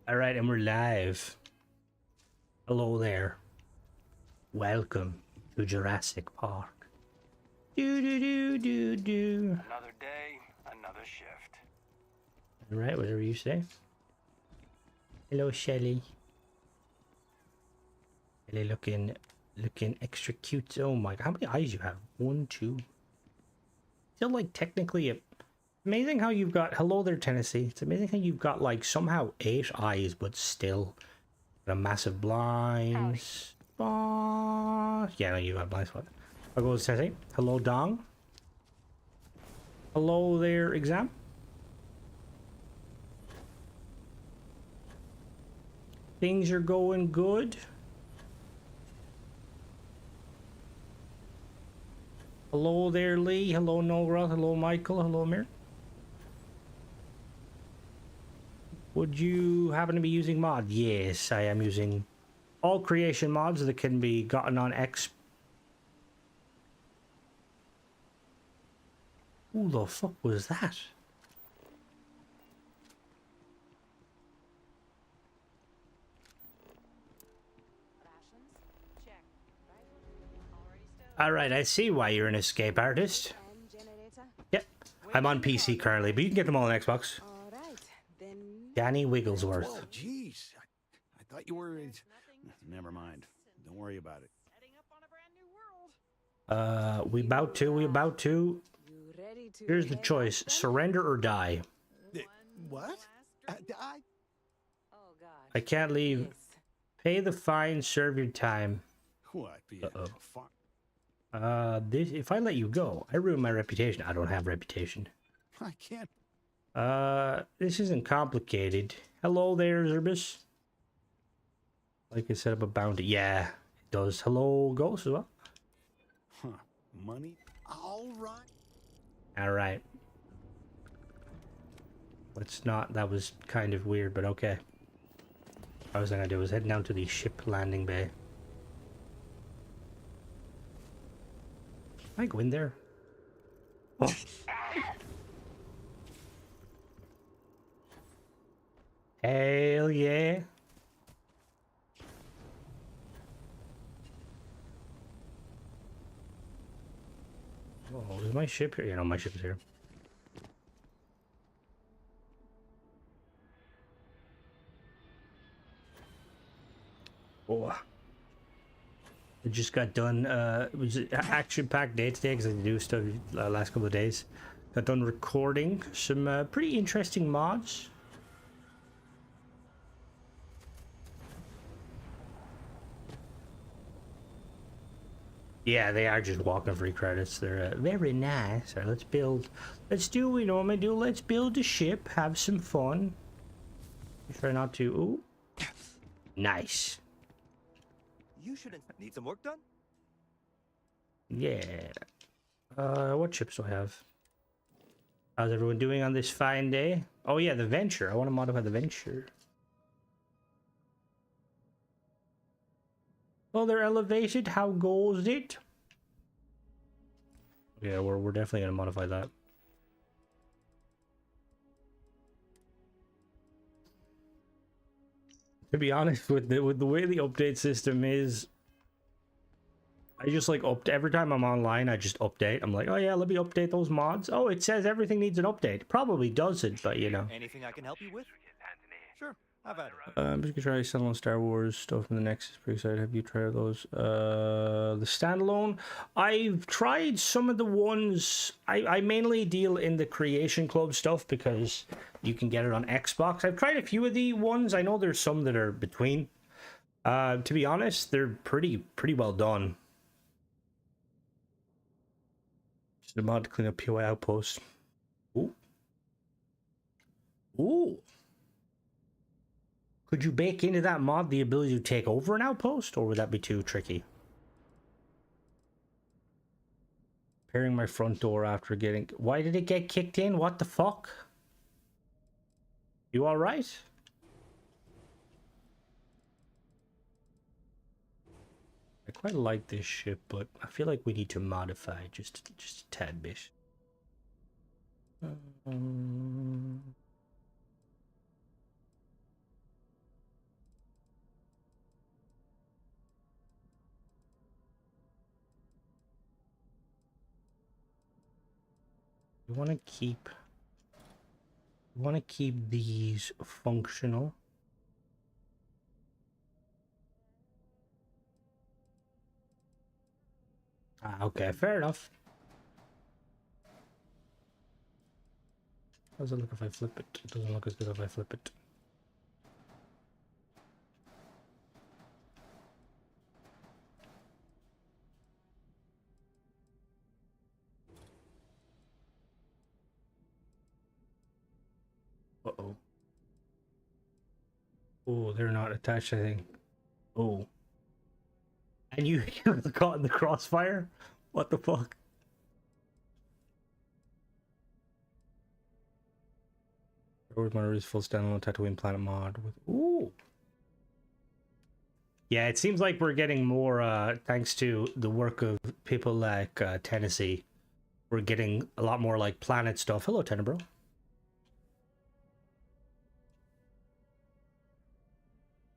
Alright, and we're live. Hello there. Welcome to Jurassic Park. Do do do do do. Another day, another shift. Alright, whatever you say. Hello, Shelly. Shelly looking extra cute. Oh my god, how many eyes you have? 1, 2. Still like technically amazing how you've got hello there, Tennessee. It's amazing how you've got like somehow 8 eyes, but still a massive blinds. Yeah, no, you got a blind spot. I'll go with Tennessee. Hello, Dong. Hello there, exam. Things are going good. Hello there, Lee. Hello, Nogroth. Hello, Michael. Hello, Amir. Would you happen to be using mod? Yes, I am using all creation mods that can be gotten on X. Who the fuck was that? Alright, I see why you're an escape artist. Yep, I'm on PC currently, but you can get them all on Xbox. Danny Wigglesworth. Oh, jeez. I thought you were... Never mind. Don't worry about it. We about to. Here's the choice. Surrender or die. What? I can't leave. Pay the fine, serve your time. What? This, if I let you go, I ruin my reputation. I don't have reputation. I can't. This isn't complicated. Hello there, Zerbus. Like I set up a bounty. Yeah, it does. Hello, Ghost as well. Huh. Money? All right. All right. Let's not. That was kind of weird, but okay. What I was gonna do was head down to the ship landing bay. Can I go in there? Oh. Hell yeah. Oh, is my ship here? Yeah, no, my ship is here. Oh. I just got done, it was an action-packed day today because I had to do stuff last couple of days. Got done recording some pretty interesting mods. Yeah, they are just walking free credits. They're very nice. All right, let's build. Let's do what we normally do. Let's build a ship. Have some fun. Try not to. Ooh. Nice. You shouldn't need some work done. Yeah. What ships do I have? How's everyone doing on this fine day? Oh yeah, the Venture. I want to modify the Venture. Oh, they're elevated. How goes it? Yeah, we're definitely gonna modify that. To be honest, with the way the update system is, I just like every time I'm online, I just update. I'm like, oh yeah, let me update those mods. Oh, it says everything needs an update. Probably doesn't, but you know. Anything I can help you with? Sure. How about it? I'm just gonna try standalone Star Wars stuff from the Nexus. Pretty excited. Have you tried those? The standalone. I've tried some of the ones. I mainly deal in the Creation Club stuff because you can get it on Xbox. I've tried a few of the ones. I know there's some that are between. To be honest, they're pretty well done. Just a mod to clean up POI outpost. Ooh. Ooh. Could you bake into that mod the ability to take over an outpost, or would that be too tricky? Repairing my front door after getting... Why did it get kicked in? What the fuck? You alright? I quite like this ship, but I feel like we need to modify just a tad bit. We want to keep these functional. Ah, okay, fair enough. How does it look if I flip it? It doesn't look as good if I flip it. Uh-oh. Oh, they're not attached, I think. Oh. And you got caught in the crossfire? What the fuck? Where's my full standalone Tatooine planet mod with ooh. Yeah, it seems like we're getting more thanks to the work of people like Tennessee. We're getting a lot more like planet stuff. Hello, Tenebro.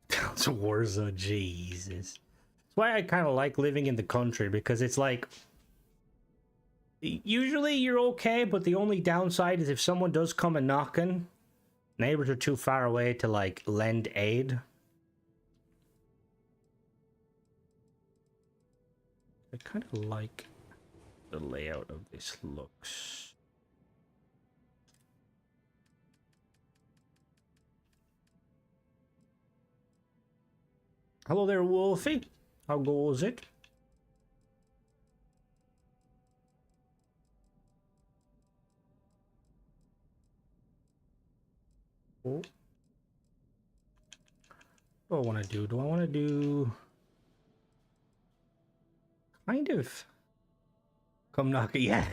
It's Warzone, Jesus. That's why I kind of like living in the country, because it's like usually you're okay, but the only downside is if someone does come a knocking, neighbors are too far away to like lend aid. I kind of like the layout of this looks. Hello there, Wolfie. How goes it? Oh. What do I want to do? Do I want to do kind of come knock? Yeah,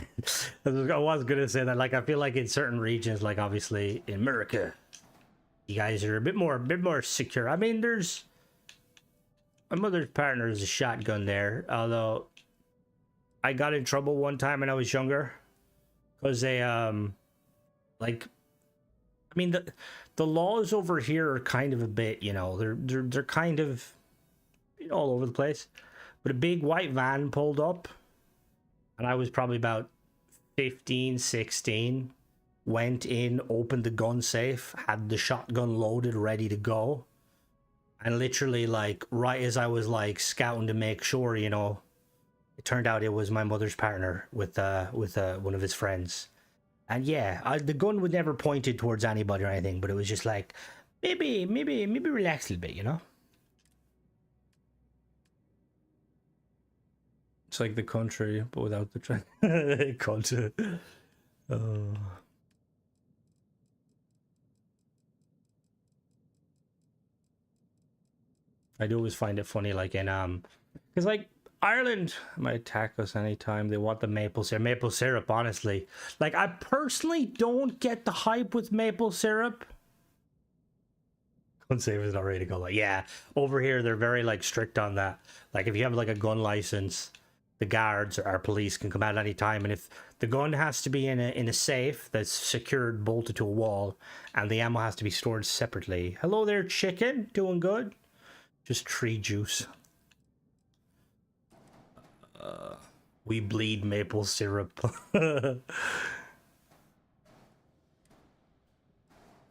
I was gonna say that. Like, I feel like in certain regions, like obviously in America, you guys are a bit more secure. I mean, there's my mother's partner is a shotgun there, although I got in trouble one time when I was younger because they like, I mean, the laws over here are kind of a bit, you know, they're kind of all over the place. But a big white van pulled up, and I was probably about 15, 16, went in, opened the gun safe, had the shotgun loaded, ready to go. And literally, like, right as I was, like, scouting to make sure, you know, it turned out it was my mother's partner with one of his friends. And yeah, the gun was never pointed towards anybody or anything, but it was just like, maybe relax a little bit, you know? It's like the country, but without the country. Oh. I do always find it funny, like in because like Ireland might attack us anytime they want the maple syrup. Maple syrup, honestly, like I personally don't get the hype with maple syrup. Gun safe is not ready to go. Like, yeah, over here they're very like strict on that. Like, if you have like a gun license, the guards or our police can come out at any time, and if the gun has to be in a safe that's secured, bolted to a wall, and the ammo has to be stored separately. Hello there, chicken. Doing good. Just tree juice. We bleed maple syrup.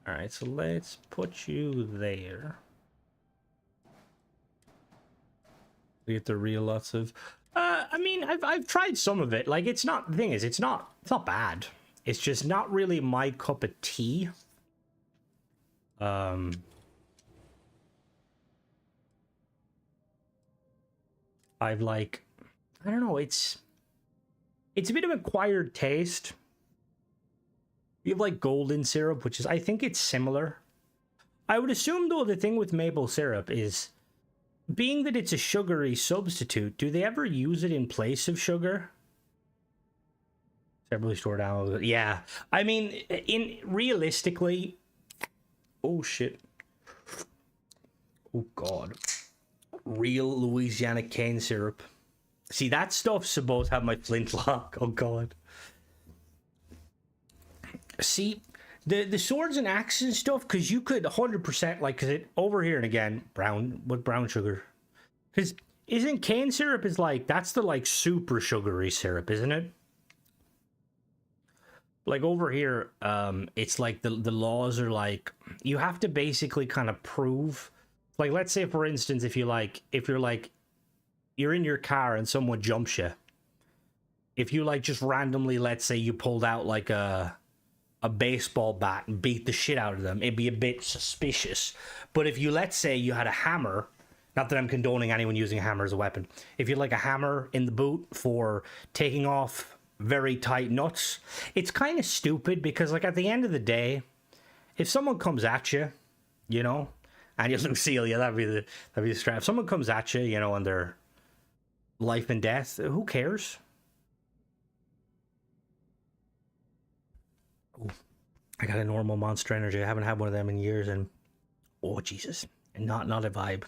Alright, so let's put you there. We get to real lots of... I mean, I've tried some of it. Like, it's not... The thing is, it's not bad. It's just not really my cup of tea. I've like... I don't know, it's a bit of an acquired taste. You have like golden syrup, which is, I think it's similar. I would assume though the thing with maple syrup is, being that it's a sugary substitute, do they ever use it in place of sugar? Separately stored out. Yeah, I mean, realistically, oh shit, oh god, real Louisiana cane syrup. See, that stuff's supposed to have my flintlock. Oh god. See, the swords and axes and stuff, because you could 100% like, because it over here, and again, brown sugar, because isn't cane syrup is like, that's the like super sugary syrup, isn't it? like over here, it's like the laws are like you have to basically kind of prove, like let's say for instance, if you're in your car and someone jumps you, if you like just randomly, let's say you pulled out like a baseball bat and beat the shit out of them, it'd be a bit suspicious. But if you, let's say you had a hammer, not that I'm condoning anyone using a hammer as a weapon, if you had like a hammer in the boot for taking off very tight nuts, it's kind of stupid because like at the end of the day, if someone comes at you, you know, and you Lucille, yeah, that'd be the strap. If someone comes at you, you know, and they're life and death, who cares? Ooh, I got a normal Monster Energy. I haven't had one of them in years, and oh Jesus, and not a vibe.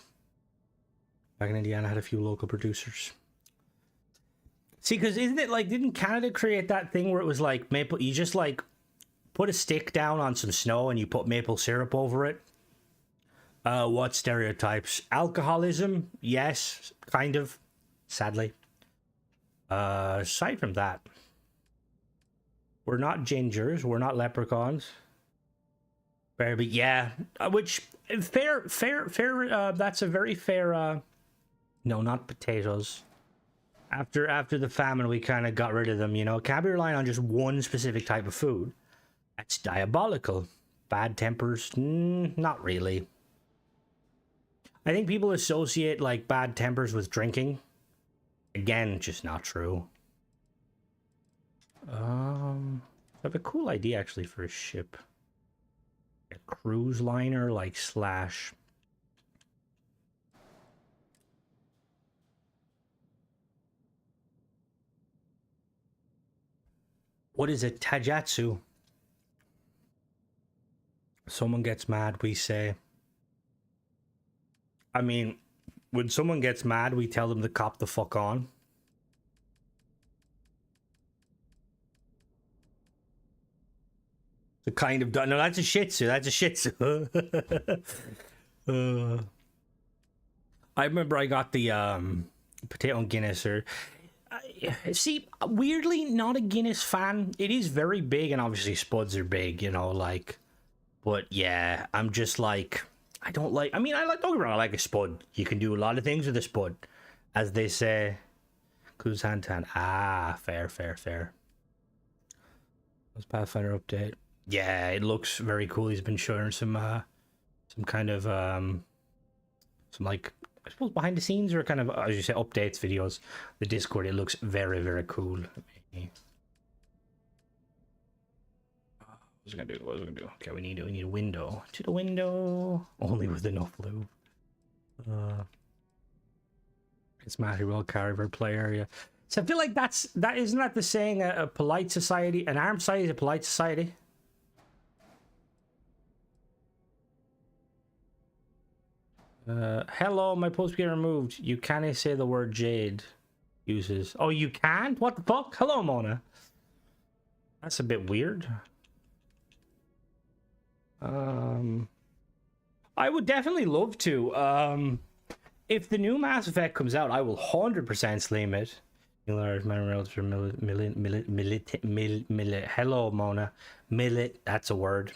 Back in Indiana, I had a few local producers. See, because isn't it like, didn't Canada create that thing where it was like maple, you just like put a stick down on some snow and you put maple syrup over it? What stereotypes? Alcoholism? Yes, kind of, sadly. Aside from that, we're not gingers, we're not leprechauns. But yeah, which, fair, that's a very fair, no, not potatoes. After the famine, we kind of got rid of them, you know. Can't be relying on just one specific type of food. That's diabolical. Bad tempers? Not really. I think people associate, like, bad tempers with drinking. Again, just not true. I have a cool idea, actually, for a ship. A cruise liner, like, slash... What is it? Tajatsu. Someone gets mad, we say. I mean, when someone gets mad, we tell them to cop the fuck on. The kind of... No, that's a Shih Tzu. That's a Shih Tzu. I remember I got the potato and Guinness, or... see, weirdly, not a Guinness fan. It is very big, and obviously spuds are big, you know, like... But yeah, I'm just like... I don't like... I mean, don't get me wrong, I like a spud. You can do a lot of things with a spud. As they say... Clues hand to hand. Ah, fair. Let's Pathfinder update. Yeah, it looks very cool. He's been showing some kind of... some, like... I suppose behind the scenes or kind of, as you say, updates videos. The Discord, it looks very, very cool. What was I gonna do? Okay, we need a window. To the window. Only with enough lube. It's Matty Roll carry for play area. So I feel like isn't that the saying, a polite society, an armed society is a polite society? Hello, my post getting removed. You can't say the word Jade uses. Oh, you can't? What the fuck? Hello, Mona. That's a bit weird. I would definitely love to. If the new Mass Effect comes out, I will 100% stream it. Hello, Mona. Millet, that's a word.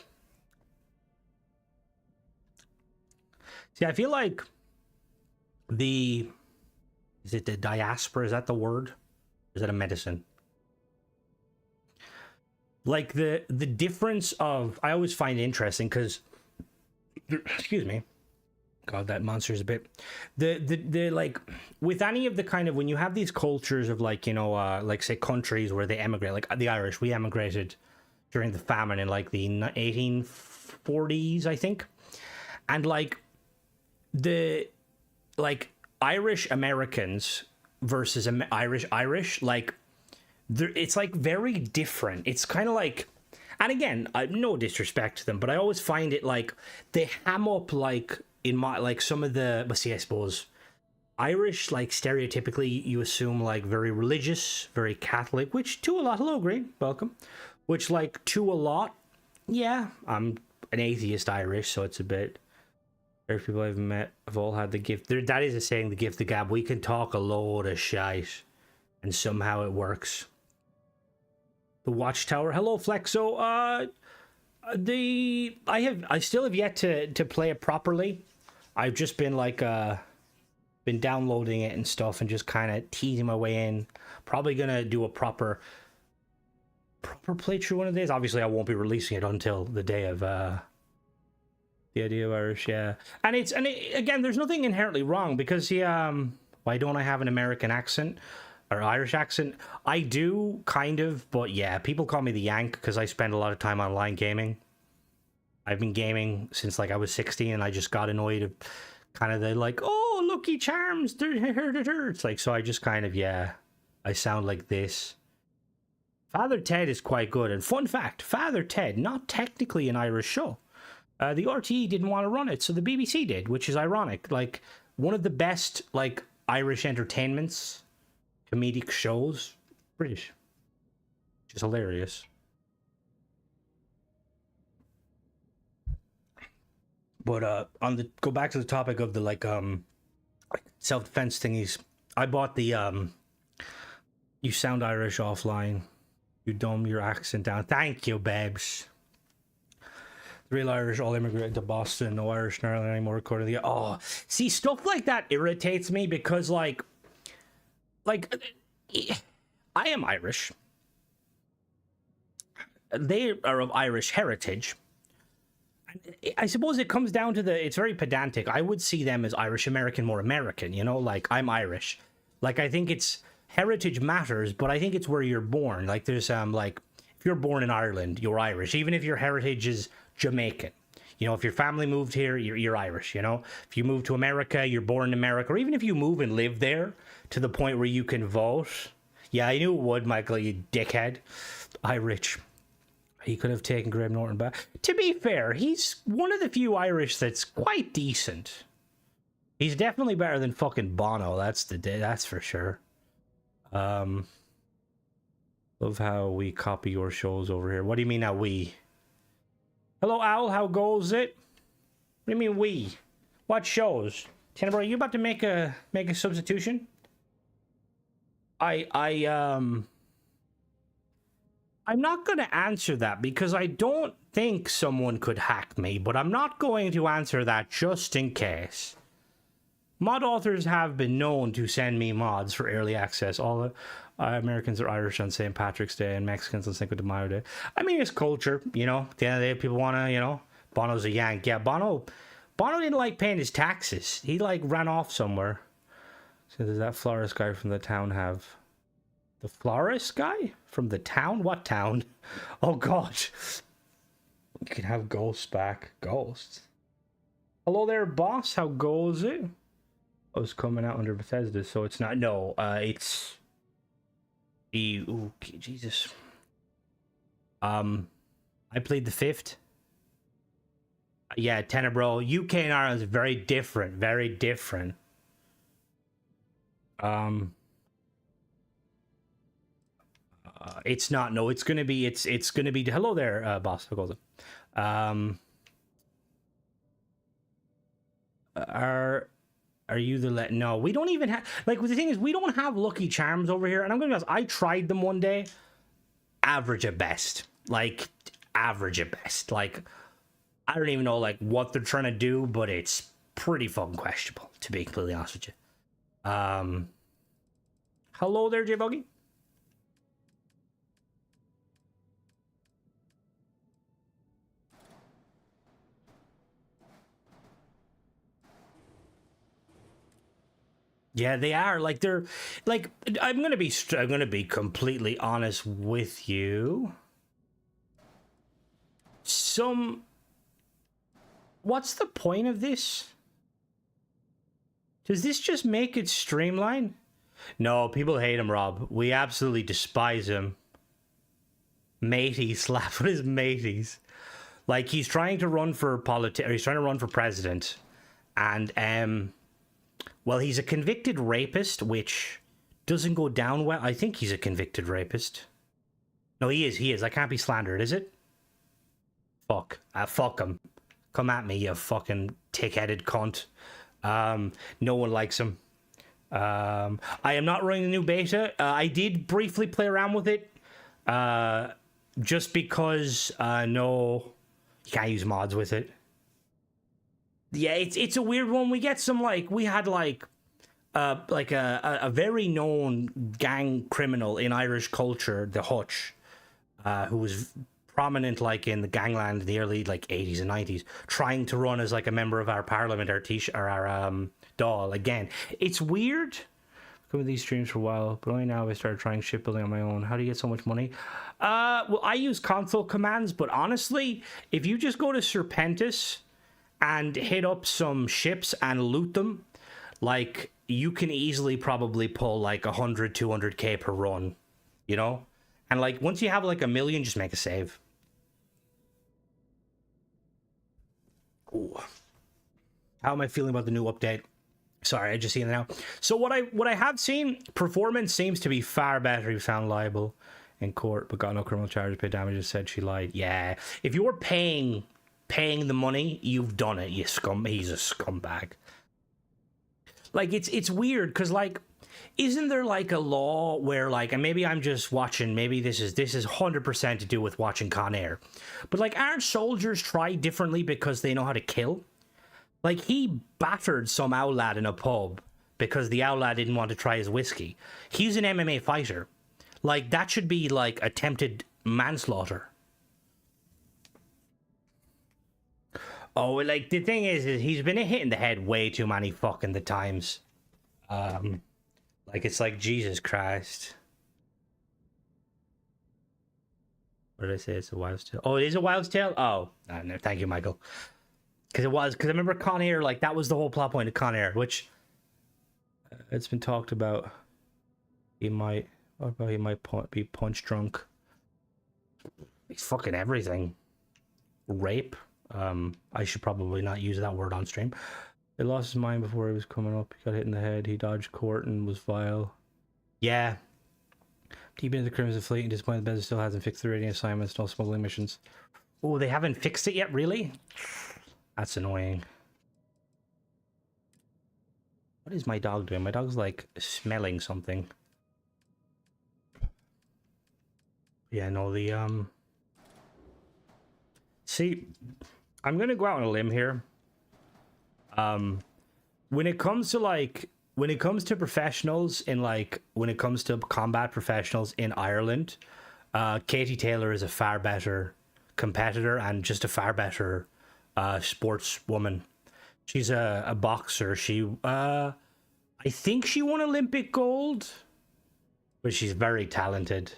See, I feel like is it the diaspora? Is that the word? Is that a medicine? Like the difference of, I always find it interesting because, excuse me, God, that monster's a bit, the like, with any of the kind of, when you have these cultures of like, you know, like say countries where they emigrate, like the Irish, we emigrated during the famine in like the 1840s, I think. And like, the like Irish Americans versus Irish, like it's like very different. It's kind of like, and again, no disrespect to them, but I always find it like they ham up like in my, like some of the, but see, I suppose Irish, like stereotypically you assume like very religious, very Catholic, which to a lot, hello Green, welcome, which like to a lot, yeah, I'm an atheist Irish, so it's a bit. Every people I've met have all had the gift. That is a saying, the gift of gab. We can talk a load of shite, and somehow it works. The Watchtower. Hello, Flexo. I still have yet to play it properly. I've just been like been downloading it and stuff and just kind of teasing my way in. Probably gonna do a proper playthrough one of these. Obviously, I won't be releasing it until the day of the idea of Irish, yeah. And again, there's nothing inherently wrong because why don't I have an American accent or Irish accent? I do kind of, but yeah, people call me the Yank because I spend a lot of time online gaming. I've been gaming since like I was 16, and I just got annoyed of kind of the like, oh, Lucky Charms, it's like, so I just kind of, yeah, I sound like this. Father Ted is quite good, and fun fact, Father Ted, not technically an Irish show. The RTE didn't want to run it, so the BBC did, which is ironic. Like, one of the best, like, Irish entertainments, comedic shows, British. Which is hilarious. But go back to the topic of the like self-defense thingies. I bought the you sound Irish offline. You dumb your accent down. Thank you, babes. The real Irish all immigrated to Boston. No Irish in Ireland anymore, according to the... Oh, see, stuff like that irritates me because, like, I am Irish. They are of Irish heritage. I suppose it comes down to it's very pedantic. I would see them as Irish American, more American, you know? Like, I'm Irish. Like, I think heritage matters, but I think it's where you're born. Like, there's, like, if you're born in Ireland, you're Irish. Even if your heritage is Jamaican. You know, if your family moved here, you're Irish, you know? If you move to America, you're born in America. Or even if you move and live there to the point where you can vote. Yeah, I knew it would, Michael, you dickhead. Irish. He could have taken Graham Norton back. To be fair, he's one of the few Irish that's quite decent. He's definitely better than fucking Bono. That's for sure. Love how we copy your shows over here. What do you mean now we? Hello, Owl. How goes it? What do you mean we? What shows? Tenebro, are you about to make a substitution? I'm not going to answer that because I don't think someone could hack me, but I'm not going to answer that just in case. Mod authors have been known to send me mods for early access. All the Americans are Irish on St. Patrick's Day and Mexicans on Cinco de Mayo Day. I mean, it's culture, you know. At the end of the day, people want to, you know, Bono's a Yank. Yeah, Bono didn't like paying his taxes. He, like, ran off somewhere. So does that florist guy from the town have... The florist guy? From the town? What town? Oh, God. You can have ghosts back. Ghosts? Hello there, boss. How goes it? I was coming out under Bethesda, so it's not... No, it's... Ooh, Jesus. I played the 5th. Yeah, Tenebro. UK and Ireland is very different. Very different. It's not. No, it's gonna be. It's gonna be. Hello there, boss. How goes it? Are you the No, we don't even have. Like, the thing is, we don't have Lucky Charms over here. And I'm gonna be honest. I tried them one day. Average at best. Like, average at best. Like, I don't even know like what they're trying to do, but it's pretty fucking questionable, to be completely honest with you. Hello there, J-Buggy. Yeah, they are. Like, they're like, I'm gonna be completely honest with you. What's the point of this? Does this just make it streamline? No, people hate him, Rob. We absolutely despise him. Matey slap. What is mateys? Like, he's trying to run for he's trying to run for president, and well, he's a convicted rapist, which doesn't go down well. I think he's a convicted rapist. No, he is. I can't be slandered, is it? Fuck. Fuck him. Come at me, you fucking tick-headed cunt. No one likes him. I am not running the new beta. I did briefly play around with it. Just because no, you can't use mods with it. Yeah, it's a weird one. We get some we had a very known gang criminal in Irish culture, the Hutch, who was prominent in the gangland in the early 80s and 90s, trying to run as a member of our parliament, our doll. Again, it's weird. Come with these streams for a while, but only now I started trying shipbuilding on my own. How do you get so much money? Well, I use console commands, but honestly, if you just go to Serpentis and hit up some ships and loot them, you can easily probably pull 100, 200k per run, you know? And once you have $1 million, just make a save. Ooh. How am I feeling about the new update? Sorry, I just seen it now. So what I have seen, performance seems to be far better. He was found liable in court, but got no criminal charges, paid damages, said she lied. Yeah, if you're paying the money, you've done it, you scum. He's a scumbag. It's weird because isn't there a law where and maybe I'm just watching, maybe this is 100% to do with watching Con Air, but aren't soldiers tried differently because they know how to kill? He battered some owl lad in a pub because the owl lad didn't want to try his whiskey. He's an MMA fighter. That should be attempted manslaughter. Oh, the thing is he's been hit in the head way too many fucking the times. It's Jesus Christ. What did I say? It's a Wild's Tale. Oh, it is a Wild's Tale? Oh, no, thank you, Michael. Because I remember Con Air, that was the whole plot point of Con Air, which it's been talked about. He might be punch drunk. He's fucking everything. Rape. I should probably not use that word on stream. He lost his mind before he was coming up. He got hit in the head. He dodged court and was vile. Yeah. Deep into the Crimson Fleet and disappointed Bezos still hasn't fixed the raiding assignments, no smuggling missions. Oh, they haven't fixed it yet, really? That's annoying. What is my dog doing? My dog's smelling something. Yeah, no, see, I'm gonna go out on a limb here. When it comes to professionals in when it comes to combat professionals in Ireland, Katie Taylor is a far better competitor and just a far better sportswoman. She's a boxer. She I think she won Olympic gold, but she's very talented.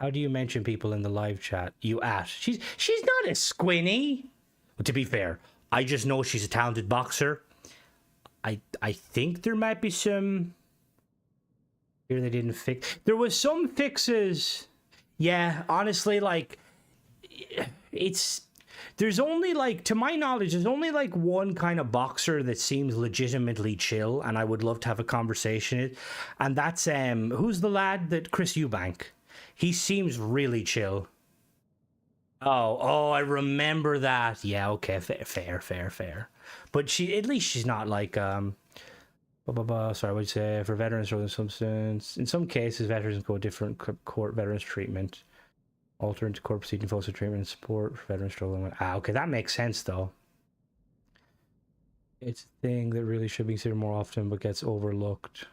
How do you mention people in the live chat? You at. She's not a squinny. Well, to be fair, I just know she's a talented boxer. I think there might be some here they didn't fix. There was some fixes. Yeah, honestly, there's only to my knowledge, there's only one kind of boxer that seems legitimately chill, and I would love to have a conversation. And that's who's the lad that Chris Eubank? He seems really chill. Oh, I remember that. Yeah, okay, fair. But at least she's not sorry, I would say for veterans or substance. In some cases, veterans go a different court veterans treatment. Alter into court proceeding, foster treatment and support for veterans struggling with. Okay, that makes sense though. It's a thing that really should be considered more often, but gets overlooked.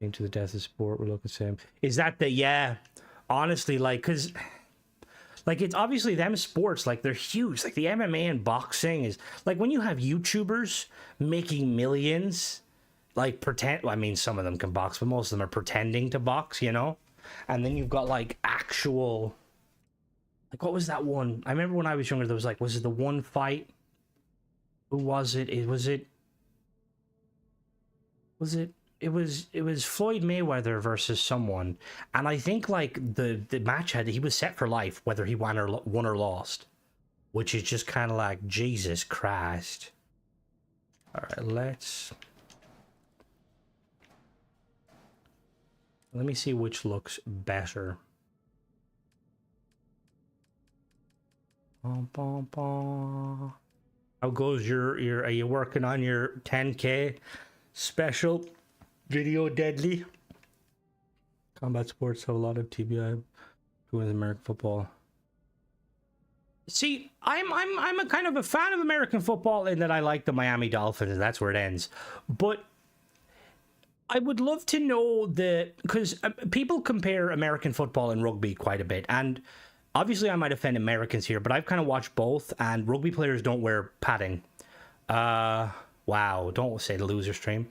Into the death of sport, we're looking the same. Is that yeah? Honestly, because it's obviously them sports, they're huge. The MMA and boxing is when you have YouTubers making millions, pretend. Well, I mean, some of them can box, but most of them are pretending to box, you know. And then you've got actual. What was that one? I remember when I was younger, there was was it the one fight? Who was it? It was Floyd Mayweather versus someone, and I think the match he was set for life whether he won or lost, which is just kind of Jesus Christ. All right, let me see which looks better. How goes your are you working on your 10K special video, Deadly? Combat sports have a lot of TBI with American football. See, I'm a kind of a fan of American football in that I like the Miami Dolphins, and that's where it ends. But I would love to know because people compare American football and rugby quite a bit, and obviously I might offend Americans here, but I've kind of watched both, and rugby players don't wear padding. Wow, don't say the loser stream.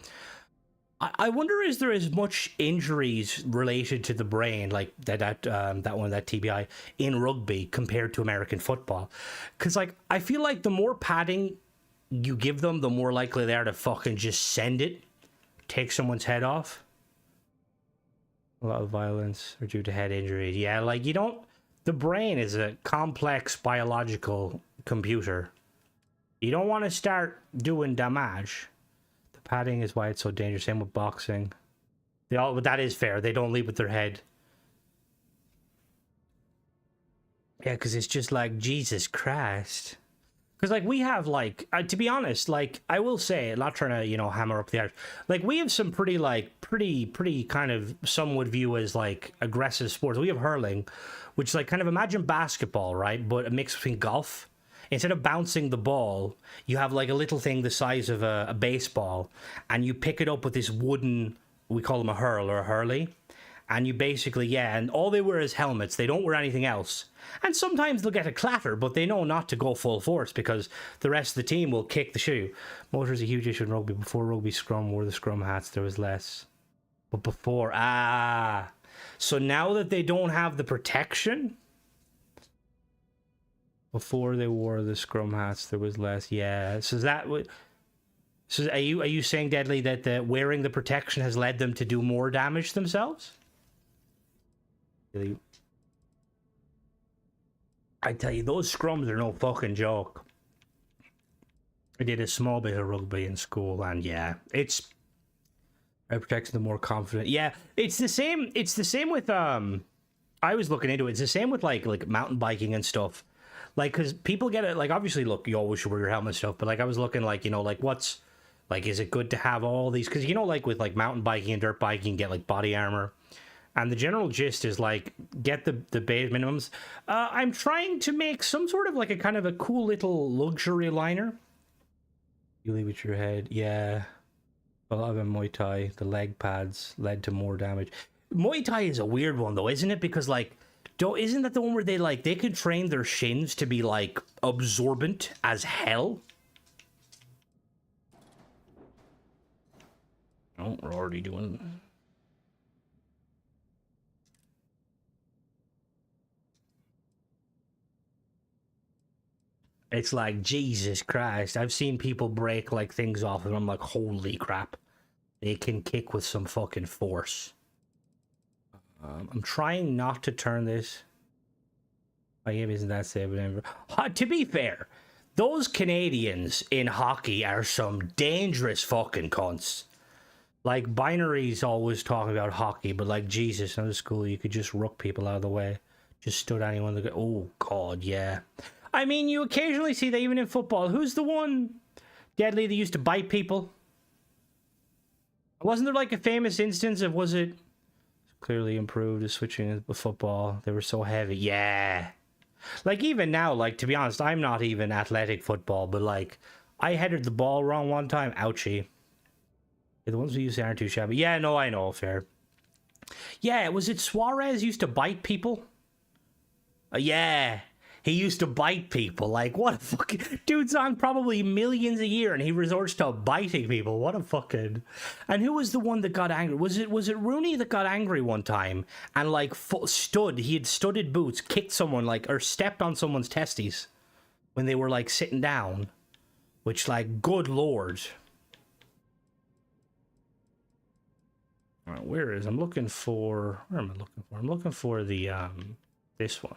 I wonder, is there as much injuries related to the brain, like that TBI, in rugby compared to American football? Because, like, I feel like the more padding you give them, the more likely they are to fucking just send it, take someone's head off. A lot of violence are due to head injuries. Yeah, like, you don't... The brain is a complex biological computer. You don't want to start doing damage. Padding is why it's so dangerous. Same with boxing. But that is fair. They don't lead with their head. Yeah, because it's just like, Jesus Christ. Because, like, we have, like, to be honest, like, I will say, I'm not trying to, you know, hammer up the Irish. Like, we have some pretty kind of, some would view as, like, aggressive sports. We have hurling, which is, like, kind of, imagine basketball, right? But a mix between golf. Instead of bouncing the ball, you have like a little thing the size of a baseball, and you pick it up with this wooden, we call them a hurl or a hurley, and you basically, yeah, and all they wear is helmets. They don't wear anything else. And sometimes they'll get a clatter, but they know not to go full force because the rest of the team will kick the shoe. Motor is a huge issue in rugby. Before rugby scrum wore the scrum hats, there was less. But before, so now that they don't have the protection... Before they wore the scrum hats, there was less. Yeah. So are you saying, Deadly, that wearing the protection has led them to do more damage themselves? Really? I tell you, those scrums are no fucking joke. I did a small bit of rugby in school, and yeah, it protects them more confident. Yeah, it's the same. It's the same with I was looking into it. It's the same with like mountain biking and stuff. Like, because people get it, like, obviously, look, you always should wear your helmet and stuff, but, like, I was looking, like, you know, like, what's, like, is it good to have all these, because, you know, like, with, like, mountain biking and dirt biking, get, like, body armor, and the general gist is, like, get the base minimums. I'm trying to make some sort of, like, a kind of a cool little luxury liner. You leave with your head, yeah. A lot of them Muay Thai, the leg pads led to more damage. Muay Thai is a weird one, though, isn't it? Because, like, isn't that the one where they could train their shins to be, like, absorbent as hell? Oh, we're already doing... It's like, Jesus Christ. I've seen people break, like, things off, and I'm like, holy crap. They can kick with some fucking force. I'm trying not to turn this. My game isn't that safe, but to be fair, those Canadians in hockey are some dangerous fucking cunts. Like, Binary's always talking about hockey, but like, Jesus, in the school, you could just ruck people out of the way. Just stood anyone that go, oh, God, yeah. I mean, you occasionally see that even in football. Who's the one, Deadly, that used to bite people? Wasn't there like a famous instance of, was it... Clearly improved the switching with football. They were so heavy. Yeah. Like, even now, like, to be honest, I'm not even athletic football, but, like, I headed the ball wrong one time. Ouchie. Yeah, the ones we use aren't too shabby. Yeah, no, I know. Fair. Yeah, was it Suarez used to bite people? Yeah. He used to bite people. Like, what a fucking... Dude's on probably millions a year, and he resorts to biting people. What a fucking... And who was the one that got angry? Was it Rooney that got angry one time and, like, he had studded boots, kicked someone, like, or stepped on someone's testes when they were, like, sitting down? Which, like, good lord. All right, where am I looking for? I'm looking for the, this one.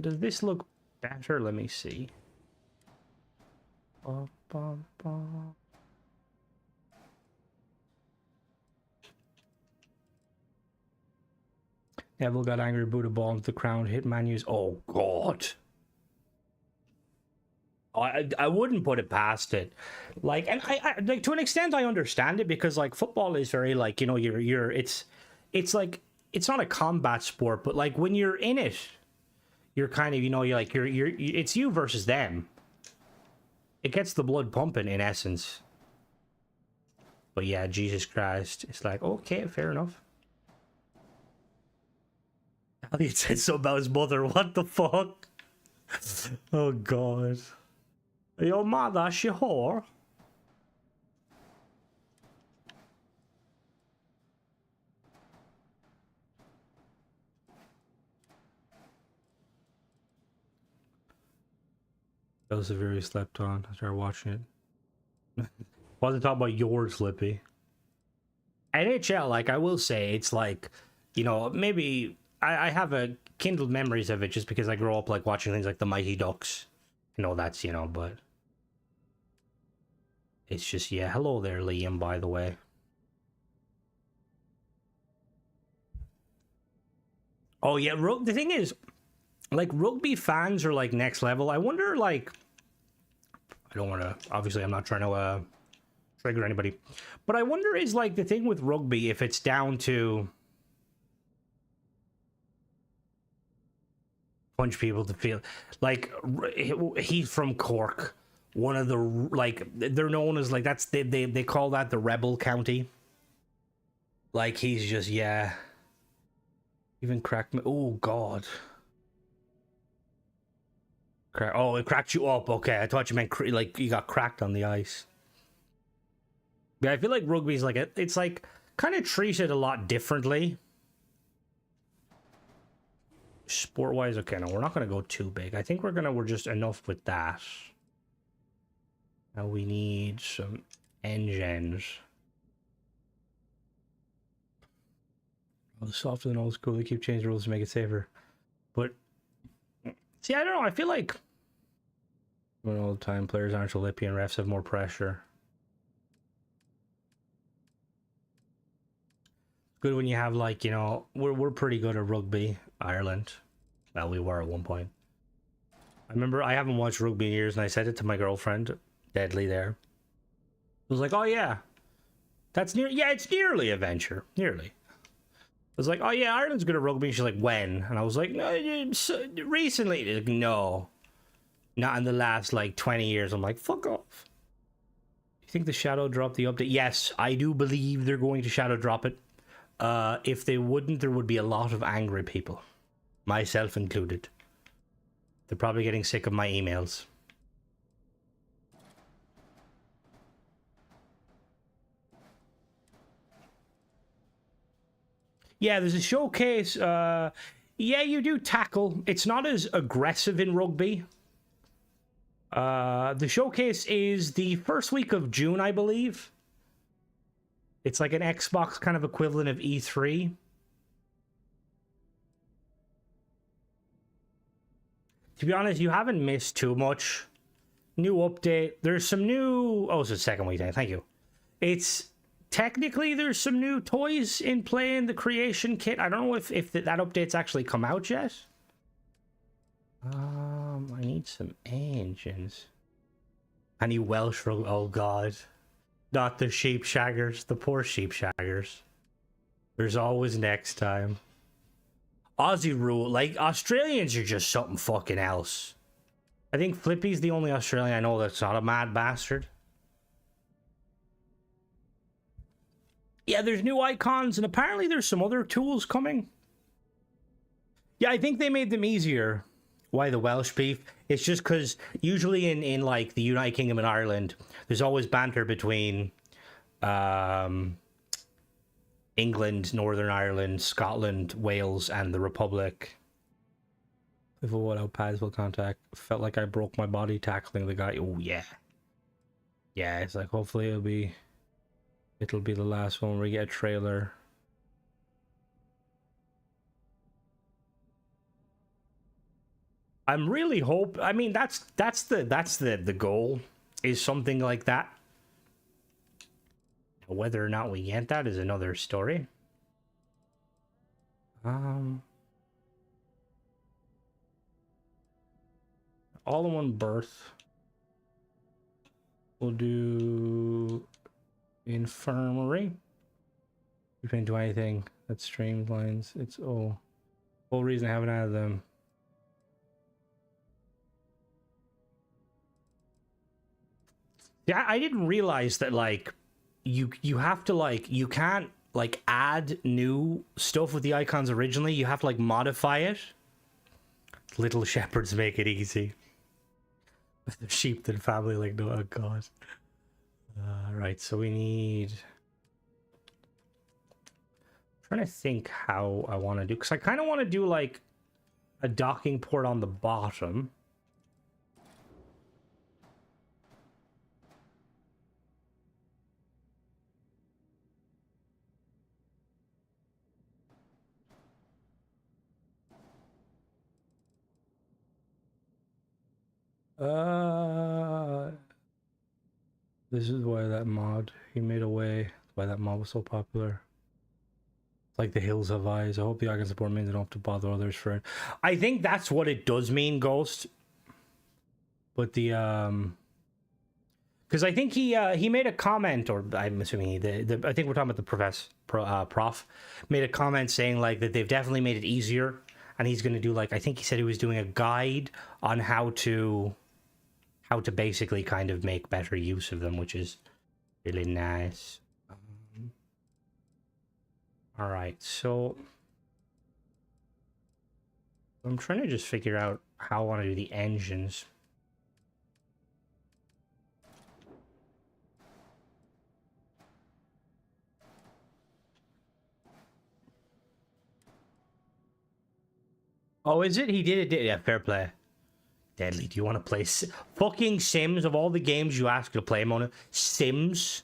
Does this look better? Let me see. Neville got angry, boot a ball into the crown, hit Manu's. Oh, God. I wouldn't put it past it. Like, and I like, to an extent, I understand it because, like, football is very, like, you know, it's like, it's not a combat sport, but like when you're in it, you're kind of, you know, it's you versus them. It gets the blood pumping in essence. But yeah, Jesus Christ. It's like, okay, fair enough. Elliot said so about his mother. What the fuck? Oh, God. Your mother, she whore. That was the very slept on. I started watching it. Wasn't talking about yours, Slippy. NHL, like, I will say, it's like, you know, maybe I have a kindled memories of it just because I grew up, like, watching things like the Mighty Ducks. You know, that's, you know, but it's just, yeah. Hello there, Liam, by the way. Oh, yeah, the thing is, like, rugby fans are, like, next level. I wonder, like, I don't want to, obviously, I'm not trying to, trigger anybody, but I wonder is, like, the thing with rugby, if it's down to punch people to feel, like, he's from Cork, one of the, like, they're known as, like, that's, they call that the rebel county. Like, he's just, yeah. Even cracked me. Oh, God. Oh, it cracked you up. Okay, I thought you meant like you got cracked on the ice. Yeah, I feel like rugby's like it's like kind of treated a lot differently. Sport-wise, okay, no, we're not gonna go too big. I think we're just enough with that. Now we need some engines. Oh, the softer than old school. They keep changing rules to make it safer. But see, I don't know. I feel like when old-time players aren't so lippy and refs have more pressure. Good when you have, like, you know, we're pretty good at rugby, Ireland. Well, we were at one point. I remember I haven't watched rugby in years, and I said it to my girlfriend, Deadly there. I was like, oh yeah, that's yeah, it's nearly a venture, nearly. I was like, oh yeah, Ireland's good at rugby. She's like, when? And I was like, no, recently. Like, no, not in the last, like, 20 years. I'm like, fuck off. You think the shadow dropped the update? Yes, I do believe they're going to shadow drop it. If they wouldn't, there would be a lot of angry people, myself included. They're probably getting sick of my emails. Yeah, there's a showcase. Yeah, you do tackle. It's not as aggressive in rugby. The showcase is the first week of June, I believe. It's like an Xbox kind of equivalent of E3. To be honest, you haven't missed too much. New update. There's some new... Oh, it's the second week. Thank you. It's... Technically, there's some new toys in play in the creation kit. I don't know if that update's actually come out yet. I need some engines. I need Welsh... Oh, God. Not the sheep shaggers. The poor sheep shaggers. There's always next time. Aussie rule. Like, Australians are just something fucking else. I think Flippy's the only Australian I know that's not a mad bastard. Yeah, there's new icons, and apparently there's some other tools coming. Yeah, I think they made them easier. Why the Welsh beef? It's just because usually in like the United Kingdom and Ireland, there's always banter between England, Northern Ireland, Scotland, Wales, and the Republic. If a what out pads will contact. Felt like I broke my body tackling the guy. Oh yeah. Yeah, it's like hopefully it'll be the last one where we get a trailer. I'm really I mean, that's the goal, is something like that. Whether or not we get that is another story. All in one berth. We'll do infirmary. You can do anything. that streamlines. It's whole reason I haven't added them. Yeah, I didn't realize that like you have to like you can't like add new stuff with the icons originally. You have to like modify it. Little shepherds make it easy. The sheep and family like no, oh god. Right, so we need. I'm trying to think how I want to do, because I kind of want to do like a docking port on the bottom. This is why that mod he made a way. Why that mod was so popular. It's like the hills have eyes. I hope the icon support means I don't have to bother others for it. I think that's what it does mean, Ghost. But the because I think he made a comment, or I'm assuming I think we're talking about the prof made a comment saying like that they've definitely made it easier, and he's going to do like, I think he said he was doing a guide on how to basically kind of make better use of them, which is really nice. All right, so I'm trying to just figure out how I want to do the engines. Oh, is it? He did it. Yeah, fair play. Deadly, do you want to play fucking Sims? Of all the games you ask to play, Mona, Sims?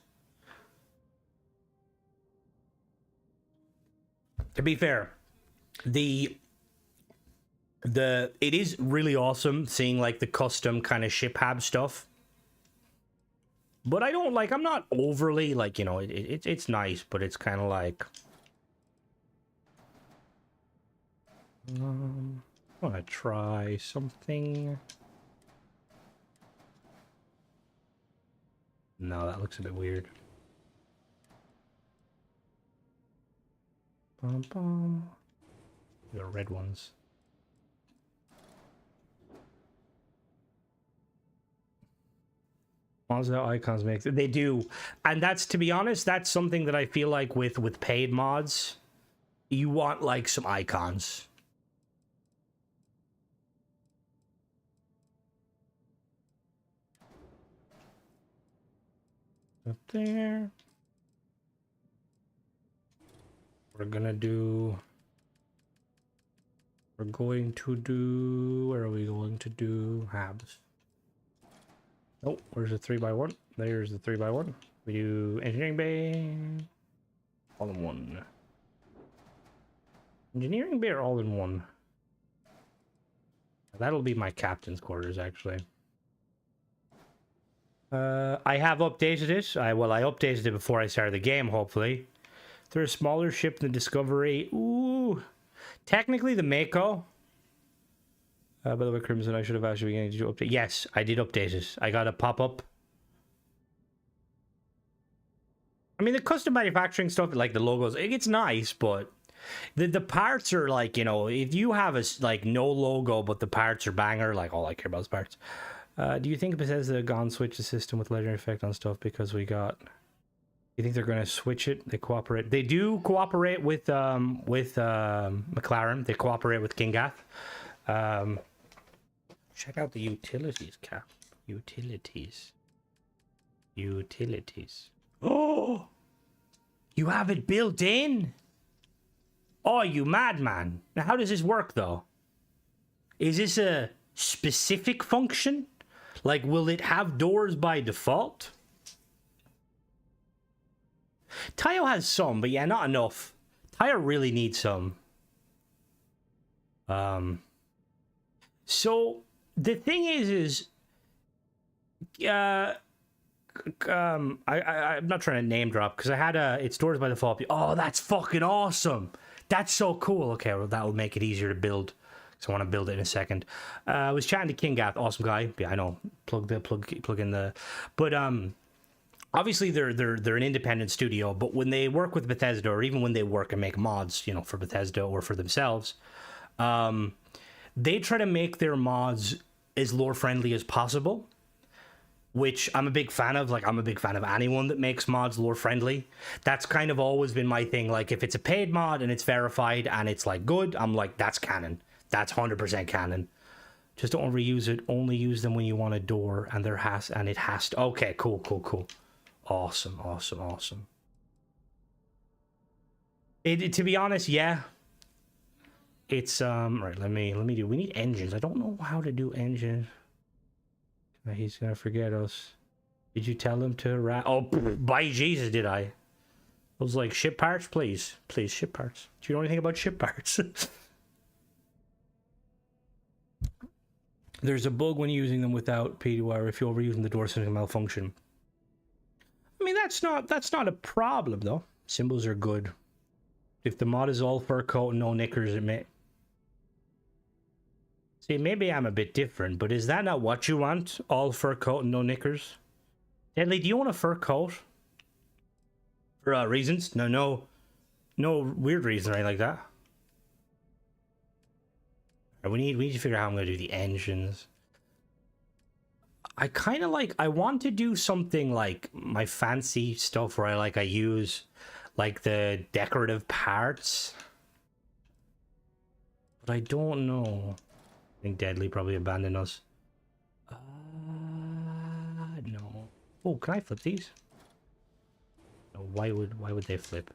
To be fair, it is really awesome seeing like the custom kind of ship hab stuff. But I don't like, I'm not overly like, you know, it's nice, but it's kind of like I want to try something. No, that looks a bit weird. Bum, bum. The red ones. Mods how icons make they do, and that's, to be honest, that's something that I feel like with paid mods, you want like some icons. Up there. We're going to do, where are we going to do habs? Oh, where's the 3x1? There's the 3x1. We do engineering bay, all in one. Engineering bay or all in one? That'll be my captain's quarters, actually. I have updated it. I updated it before I started the game, hopefully. They're a smaller ship than Discovery. Ooh. Technically, the Mako. By the way, Crimson, I should have asked you again. Did you update? Yes, I did update it. I got a pop-up. I mean, the custom manufacturing stuff, like the logos, it's nice, but the parts are like, you know, if you have a like no logo, but the parts are banger, like all I care about is parts. Do you think Bethesda gone switch the system with legendary effect on stuff because we got? You think they're going to switch it? They cooperate. They do cooperate with McLaren. They cooperate with Kingath. Check out the utilities, Cap. Utilities. Oh, you have it built in. Oh, you madman! Now, how does this work though? Is this a specific function? Like, will it have doors by default? Tayo has some, but yeah, not enough. Tayo really needs some. So the thing is I'm not trying to name drop because I had it's doors by default. Oh, that's fucking awesome! That's so cool. Okay, well, that will make it easier to build. So I want to build it in a second. I was chatting to Kingath, awesome guy. Yeah, I know. Plug in the. But obviously they're an independent studio, but when they work with Bethesda, or even when they work and make mods, you know, for Bethesda or for themselves, they try to make their mods as lore friendly as possible, which I'm a big fan of. Like, I'm a big fan of anyone that makes mods lore friendly. That's kind of always been my thing. Like, if it's a paid mod and it's verified and it's like good, I'm like, that's canon. That's 100% canon. Just don't reuse it. Only use them when you want a door, and it has to. Okay, cool. Awesome. To be honest, yeah. It's right. Let me do. We need engines. I don't know how to do engines. He's gonna forget us. Did you tell him to oh, by Jesus, did I? I was like, ship parts, please, ship parts. Do you know anything about ship parts? There's a bug when using them without PDY, if you're overusing the door, something malfunction. I mean, that's not a problem though. Symbols are good. If the mod is all fur coat and no knickers, it may. See, maybe I'm a bit different, but is that not what you want? All fur coat and no knickers? Deadly, do you want a fur coat? For reasons? No weird reason or anything like that. We need to figure out how I'm going to do the engines. I want to do something like my fancy stuff where I use like the decorative parts. But I don't know. I think Deadly probably abandoned us. No. Oh, can I flip these? No, why would they flip?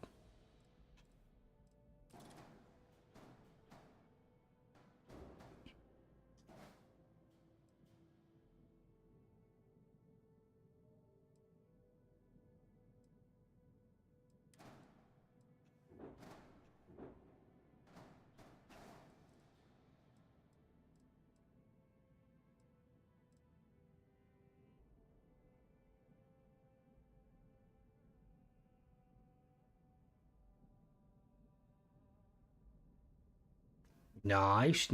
Nice.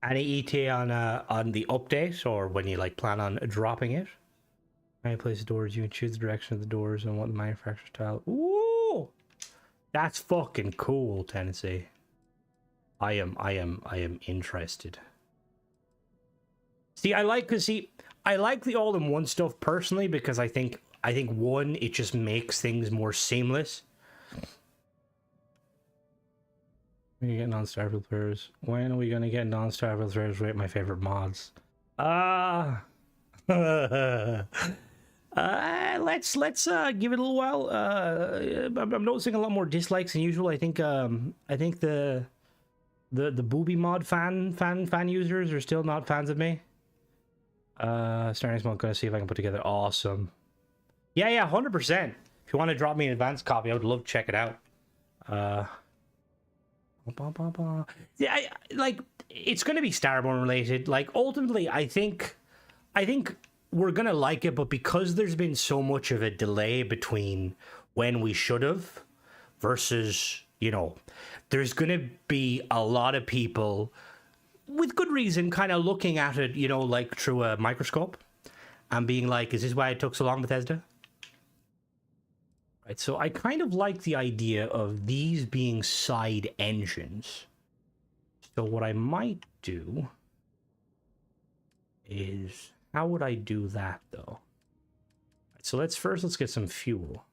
Any ETA on the update, or when you like plan on dropping it? When you place the doors, you can choose the direction of the doors and what the manufacturer style. Ooh, that's fucking cool, Tennessee. I am interested. See, I like the all-in-one stuff personally because I think one, it just makes things more seamless. When are you getting on Starfield players? When are we gonna get non-Starfield players rate my favorite mods? Let's give it a little while. I'm noticing a lot more dislikes than usual. I think the booby mod fan users are still not fans of me. Starting mode, gonna see if I can put together. Awesome. Yeah, 100%. If you want to drop me an advanced copy, I would love to check it out. Yeah, like, it's gonna be Starborn related. Like, ultimately, I think we're gonna like it, but because there's been so much of a delay between when we should have versus, you know, there's gonna be a lot of people with good reason kind of looking at it, you know, like through a microscope and being like, is this why it took so long, Bethesda? Right, so I kind of like the idea of these being side engines. So what I might do is, how would I do that though? So let's get some fuel.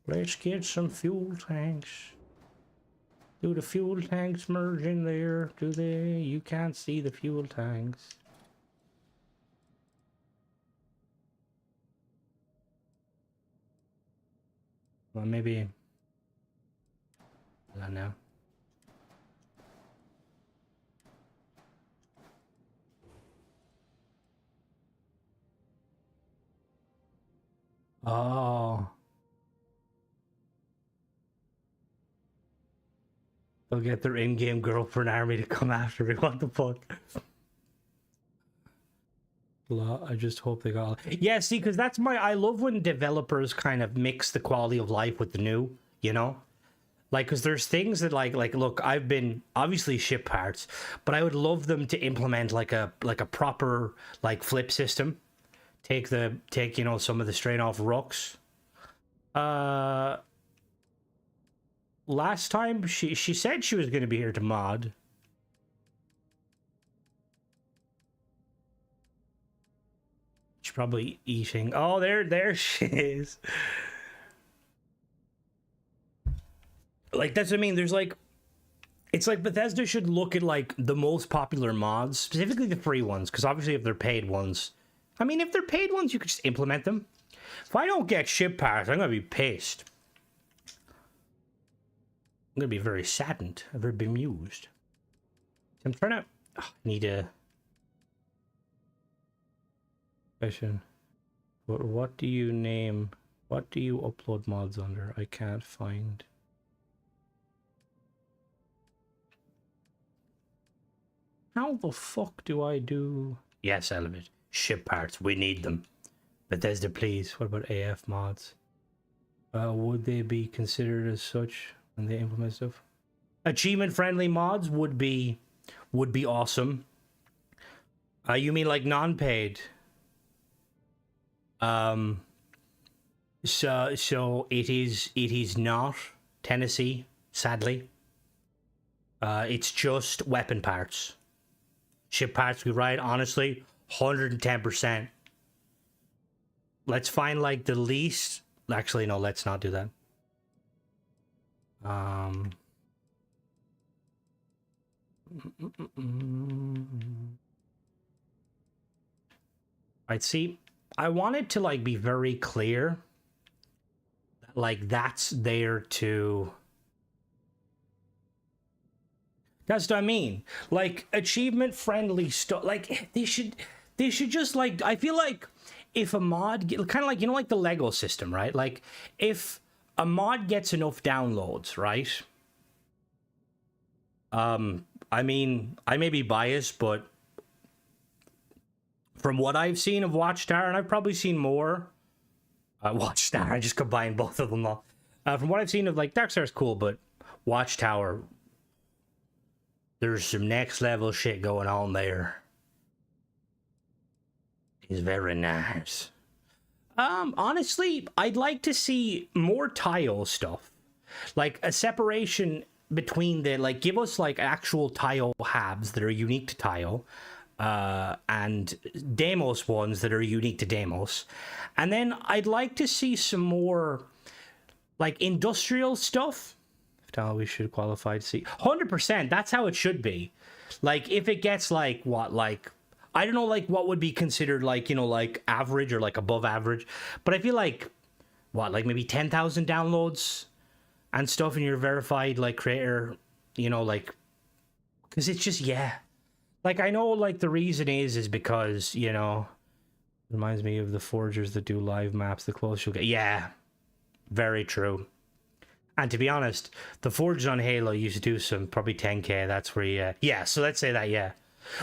Let's get some fuel tanks. Do the fuel tanks merge in there? Do they? You can't see the fuel tanks. Well, maybe. I don't know. Oh. They'll get their in-game girlfriend army to come after me. What the fuck? I just hope they got... Yeah, see, because that's I love when developers kind of mix the quality of life with the new, you know? Like, because there's things that, like, look, I've been... Obviously, ship parts, but I would love them to implement, like a proper, like, flip system take you know, some of the strain off Rooks. Last time she said she was going to be here to mod. She's probably eating. Oh, there she is. Like, that's what I mean. There's like, it's like Bethesda should look at like the most popular mods, specifically the free ones, because obviously if they're paid ones, I mean, if they're paid ones, you could just implement them. If I don't get ship parts, I'm gonna be pissed. I'm gonna be very saddened, very bemused. I'm trying to. Oh, I need a question. What do you name? What do you upload mods under? I can't find. How the fuck do I do? Yes, Element. Ship parts. We need them. Bethesda, please. What about AF mods? Would they be considered as such when they implement stuff? Achievement-friendly mods would be awesome. You mean like non-paid? So it is not Tennessee, sadly. It's just weapon parts. Ship parts we ride, honestly, 110%. Let's find like the least. Actually, no, let's not do that. I'd see. I wanted to like be very clear. Like that's there to. That's what I mean. Like achievement friendly stuff. Like they should just like. I feel like if a mod, kind of like, you know, like the Lego system, right? Like if a mod gets enough downloads, right? I mean, I may be biased, but from what I've seen of Watchtower, and I've probably seen more. Watchtower, I just combined both of them all. From what I've seen of like Darkstar's cool, but Watchtower, there's some next level shit going on there. It's very nice. Honestly, I'd like to see more tile stuff. Like a separation between the, like, give us like actual tile halves that are unique to tile, and Deimos ones that are unique to Deimos. And then I'd like to see some more like industrial stuff. We should qualify to see 100%. That's how it should be. Like if it gets like what, like I don't know, like what would be considered like, you know, like average or like above average, but I feel like what, like maybe 10,000 downloads and stuff in your verified like creator, you know, like, because it's just, yeah, like I know like the reason is because, you know, reminds me of the forgers that do live maps, the closer you'll get. Yeah, very true. And to be honest, the forgers on Halo used to do some probably 10k. That's where yeah, so let's say that, yeah.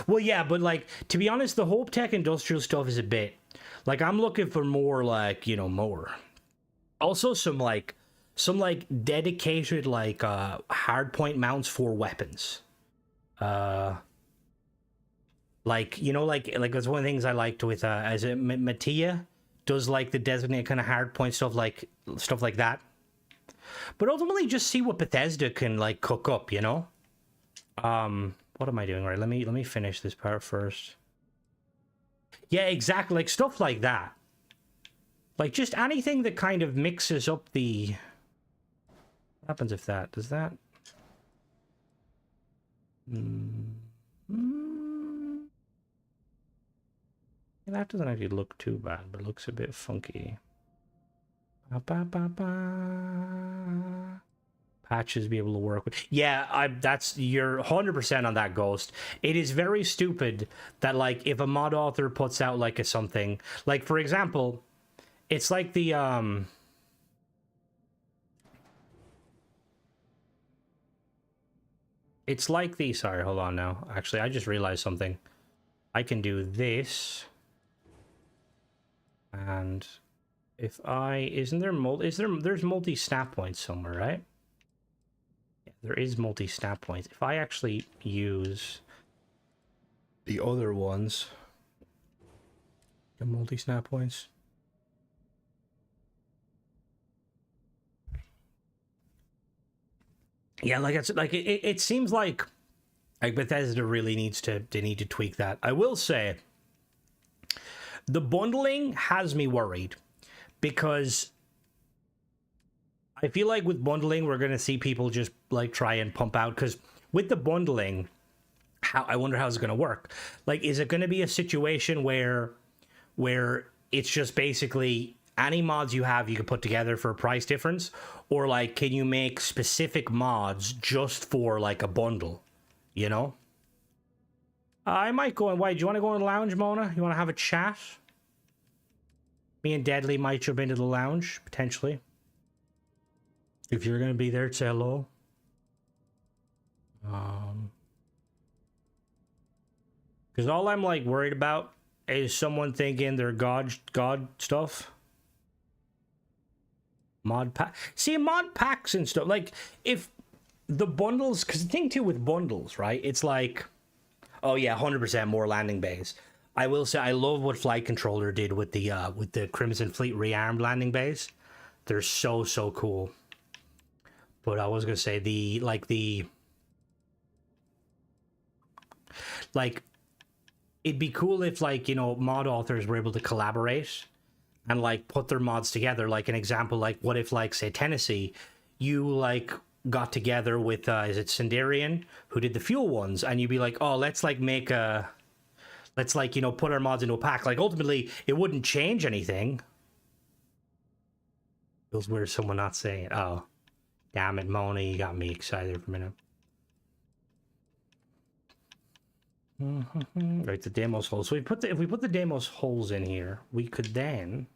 Well, yeah, but like to be honest, the Hope Tech industrial stuff is a bit like, I'm looking for more like, you know, more. Also some dedicated like hardpoint mounts for weapons. Like, you know, like that's one of the things I liked with as it Mattia does, like the designated kind of hardpoint stuff like that. But ultimately just see what Bethesda can like cook up, you know? What am I doing? Right, let me finish this part first. Yeah, exactly, like stuff like that. Like just anything that kind of mixes up the... What happens if that... Does that... That doesn't actually look too bad, but it looks a bit funky. Patches be able to work with. Yeah, that's, you're 100% on that, Ghost. It is very stupid that like if a mod author puts out like a something, like for example, it's like the it's like the, sorry, hold on now. Actually, I just realized something. I can do this. And if I, there's multi-snap points somewhere, right? Yeah, there is multi-snap points. If I actually use the other ones, The multi-snap points. Yeah, like it's like it seems like Bethesda really needs to tweak that. I will say the bundling has me worried because I feel like with bundling we're gonna see people just like try and pump out, because with the bundling, I wonder how it's gonna work. Like, is it gonna be a situation where it's just basically any mods you have you can put together for a price difference, or like can you make specific mods just for like a bundle, you know? I might go and wait. Do you want to go in the lounge, Mona? You want to have a chat? Me and Deadly might jump into the lounge potentially. If you're gonna be there, say hello. Because all I'm like worried about is someone thinking they're god stuff. Mod pack. See, mod packs and stuff. Like, if the bundles, because the thing too with bundles, right? It's like, oh yeah, 100% more landing bays. I will say I love what Flight Controller did with the Crimson Fleet rearmed landing bays. They're so cool. But I was gonna say it'd be cool if, like, you know, mod authors were able to collaborate and like put their mods together. Like, an example, like what if, like, say Tennessee, you like got together with is it Sindarian who did the fuel ones, and you'd be like, oh, let's like make a, let's like, you know, put our mods into a pack. Like, ultimately it wouldn't change anything. Feels weird someone not saying it. Oh, damn it, Mona, you got me excited for a minute. Right, the Deimos holes. So if we put the Deimos holes in here, we could then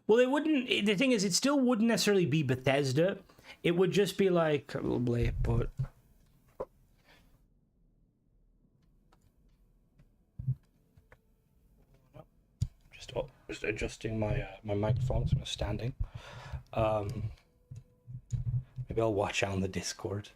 well, it wouldn't. The thing is, it still wouldn't necessarily be Bethesda. It would just be like a little blade, but just adjusting my my microphone so I'm standing. Maybe I'll watch out on the Discord.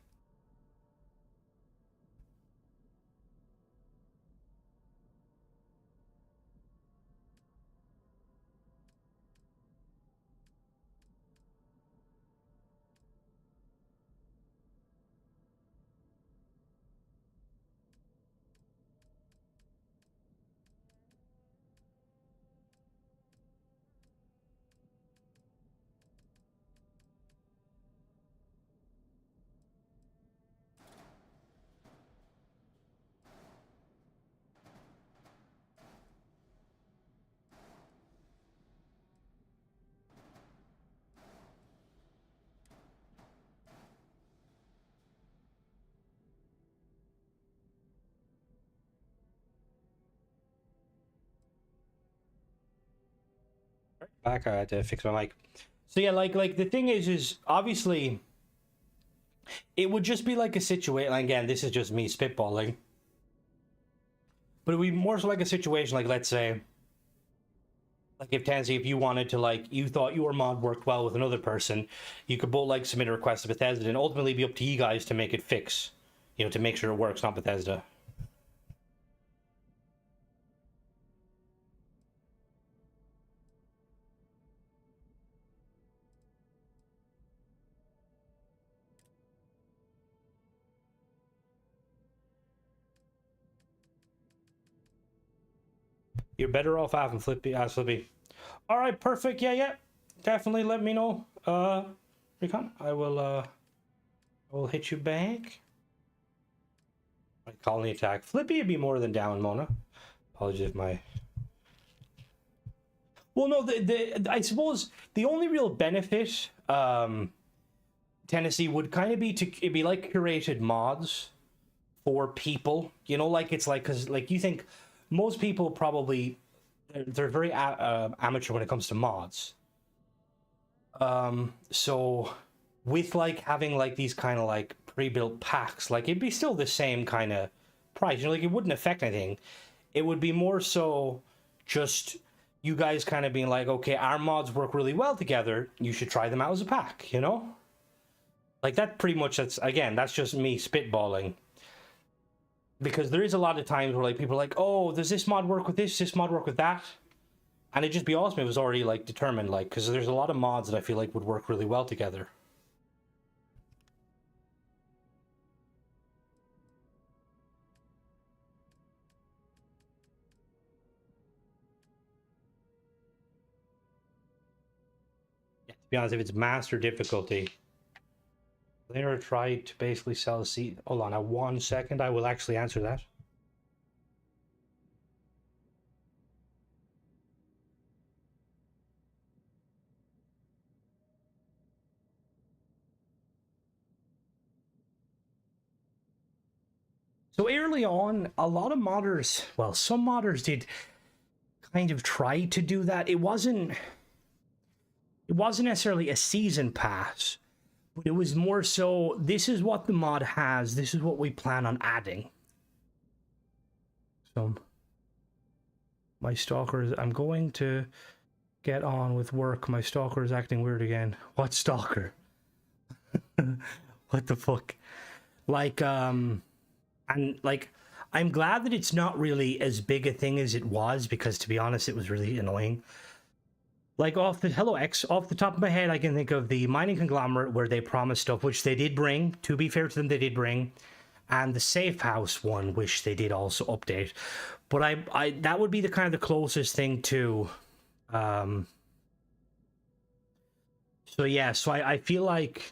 Back, I had to fix my mic. So yeah, like the thing is obviously it would just be like a situation. Again, this is just me spitballing, but it would be more so like a situation, like, let's say, like if Tansy, if you wanted to, like, you thought your mod worked well with another person, you could both like submit a request to Bethesda, and ultimately be up to you guys to make it fix, you know, to make sure it works, not Bethesda. You're better off having Flippy. Flippy. All right, perfect. Yeah. Definitely let me know. Recon, I will hit you back. Colony attack. Flippy would be more than down, Mona. Apologies if my. Well, no, I suppose the only real benefit Tennessee would kind of be it'd be like curated mods for people, you know, like it's like, because like you think most people probably they're very amateur when it comes to mods. So with like having like these kind of like pre-built packs, like it'd be still the same kind of price, you know, like it wouldn't affect anything. It would be more so just you guys kind of being like, okay, our mods work really well together, you should try them out as a pack, you know? Like, that pretty much, that's just me spitballing. Because there is a lot of times where, like, people are like, oh, does this mod work with this mod work with that? And it'd just be awesome if it was already, like, determined, like, because there's a lot of mods that I feel like would work really well together. Yeah, to be honest, if it's master difficulty, they are trying to basically sell a seat. Hold on, 1 second, I will actually answer that. So early on, a lot of modders, well, some modders did kind of try to do that. It wasn't necessarily a season pass, but it was more so, this is what the mod has, this is what we plan on adding. So, my stalker is, I'm going to get on with work. My stalker is acting weird again. What stalker? What the fuck? Like, and like, I'm glad that it's not really as big a thing as it was, because to be honest, it was really annoying. Like, off the top of my head, I can think of the mining conglomerate where they promised stuff, which they did bring. To be fair to them, they did bring. And the safe house one, which they did also update. But I that would be the kind of the closest thing to. So yeah, so I feel like.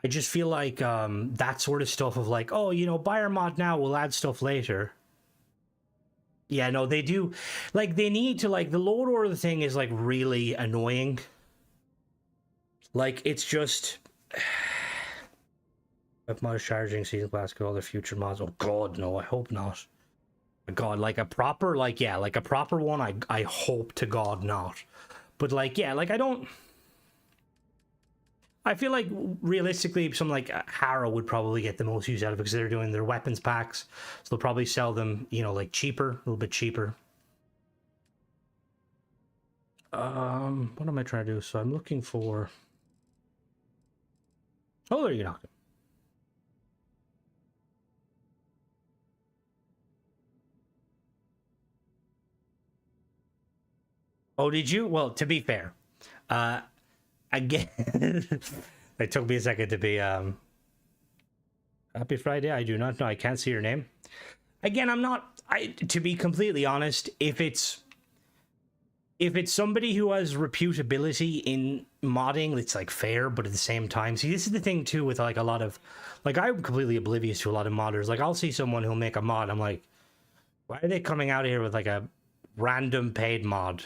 I just feel like that sort of stuff of like, oh, you know, buy our mod now, we'll add stuff later. Yeah, no, they do. Like, they need to, like, the load order thing is, like, really annoying. Like, it's just... If mod charging season pass could all the future mods. Oh, God, no, I hope not. God, like a proper, like, yeah, like a proper one, I hope to God not. But, like, yeah, like, I feel like, realistically, something like Harrow would probably get the most use out of it because they're doing their weapons packs. So they'll probably sell them, you know, like cheaper, a little bit cheaper. What am I trying to do? So I'm looking for... Oh, there you go. Oh, did you? Well, to be fair, again, it took me a second to be, Happy Friday. I do not know. I can't see your name. Again, to be completely honest, if it's somebody who has reputability in modding, it's like fair, but at the same time, see, this is the thing too with like a lot of, like, I'm completely oblivious to a lot of modders. Like, I'll see someone who'll make a mod, I'm like, why are they coming out here with like a random paid mod?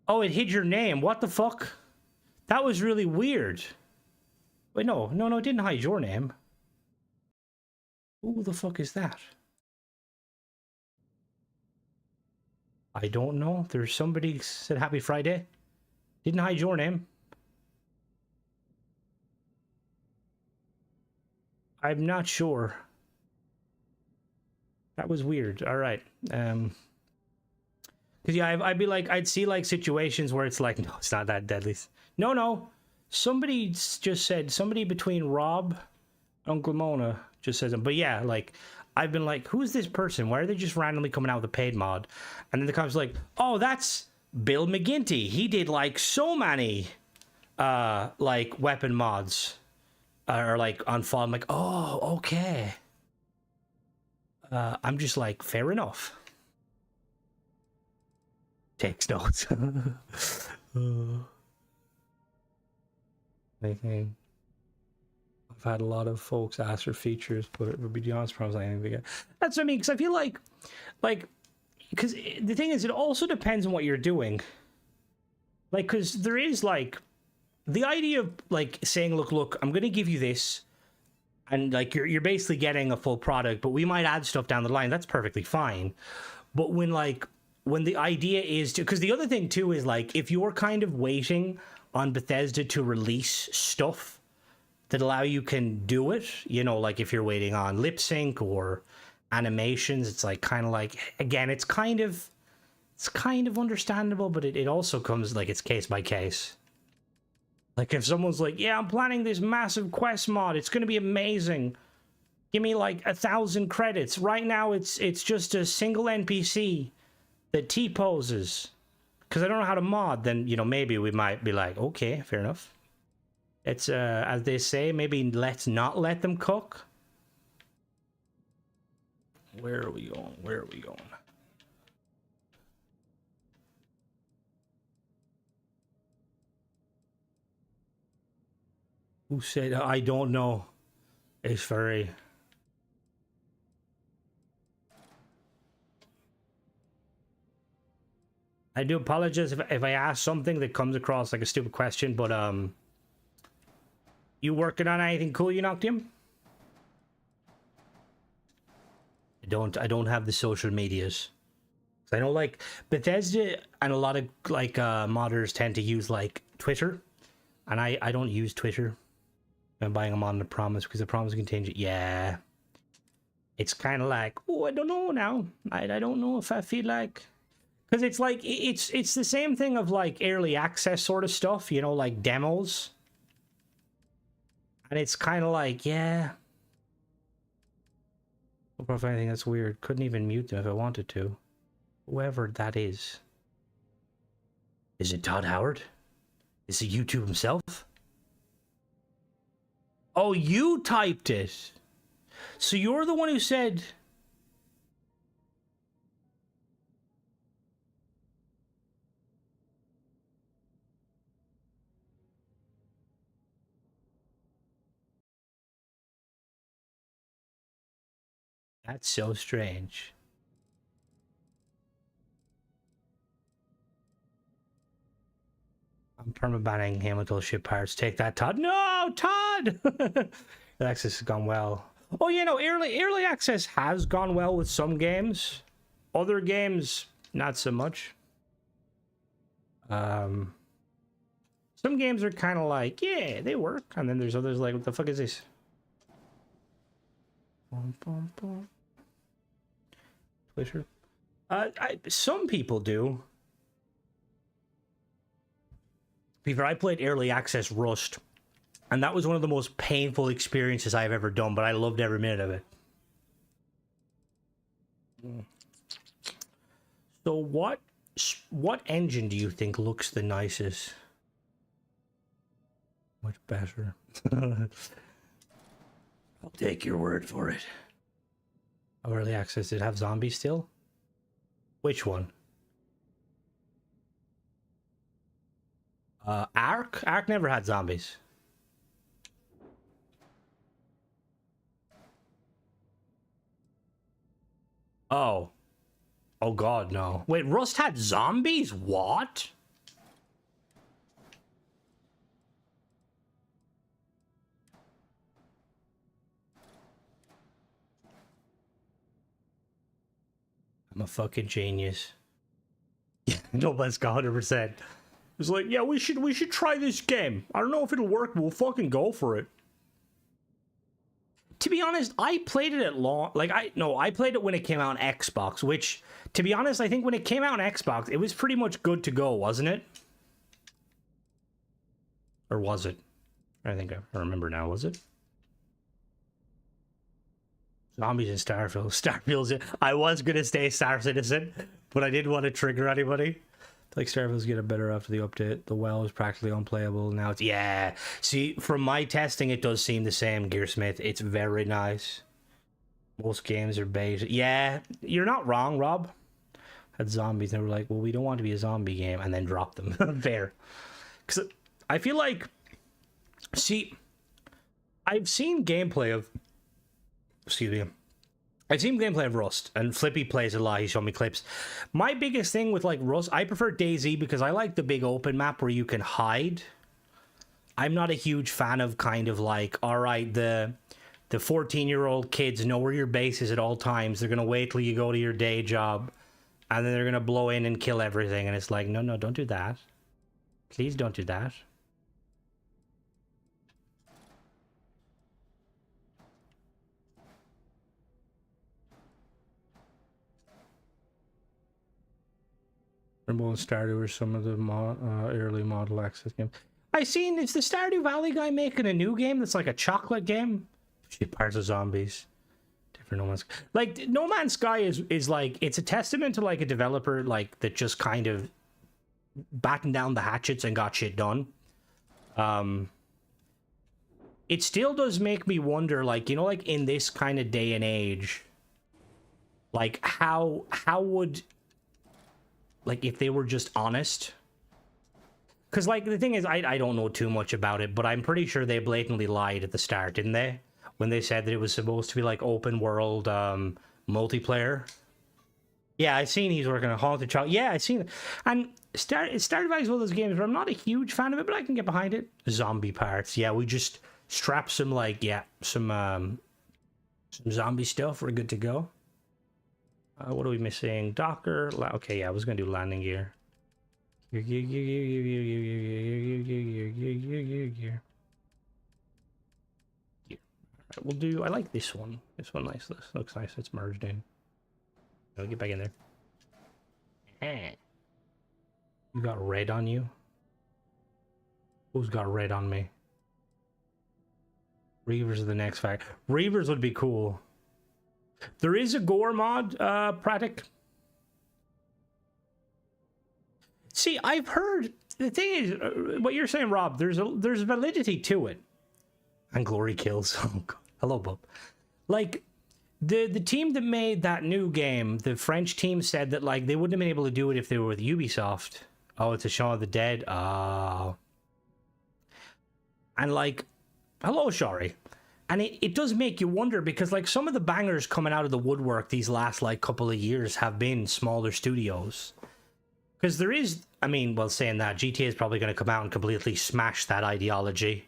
Oh, it hid your name. What the fuck? That was really weird. Wait, no, it didn't hide your name. Who the fuck is that? I don't know. There's somebody said Happy Friday. Didn't hide your name. I'm not sure. That was weird. All right. Because yeah, I'd be like, I'd see like situations where it's like, no, it's not that deadly. No. Somebody just said, somebody between Rob, Uncle Mona just says, but yeah, like, I've been like, who's this person? Why are they just randomly coming out with a paid mod? And then the cops like, oh, that's Bill McGinty. He did like so many like weapon mods or like on fall. I'm like, oh, okay. I'm just like, fair enough. Takes notes. Anything. I've had a lot of folks ask for features, but it would be honest, probably anything. That's what I mean, because I feel like, because the thing is, it also depends on what you're doing. Like, because there is like the idea of like saying, look, I'm gonna give you this, and like you're basically getting a full product, but we might add stuff down the line. That's perfectly fine. But when the idea is to, because the other thing too is like if you're kind of waiting on Bethesda to release stuff that allow you can do it, you know, like if you're waiting on lip sync or animations, it's like kind of like, again, it's kind of it's kind of understandable, but it also comes like it's case by case. Like if someone's like, yeah, I'm planning this massive quest mod, it's gonna be amazing. Give me like 1,000 credits. Right now it's just a single NPC that T-poses. Because I don't know how to mod, then, you know, maybe we might be like, okay, fair enough. It's, as they say, maybe let's not let them cook. Where are we going? Where are we going? Who said, I don't know. It's very... I do apologize if I ask something that comes across like a stupid question, but, you working on anything cool, you Noctium? I don't have the social medias. I know, like, Bethesda and a lot of, like, modders tend to use, like, Twitter. And I don't use Twitter. I'm buying them on the promise because the promise contains it. Yeah. It's kind of like, oh, I don't know now. I don't know if I feel like... Because it's like, it's the same thing of, like, early access sort of stuff, you know, like demos. And it's kind of like, yeah. If anything that's weird. Couldn't even mute them if I wanted to. Whoever that is. Is it Todd Howard? Is it YouTube himself? Oh, you typed it. So you're the one who said... That's so strange. I'm permabanning him until ship pirates take that, Todd. No, Todd! Access has gone well. Oh, you know, early access has gone well with some games. Other games, not so much. Some games are kind of like, yeah, they work. And then there's others like, what the fuck is this? Twitter. Some people do. Before I played early access Rust, and that was one of the most painful experiences I've ever done, but I loved every minute of it. So what engine do you think looks the nicest? Much better. I'll take your word for it. Oh, early access did have zombies still? Which one? Ark? Ark never had zombies. Oh. Oh god, no. Wait, Rust had zombies? What? I'm a fucking genius. Yeah, no, let's go 100%. It's like, yeah, we should try this game. I don't know if it'll work, but we'll fucking go for it. To be honest, I played it at I played it when it came out on Xbox, which, to be honest, I think when it came out on Xbox, it was pretty much good to go, wasn't it? Or was it? I think I remember now, was it? Zombies in Starfield. Starfield's in... I was gonna stay Star Citizen, but I didn't want to trigger anybody. Like Starfield's getting better after the update. The well is practically unplayable. Now it's... Yeah. See, from my testing, it does seem the same, Gearsmith. It's very nice. Most games are bait. Yeah, you're not wrong, Rob. Had zombies, and they were like, well, we don't want to be a zombie game, and then drop them. Fair. Because I feel like... See, I've seen gameplay of... Excuse me. I've seen gameplay of Rust, and Flippy plays a lot. He showed me clips. My biggest thing with, like, Rust, I prefer DayZ because I like the big open map where you can hide. I'm not a huge fan of kind of like, all right, the 14-year-old kids know where your base is at all times. They're going to wait till you go to your day job, and then they're going to blow in and kill everything. And it's like, no, don't do that. Please don't do that. Rainbow and Stardew are some of the early model access games. I seen, is the Stardew Valley guy making a new game that's like a chocolate game? Shit, parts of zombies. Different No Man's Sky. Like, No Man's Sky is like, it's a testament to like a developer like that just kind of battened down the hatchets and got shit done. It still does make me wonder, like, you know, like in this kind of day and age, like how would, like, if they were just honest. Because, like, the thing is, I don't know too much about it, but I'm pretty sure they blatantly lied at the start, didn't they? When they said that it was supposed to be, like, open world multiplayer. Yeah, I seen he's working on Haunted Child. Yeah, I seen it. And Stardew Valley is one of those games where I'm not a huge fan of it, but I can get behind it. Zombie parts. Yeah, we just strap some, like, some zombie stuff. We're good to go. What are we missing? Docker. Okay, yeah, I was going to do landing gear. Gear. Alright, we'll do, I like this one. This one nice. This looks nice. It's merged in. Oh, get back in there. You got red on you? Who's got red on me? Reavers are the next fact. Reavers would be cool. There is a gore mod, Pratic. See, I've heard, the thing is, what you're saying, Rob, there's validity to it. And glory kills. Oh god. Hello, Bob. Like, the team that made that new game, the French team, said that, like, they wouldn't have been able to do it if they were with Ubisoft. Oh, it's a Shaun of the Dead. Oh. And, like, hello, Shari. And it does make you wonder, because, like, some of the bangers coming out of the woodwork these last, like, couple of years have been smaller studios. Because there is, I mean, well, saying that, GTA is probably going to come out and completely smash that ideology.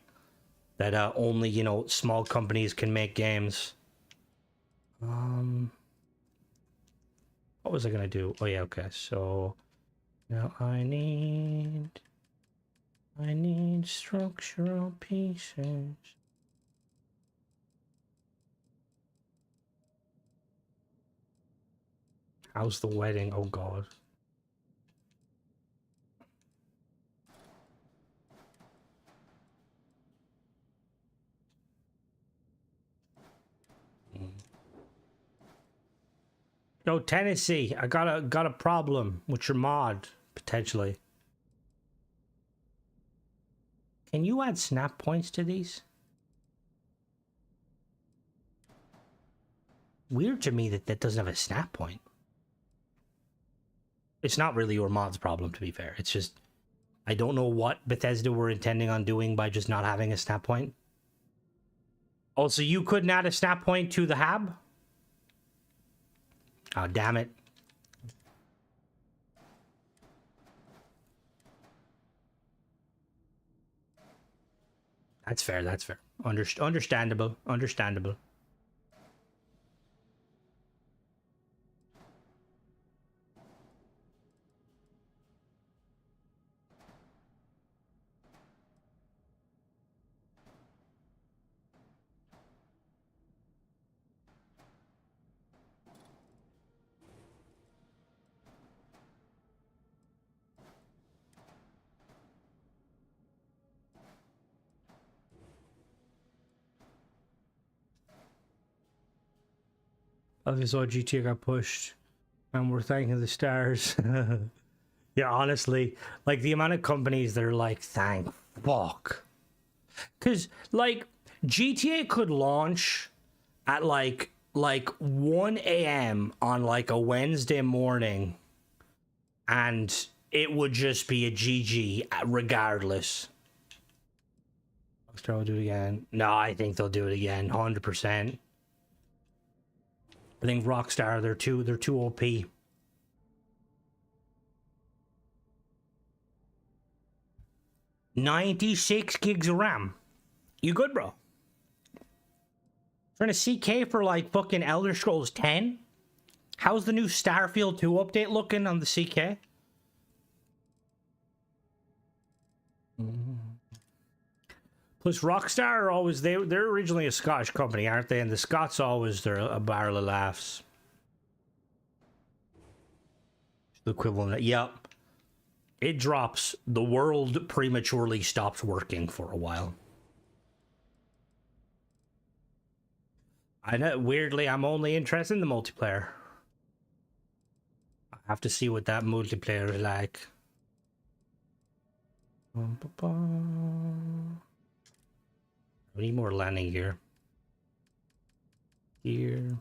That only, you know, small companies can make games. What was I going to do? Oh, yeah, okay. So, now I need structural pieces. How's the wedding? Oh, God. Yo, Tennessee, I got a problem with your mod, potentially. Can you add snap points to these? Weird to me that that doesn't have a snap point. It's not really your mod's problem, to be fair. It's just, I don't know what Bethesda were intending on doing by just not having a snap point. Also, you couldn't add a snap point to the hab? Oh, damn it. That's fair, that's fair. Understandable, understandable. Obviously, GTA got pushed, and we're thanking the stars. Yeah, honestly, like the amount of companies that are like, thank fuck. Because, like, GTA could launch at like 1 a.m. on like a Wednesday morning, and it would just be a GG regardless. Rockstar will do it again. No, I think they'll do it again, 100%. I think Rockstar, they're too OP. $96 gigs of RAM. You good, bro? Trying to CK for like fucking Elder Scrolls 10? How's the new Starfield 2 update looking on the CK? Plus, Rockstar are always, they're originally a Scottish company, aren't they? And the Scots always, they're a barrel of laughs. The equivalent of, yep. it drops, the world prematurely stops working for a while. I know, weirdly, I'm only interested in the multiplayer. I have to see what that multiplayer is like. We need more landing gear. Here.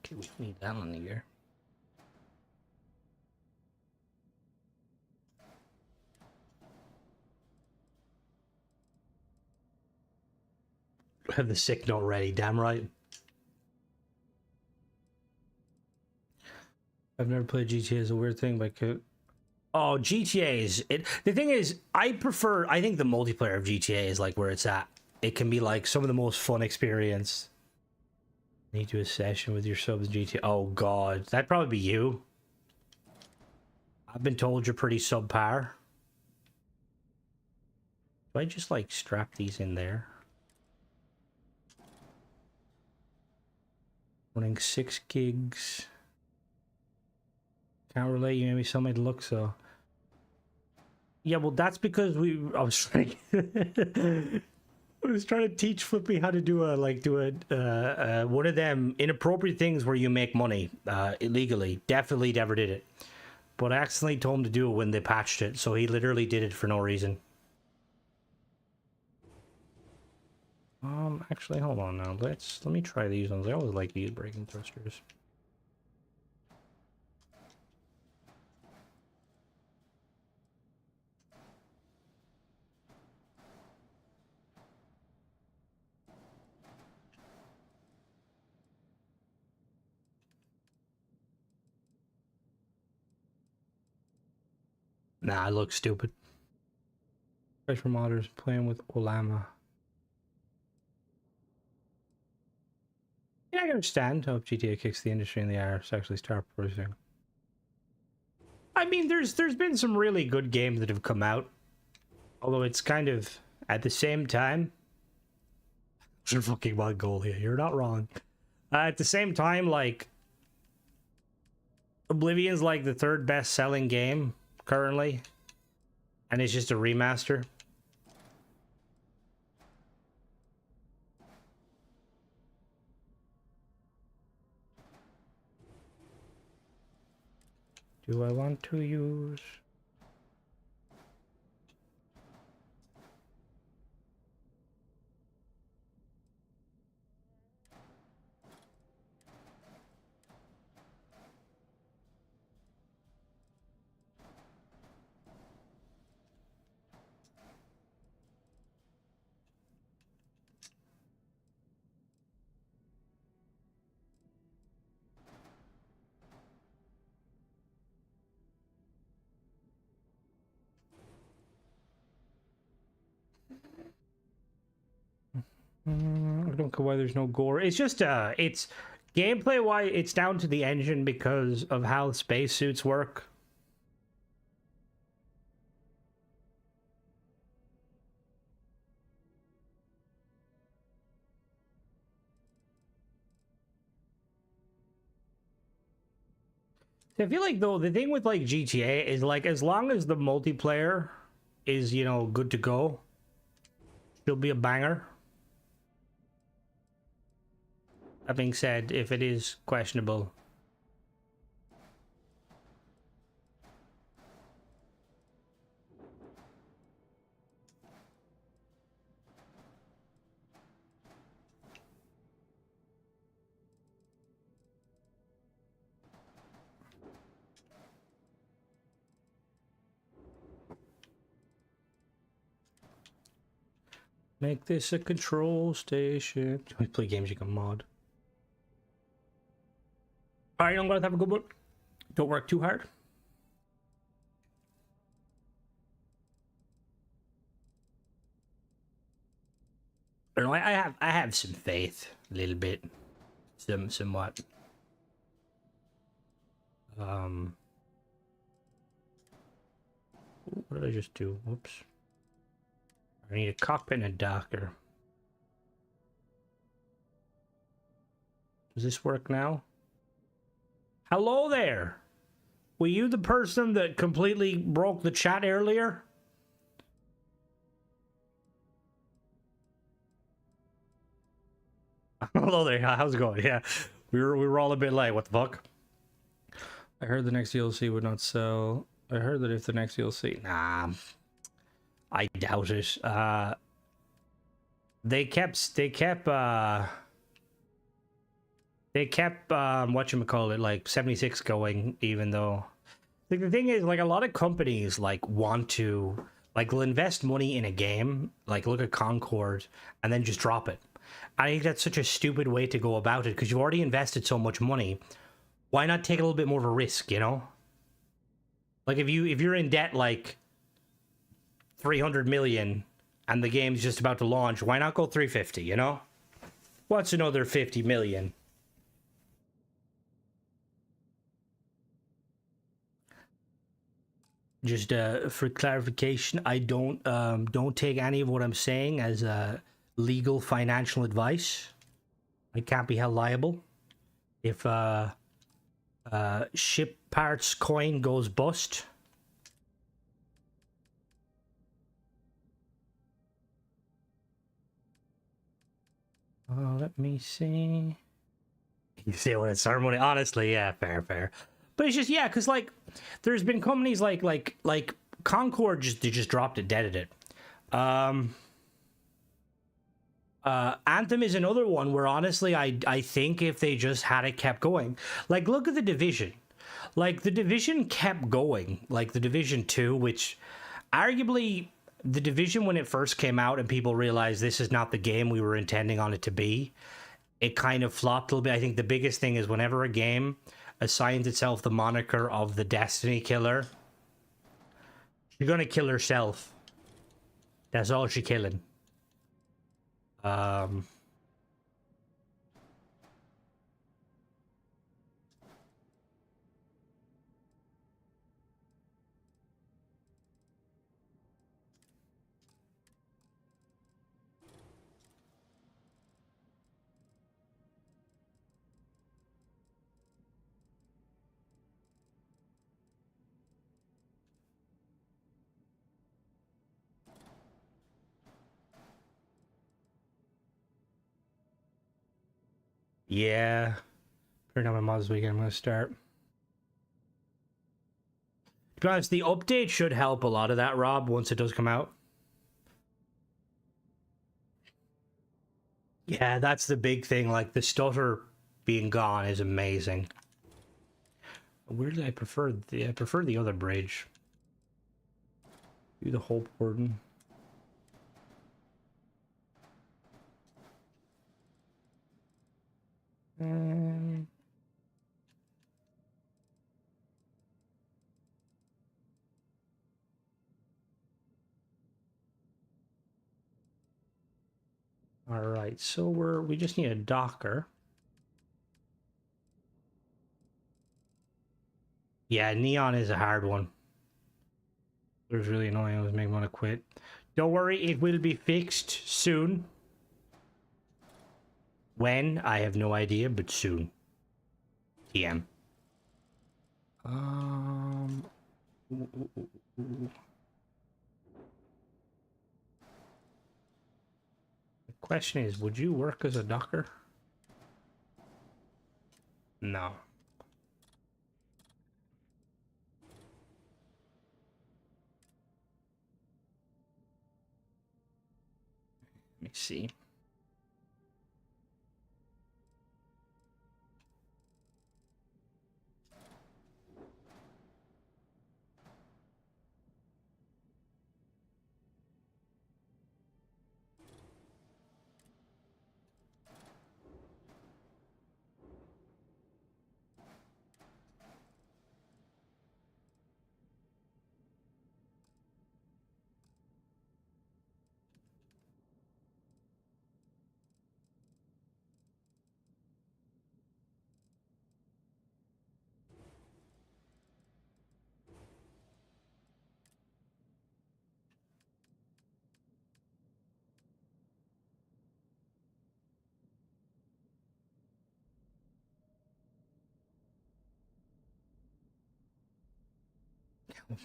Okay, we don't need that landing gear. Have the signal ready, damn right. I've never played GTA. Is a weird thing, but oh, GTA's the thing is, I think the multiplayer of GTA is like where it's at. It can be like some of the most fun experience. Need to do a session with your subs in GTA. Oh god, that'd probably be you. I've been told you're pretty subpar. Do I just like strap these in there? Running 6 gigs. Can't relate, you made me somebody to look so. Yeah, well that's because I was trying to teach Flippy how to do one of them inappropriate things where you make money illegally. Definitely never did it. But I accidentally told him to do it when they patched it, so he literally did it for no reason. Actually, hold on now. Let me try these ones. I always like these braking thrusters. Nah, I look stupid. Price for modders playing with Olama. Yeah, I can understand how GTA kicks the industry in the arse to actually start producing. I mean, there's been some really good games that have come out. Although it's kind of, at the same time... You're fucking Mongolia, you're not wrong. At the same time, like... Oblivion's like the 3rd best selling game currently. And it's just a remaster. Do I want to use... I don't know why there's no gore. It's just, it's... Gameplay-wise, it's down to the engine because of how spacesuits work. I feel like, though, the thing with, like, GTA is, like, as long as the multiplayer is, you know, good to go, it'll be a banger. That being said, if it is questionable... Make this a control station. We play games you can mod. Alright, young guys, have a good one. Don't work too hard. I don't know, I have some faith, a little bit. Somewhat. What did I just do? Whoops. I need a cockpit and a docker. Does this work now? Hello there. Were you the person that completely broke the chat earlier? Hello there. How's it going? Yeah, we were all a bit late. What the fuck? I heard the next DLC would not sell. I heard that if the next DLC, nah, I doubt it. They kept whatchamacallit, like 76 going, even though like the thing is, like, a lot of companies like want to, like, they'll invest money in a game, like look at Concord, and then just drop it. I think that's such a stupid way to go about it, because you've already invested so much money. Why not take a little bit more of a risk, you know? Like, if you're in debt like 300 million and the game's just about to launch, why not go 350, you know? What's another 50 million? Just for clarification, I don't take any of what I'm saying as legal financial advice. I can't be held liable if ship parts coin goes bust. Let me see. You see what it's ceremony? Honestly, yeah, fair. But it's just, yeah, because like there's been companies like Concord they just dropped it, deaded it. Anthem is another one where honestly I think if they just had it kept going, like look at the Division. Like the Division kept going, like the Division 2, which arguably the Division, when it first came out and people realized this is not the game we were intending on it to be, it kind of flopped a little bit. I think the biggest thing is whenever a game assigns itself the moniker of the Destiny killer, you're gonna kill herself. That's all she's killing. Yeah. Turn on my mods weekend. I'm gonna start. To be honest, the update should help a lot of that, Rob, once it does come out. Yeah, that's the big thing. Like, the stutter being gone is amazing. Weirdly, I prefer the other bridge. Do the Hope Warden. All right, so we just need a Docker. Yeah, Neon is a hard one. It was really annoying. It was making me want to quit. Don't worry, it will be fixed soon. When? I have no idea, but soon. TM. The question is, would you work as a Docker? No. Let me see.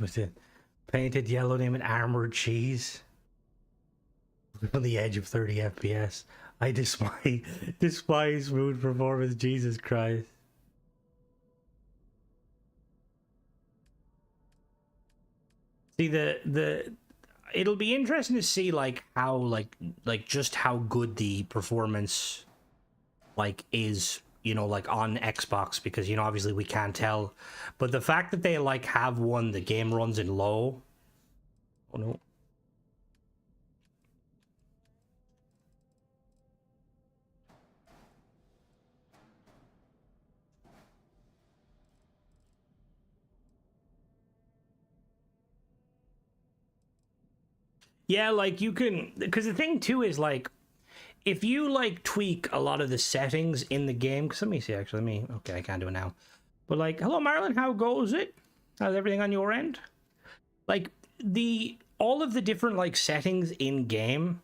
With it painted yellow name and armored cheese. On the edge of 30 FPS. I despise smooth performance, Jesus Christ. See it'll be interesting to see like how like just how good the performance like is, you know, like on Xbox, because you know obviously we can't tell, but the fact that they like have one the game runs in low. Oh no. Yeah, like you can, because the thing too is like if you like tweak a lot of the settings in the game, because let me see actually, okay, I can't do it now. But like, hello Marilyn, how goes it? How's everything on your end? Like all of the different like settings in game,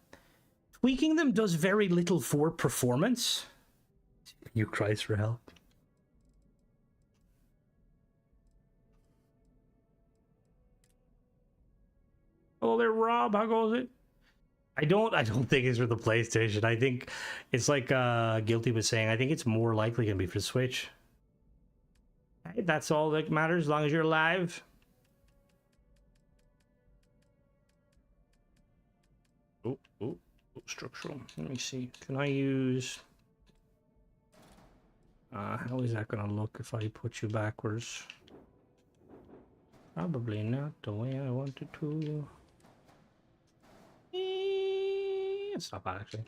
tweaking them does very little for performance. You cries for help. Hello there, Rob. How goes it? I don't think it's for the PlayStation. I think it's like Guilty was saying. I think it's more likely gonna be for the Switch. Hey, that's all that matters as long as you're alive. Oh, structural. Let me see. Can I use? How is that gonna look if I put you backwards? Probably not the way I wanted to. It's not bad actually.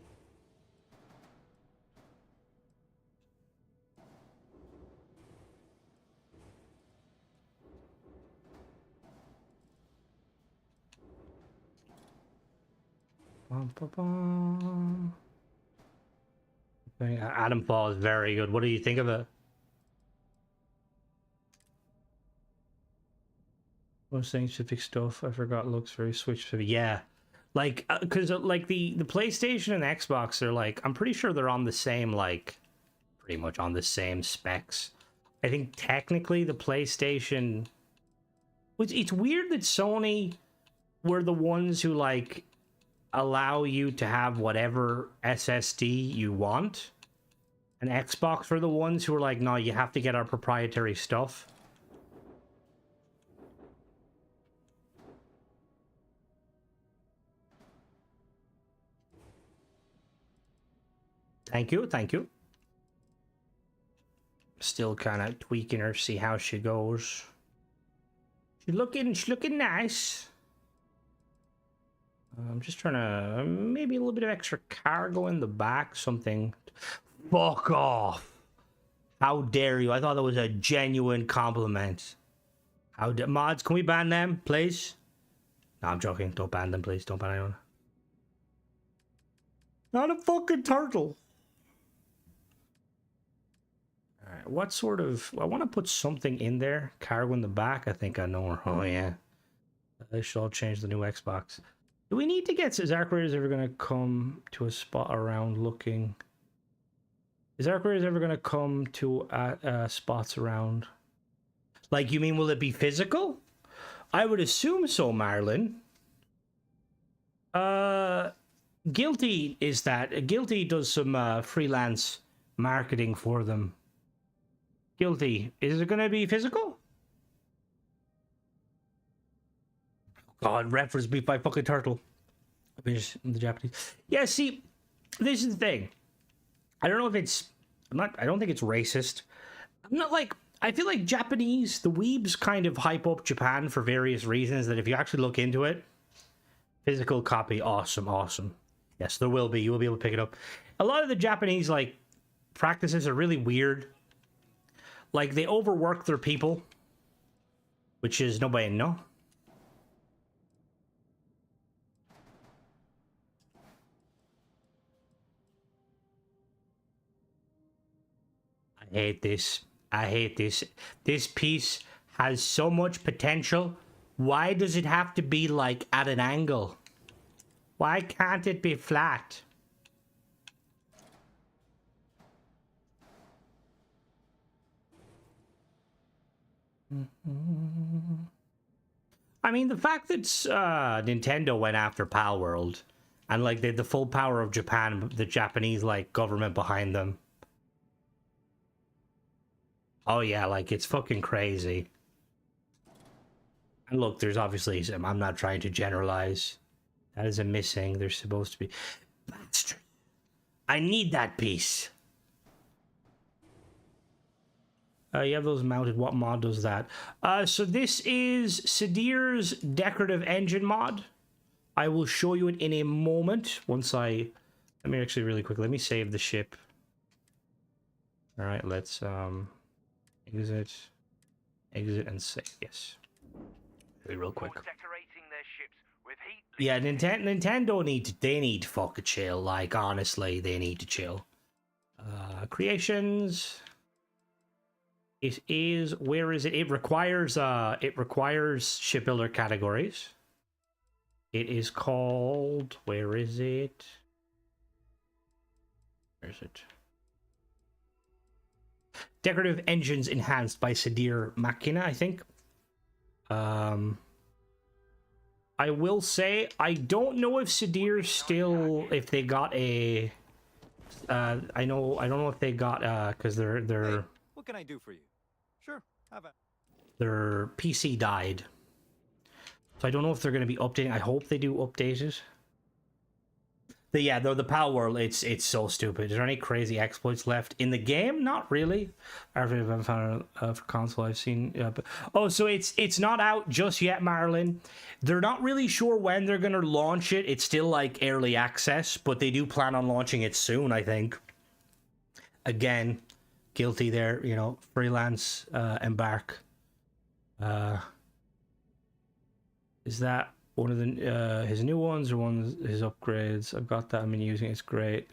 Adam Fall is very good. What do you think of it? Most saying specific stuff I forgot looks very Switch specific. Yeah, like because like the PlayStation and Xbox are like, I'm pretty sure they're on the same, like pretty much on the same specs. I think technically the PlayStation, it's weird that Sony were the ones who like allow you to have whatever SSD you want, and Xbox were the ones who were like, no, you have to get our proprietary stuff. Thank you, thank you. Still kind of tweaking her, see how she goes. She's looking nice. I'm just trying to maybe a little bit of extra cargo in the back, something. Fuck off! How dare you? I thought that was a genuine compliment. Mods? Can we ban them, please? No, I'm joking. Don't ban them, please. Don't ban anyone. Not a fucking turtle. Alright, what sort of... I want to put something in there. Cargo in the back. I think I know her. Oh, yeah. They should all change the new Xbox. Do we need to get... Is Arc Raiders ever going to come to a spot around looking... Is Arc Raiders ever going to come to spots around... Like, you mean will it be physical? I would assume so, Marlon. Guilty is that. Guilty does some freelance marketing for them. Guilty. Is it going to be physical? God, reference beef by fucking turtle. I'm the Japanese. Yeah, see, this is the thing. I don't know if it's... I don't think it's racist. I'm not like... I feel like Japanese, the weebs kind of hype up Japan for various reasons that if you actually look into it, physical copy, awesome, awesome. Yes, there will be. You will be able to pick it up. A lot of the Japanese, like, practices are really weird. Like, they overwork their people, which is no bueno. I hate this. I hate this. This piece has so much potential. Why does it have to be, like, at an angle? Why can't it be flat? I mean, the fact that Nintendo went after Pal World and like they had the full power of Japan, the Japanese like government behind them. Oh yeah, like it's fucking crazy. And look, there's obviously some. I'm not trying to generalize. That is a missing. There's supposed to be. Bastard. I need that piece. You have those mounted. What mod does that? So this is Sadir's decorative engine mod. I will show you it in a moment. Once I... Let me actually really quick. Let me save the ship. All right, let's exit and save. Yes. Real quick. Yeah, Nintendo need to fucking chill. Like honestly, they need to chill. Creations. It is, where is it? It requires shipbuilder categories. It is called, where is it? Where is it? Decorative Engines Enhanced by Sadir Machina, I think. I will say, I don't know if Sadir still, if they got a, I don't know if they got, because they're Hey, what can I do for you? Sure, have a... their PC died. So I don't know if they're going to be updating. I hope they do update it. But yeah, though the PAL world, it's so stupid. Is there any crazy exploits left in the game? Not really. I've found for console I've seen. Yeah, but oh, so it's not out just yet, Marilyn. They're not really sure when they're gonna launch it. It's still like early access, but they do plan on launching it soon, I think. Again, guilty there, you know, freelance embark. Is that one of the his new ones or his upgrades? I've got that. I've been using it. It's great.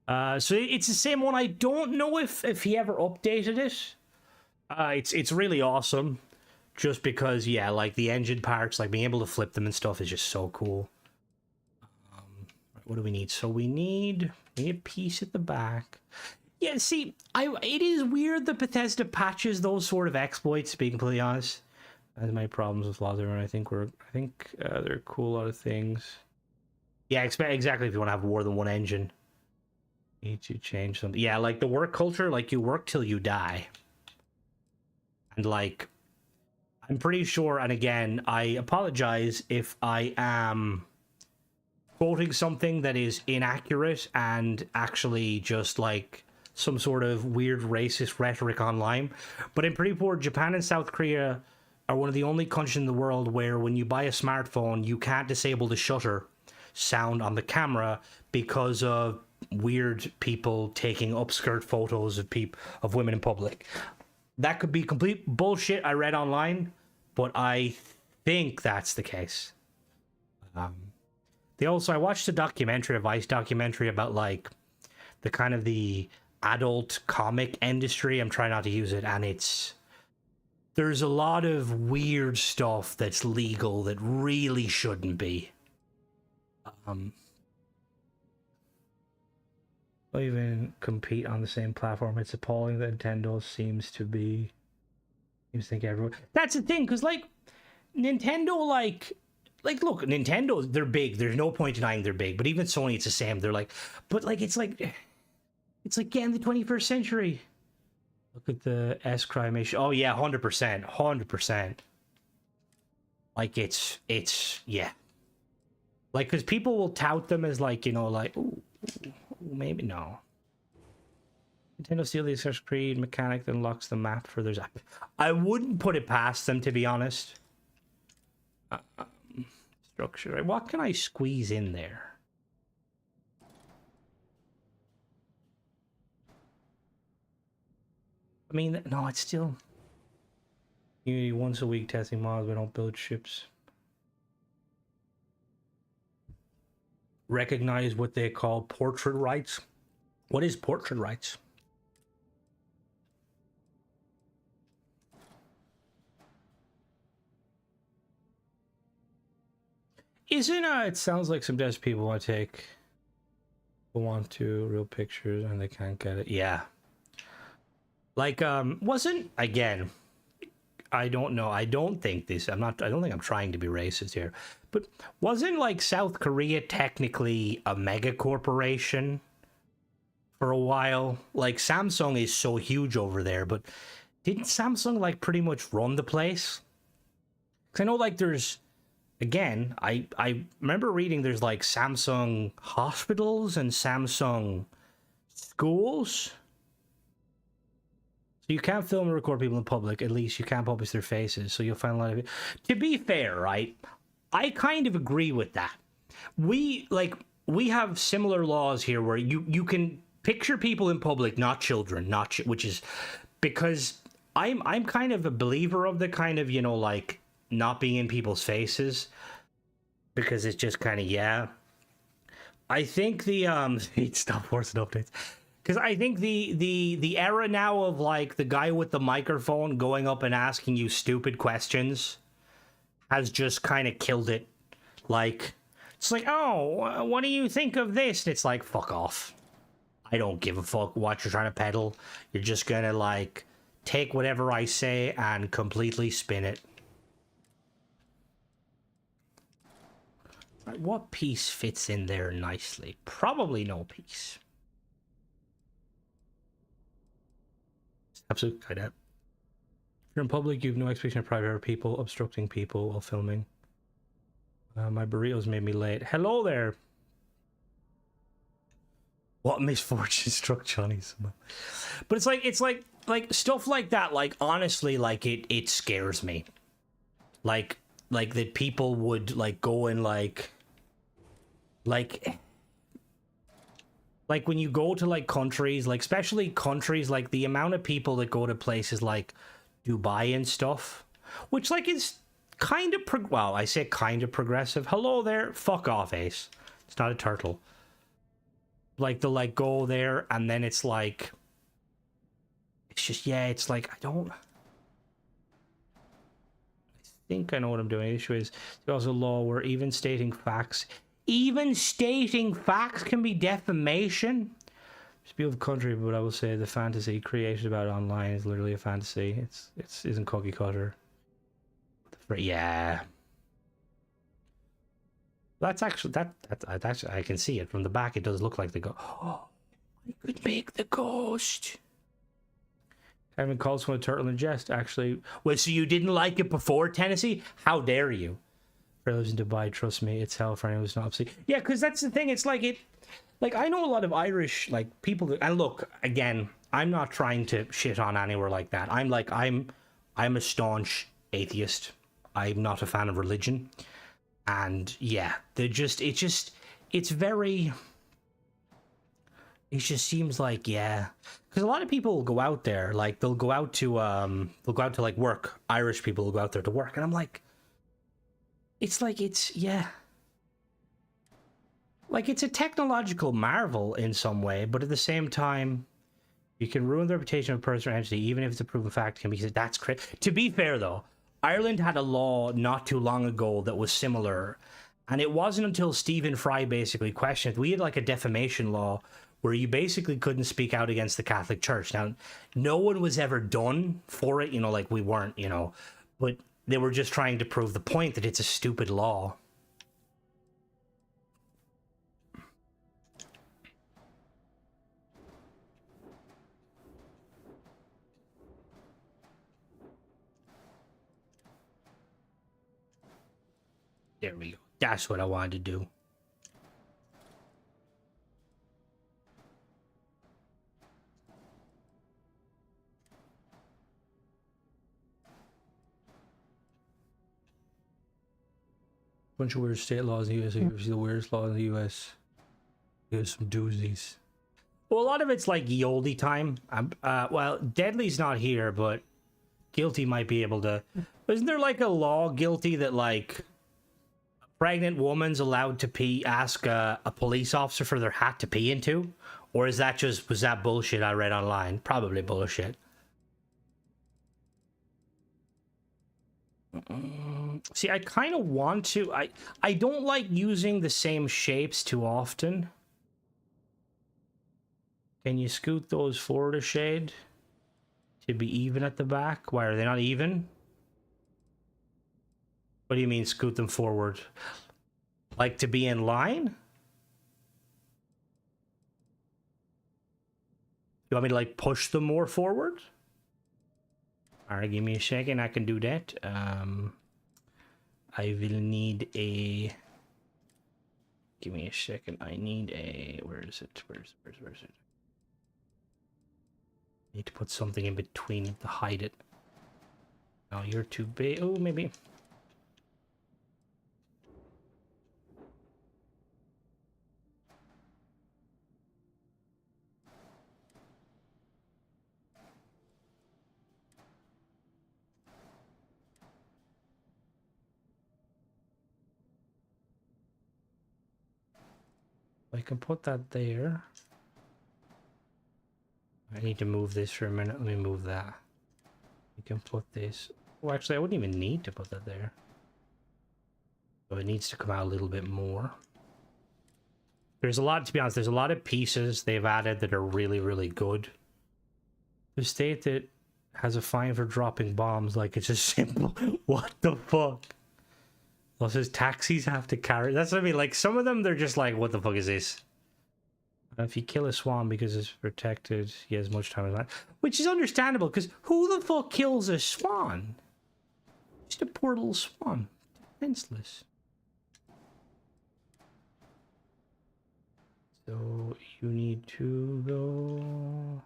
So it's the same one. I don't know if he ever updated it. It's really awesome, just because yeah, like the engine parts, like being able to flip them and stuff is just so cool. What do we need? So we need a piece at the back. Yeah, see, it is weird that Bethesda patches those sort of exploits. To be completely honest. Has many problems with Lazar, and I think they're a cool lot of things. Yeah, exactly. If you want to have more than one engine, you need to change something. Yeah, like the work culture, like you work till you die, and like I'm pretty sure. And again, I apologize if I am quoting something that is inaccurate and actually just like some sort of weird racist rhetoric online. But I'm pretty sure Japan and South Korea are one of the only countries in the world where when you buy a smartphone, you can't disable the shutter sound on the camera because of weird people taking upskirt photos of women in public. That could be complete bullshit I read online, but I think that's the case. I watched a Vice documentary about like the kind of the adult comic industry. I'm trying not to use it, and there's a lot of weird stuff that's legal that really shouldn't be. Don't even compete on the same platform. It's appalling that Nintendo seems to think everyone. That's the thing, because like Nintendo, like look, Nintendo, they're big. There's no point denying they're big. But even Sony, it's the same. They're like, but like it's like getting the 21st century. Look at the S-Crime issue. Oh yeah, 100%, 100%. Like it's yeah. Like, because people will tout them as like, you know, like, ooh, maybe no. Nintendo steal the Assassin's Creed mechanic that unlocks the map for their... I wouldn't put it past them, to be honest. Structure. Right? What can I squeeze in there? I mean, no, it's still... Unity once a week testing mods, we don't build ships. Recognize what they call portrait rights. What is portrait rights? Isn't it sounds like some desk people want to real pictures and they can't get it. Yeah. Like wasn't again I don't know. I don't think this. I don't think I'm trying to be racist here. But wasn't like South Korea technically a mega corporation for a while? Like Samsung is so huge over there, but didn't Samsung like pretty much run the place? Because I know like there's, again, I remember reading there's like Samsung hospitals and Samsung schools. So you can't film and record people in public. At least you can't publish their faces. So you'll find a lot of it. To be fair, right? I kind of agree with that. We have similar laws here where you can picture people in public, not children, which is because I'm kind of a believer of the kind of, you know, like not being in people's faces, because it's just kind of, yeah. I think the stop forcing updates. Because I think the era now of like the guy with the microphone going up and asking you stupid questions has just kind of killed it. Like, it's like, oh, what do you think of this? And it's like, fuck off. I don't give a fuck what you're trying to peddle. You're just gonna like take whatever I say and completely spin it. Right, what piece fits in there nicely? Probably no piece. Absolutely, kind of. If you're in public, you have no expectation of private people obstructing people while filming. My burritos made me late. Hello there. What misfortune struck Johnny? But it's like stuff like that. Like honestly, like it scares me. Like that people would like go and like when you go to like countries, like especially countries, like the amount of people that go to places like Dubai and stuff, which like is kind of well, I say kind of progressive. Hello there, fuck off, Ace. It's not a turtle. Like they'll like go there and then it's like, it's just, yeah, it's like I think I know what I'm doing. The issue is there's also a law where even stating facts can be defamation. It's a beautiful country, but I will say the fantasy created about it online is literally a fantasy. It isn't cookie cutter. Yeah, that's actually that's actually, I can see it from the back. It does look like the ghost. Oh, I could make the ghost. Kevin calls from a turtle in jest. Actually, well, so you didn't like it before, Tennessee? How dare you? For those in Dubai, trust me, it's hell for anyone who's not upset. Yeah, because that's the thing. It's like it. Like I know a lot of Irish like people that, and look, again, I'm not trying to shit on anywhere like that. I'm a staunch atheist. I'm not a fan of religion. And yeah, it just seems like, yeah, because a lot of people will go out there, like they'll go out to like work. Irish people will go out there to work, and I'm like, yeah, like it's a technological marvel in some way, but at the same time, you can ruin the reputation of a person or entity, even if it's a proven fact. Can be said that's crazy. To be fair though, Ireland had a law not too long ago that was similar, and it wasn't until Stephen Fry basically questioned it. We had like a defamation law where you basically couldn't speak out against the Catholic Church. Now, no one was ever done for it, you know, like we weren't, you know, but they were just trying to prove the point that it's a stupid law. There we go. That's what I wanted to do. Bunch of weird state laws in the US. You see the weirdest law in the US. There's some doozies. Well, a lot of it's like Yoldi time. Well, Deadly's not here, but Guilty might be able to. Isn't there like a law, Guilty, that like a pregnant woman's allowed to ask a police officer for their hat to pee into? Or was that bullshit I read online? Probably bullshit. See, I kind of want to. I don't like using the same shapes too often. Can you scoot those forward a shade to be even at the back? Why are they not even? What do you mean scoot them forward? Like to be in line? You want me to like push them more forward? All right, give me a second. I can do that. I will need a. Give me a second. I need a. Where is it? Where's it? Need to put something in between to hide it. Oh, you're too big. Oh, maybe. I can put that there. I need to move this for a minute. Let me move that. You can put this. Well, actually, I wouldn't even need to put that there. So it needs to come out a little bit more. There's a lot, to be honest, there's a lot of pieces they've added that are really, really good. The state that has a fine for dropping bombs, like it's just simple. What the fuck? Plus his taxis have to carry. That's what I mean. Like some of them, they're just like, what the fuck is this? If you kill a swan because it's protected, he has much time as that. Which is understandable, because who the fuck kills a swan? Just a poor little swan. Defenseless. So you need to go.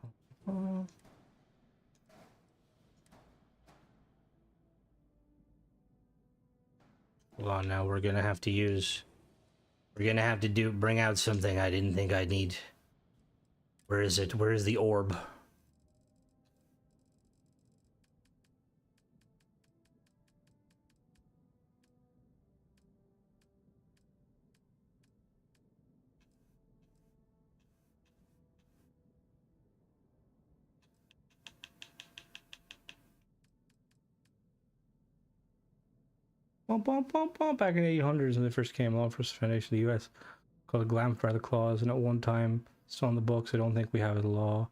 Well, now we're gonna have to use. We're gonna have to bring out something I didn't think I'd need. Where is it? Where is the orb? Back in the 800s when they first came along, first foundation of the U.S. called a grandfather clause, and at one time, it's on the books. I don't think we have it in law,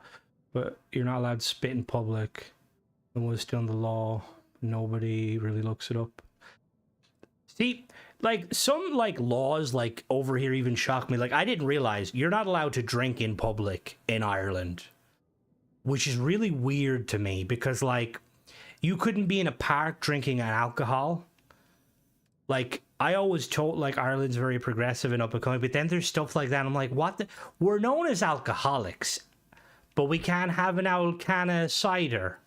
but you're not allowed to spit in public. It was still in the law. Nobody really looks it up. See, like some like laws like over here even shock me. Like I didn't realize you're not allowed to drink in public in Ireland, which is really weird to me because like you couldn't be in a park drinking an alcohol. Like I always told like Ireland's very progressive and up and coming, but then there's stuff like that. I'm like, what? We're known as alcoholics, but we can't have an old can of cider.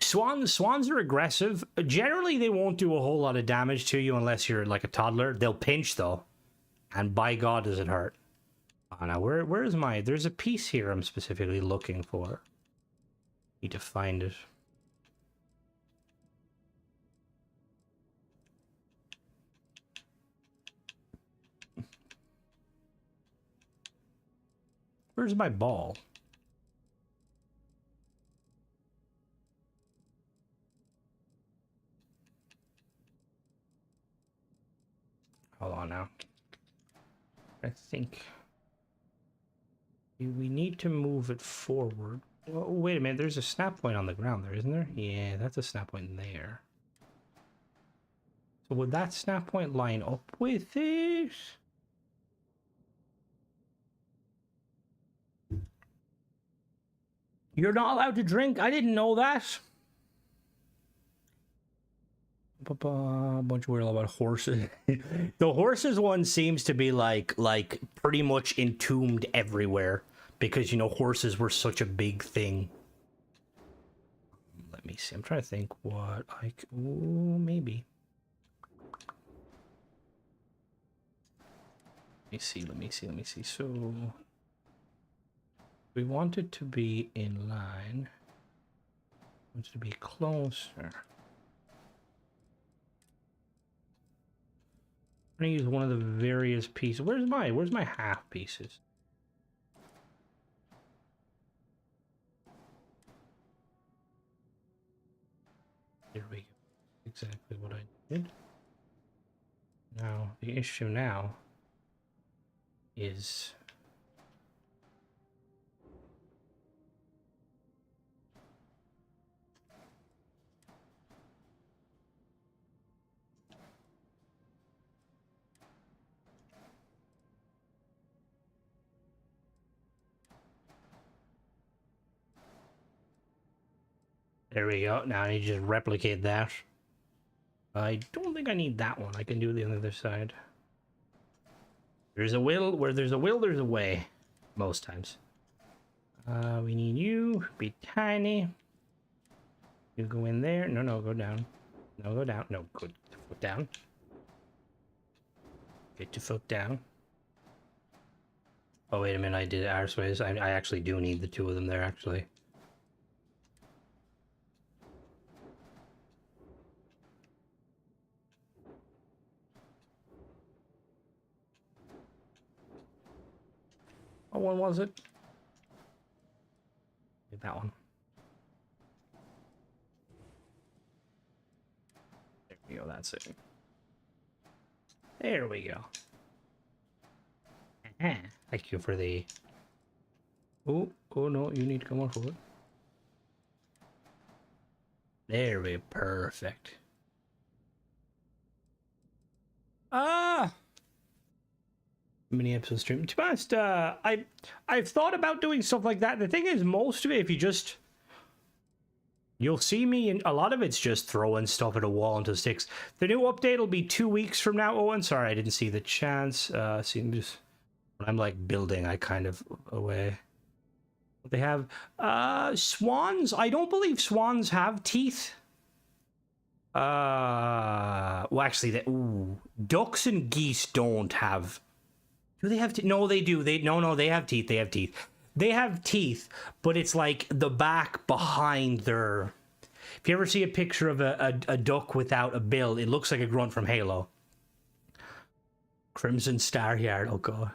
Swans are aggressive. Generally, they won't do a whole lot of damage to you unless you're like a toddler. They'll pinch though, and by God, does it hurt. Oh, now where is my? There's a piece here I'm specifically looking for. Need to find it. Where's my ball? Hold on now. I think we need to move it forward. Oh, wait a minute. There's a snap point on the ground there, isn't there? Yeah, that's a snap point there. So would that snap point line up with it? You're not allowed to drink? I didn't know that. A bunch of weird about horses. The horses one seems to be like pretty much entombed everywhere because, you know, horses were such a big thing. Let me see. I'm trying to think what I could... Ooh, maybe. Let me see. So... we want it to be in line. We want it to be closer. I'm gonna use one of the various pieces. Where's my half pieces? There we go. Exactly what I did. Now the issue now is There we go. Now I need to just replicate that. I don't think I need that one. I can do the other side. There's a will. Where there's a will, there's a way. Most times. We need you. Be tiny. You go in there. No, no, go down. No, go down. No, good. Foot down. Get your foot down. Oh, wait a minute. I did it arseways. I actually do need the two of them there, actually. What one was it? That one. There we go. That's it. There we go. Thank you for the... Oh no, you need to come on forward. There we go. Perfect. Mini episode stream. To be honest, I've thought about doing stuff like that. The thing is, most of it, if you just... You'll see me, and a lot of it's just throwing stuff at a wall until it sticks. The new update will be 2 weeks from now. Oh, and sorry, I didn't see the chance. See, just... When I'm like building, I kind of away. They have swans. I don't believe swans have teeth. Well, actually, ducks and geese don't have. Do they have teeth? No, they do. No, they have teeth. They have teeth. They have teeth, but it's like the back behind their. If you ever see a picture of a duck without a bill, it looks like a grunt from Halo. Crimson Star Yard. Oh god.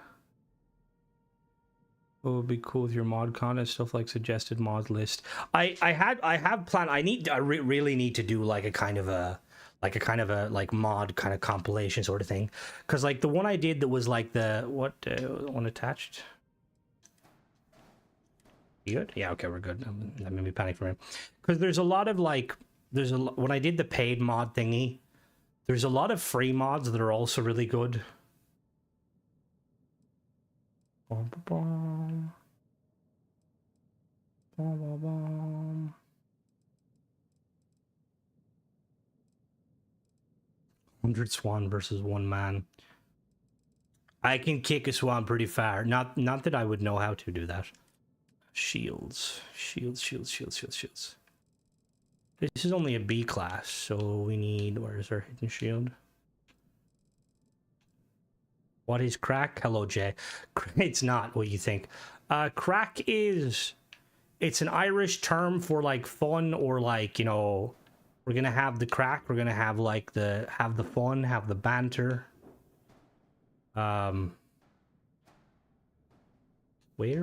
What would be cool with your mod content, stuff like suggested mod list. I have planned. I really need to do like a kind of a mod kind of compilation sort of thing, because like the one I did that was like the one attached. You good? Yeah, okay, we're good. That made me panic for him, because there's a lot of like when I did the paid mod thingy, there's a lot of free mods that are also really good. Bum, bum, bum. Bum, bum, bum. 100 swan versus one man. I can kick a swan pretty far. Not that I would know how to do that. Shields. This is only a B class, so we need... Where's our hidden shield? What is crack? Hello, Jay. It's not what you think. Crack is... It's an Irish term for, like, fun or, like, you know... We're gonna have the crack. We're gonna have, like, have the fun, have the banter. Where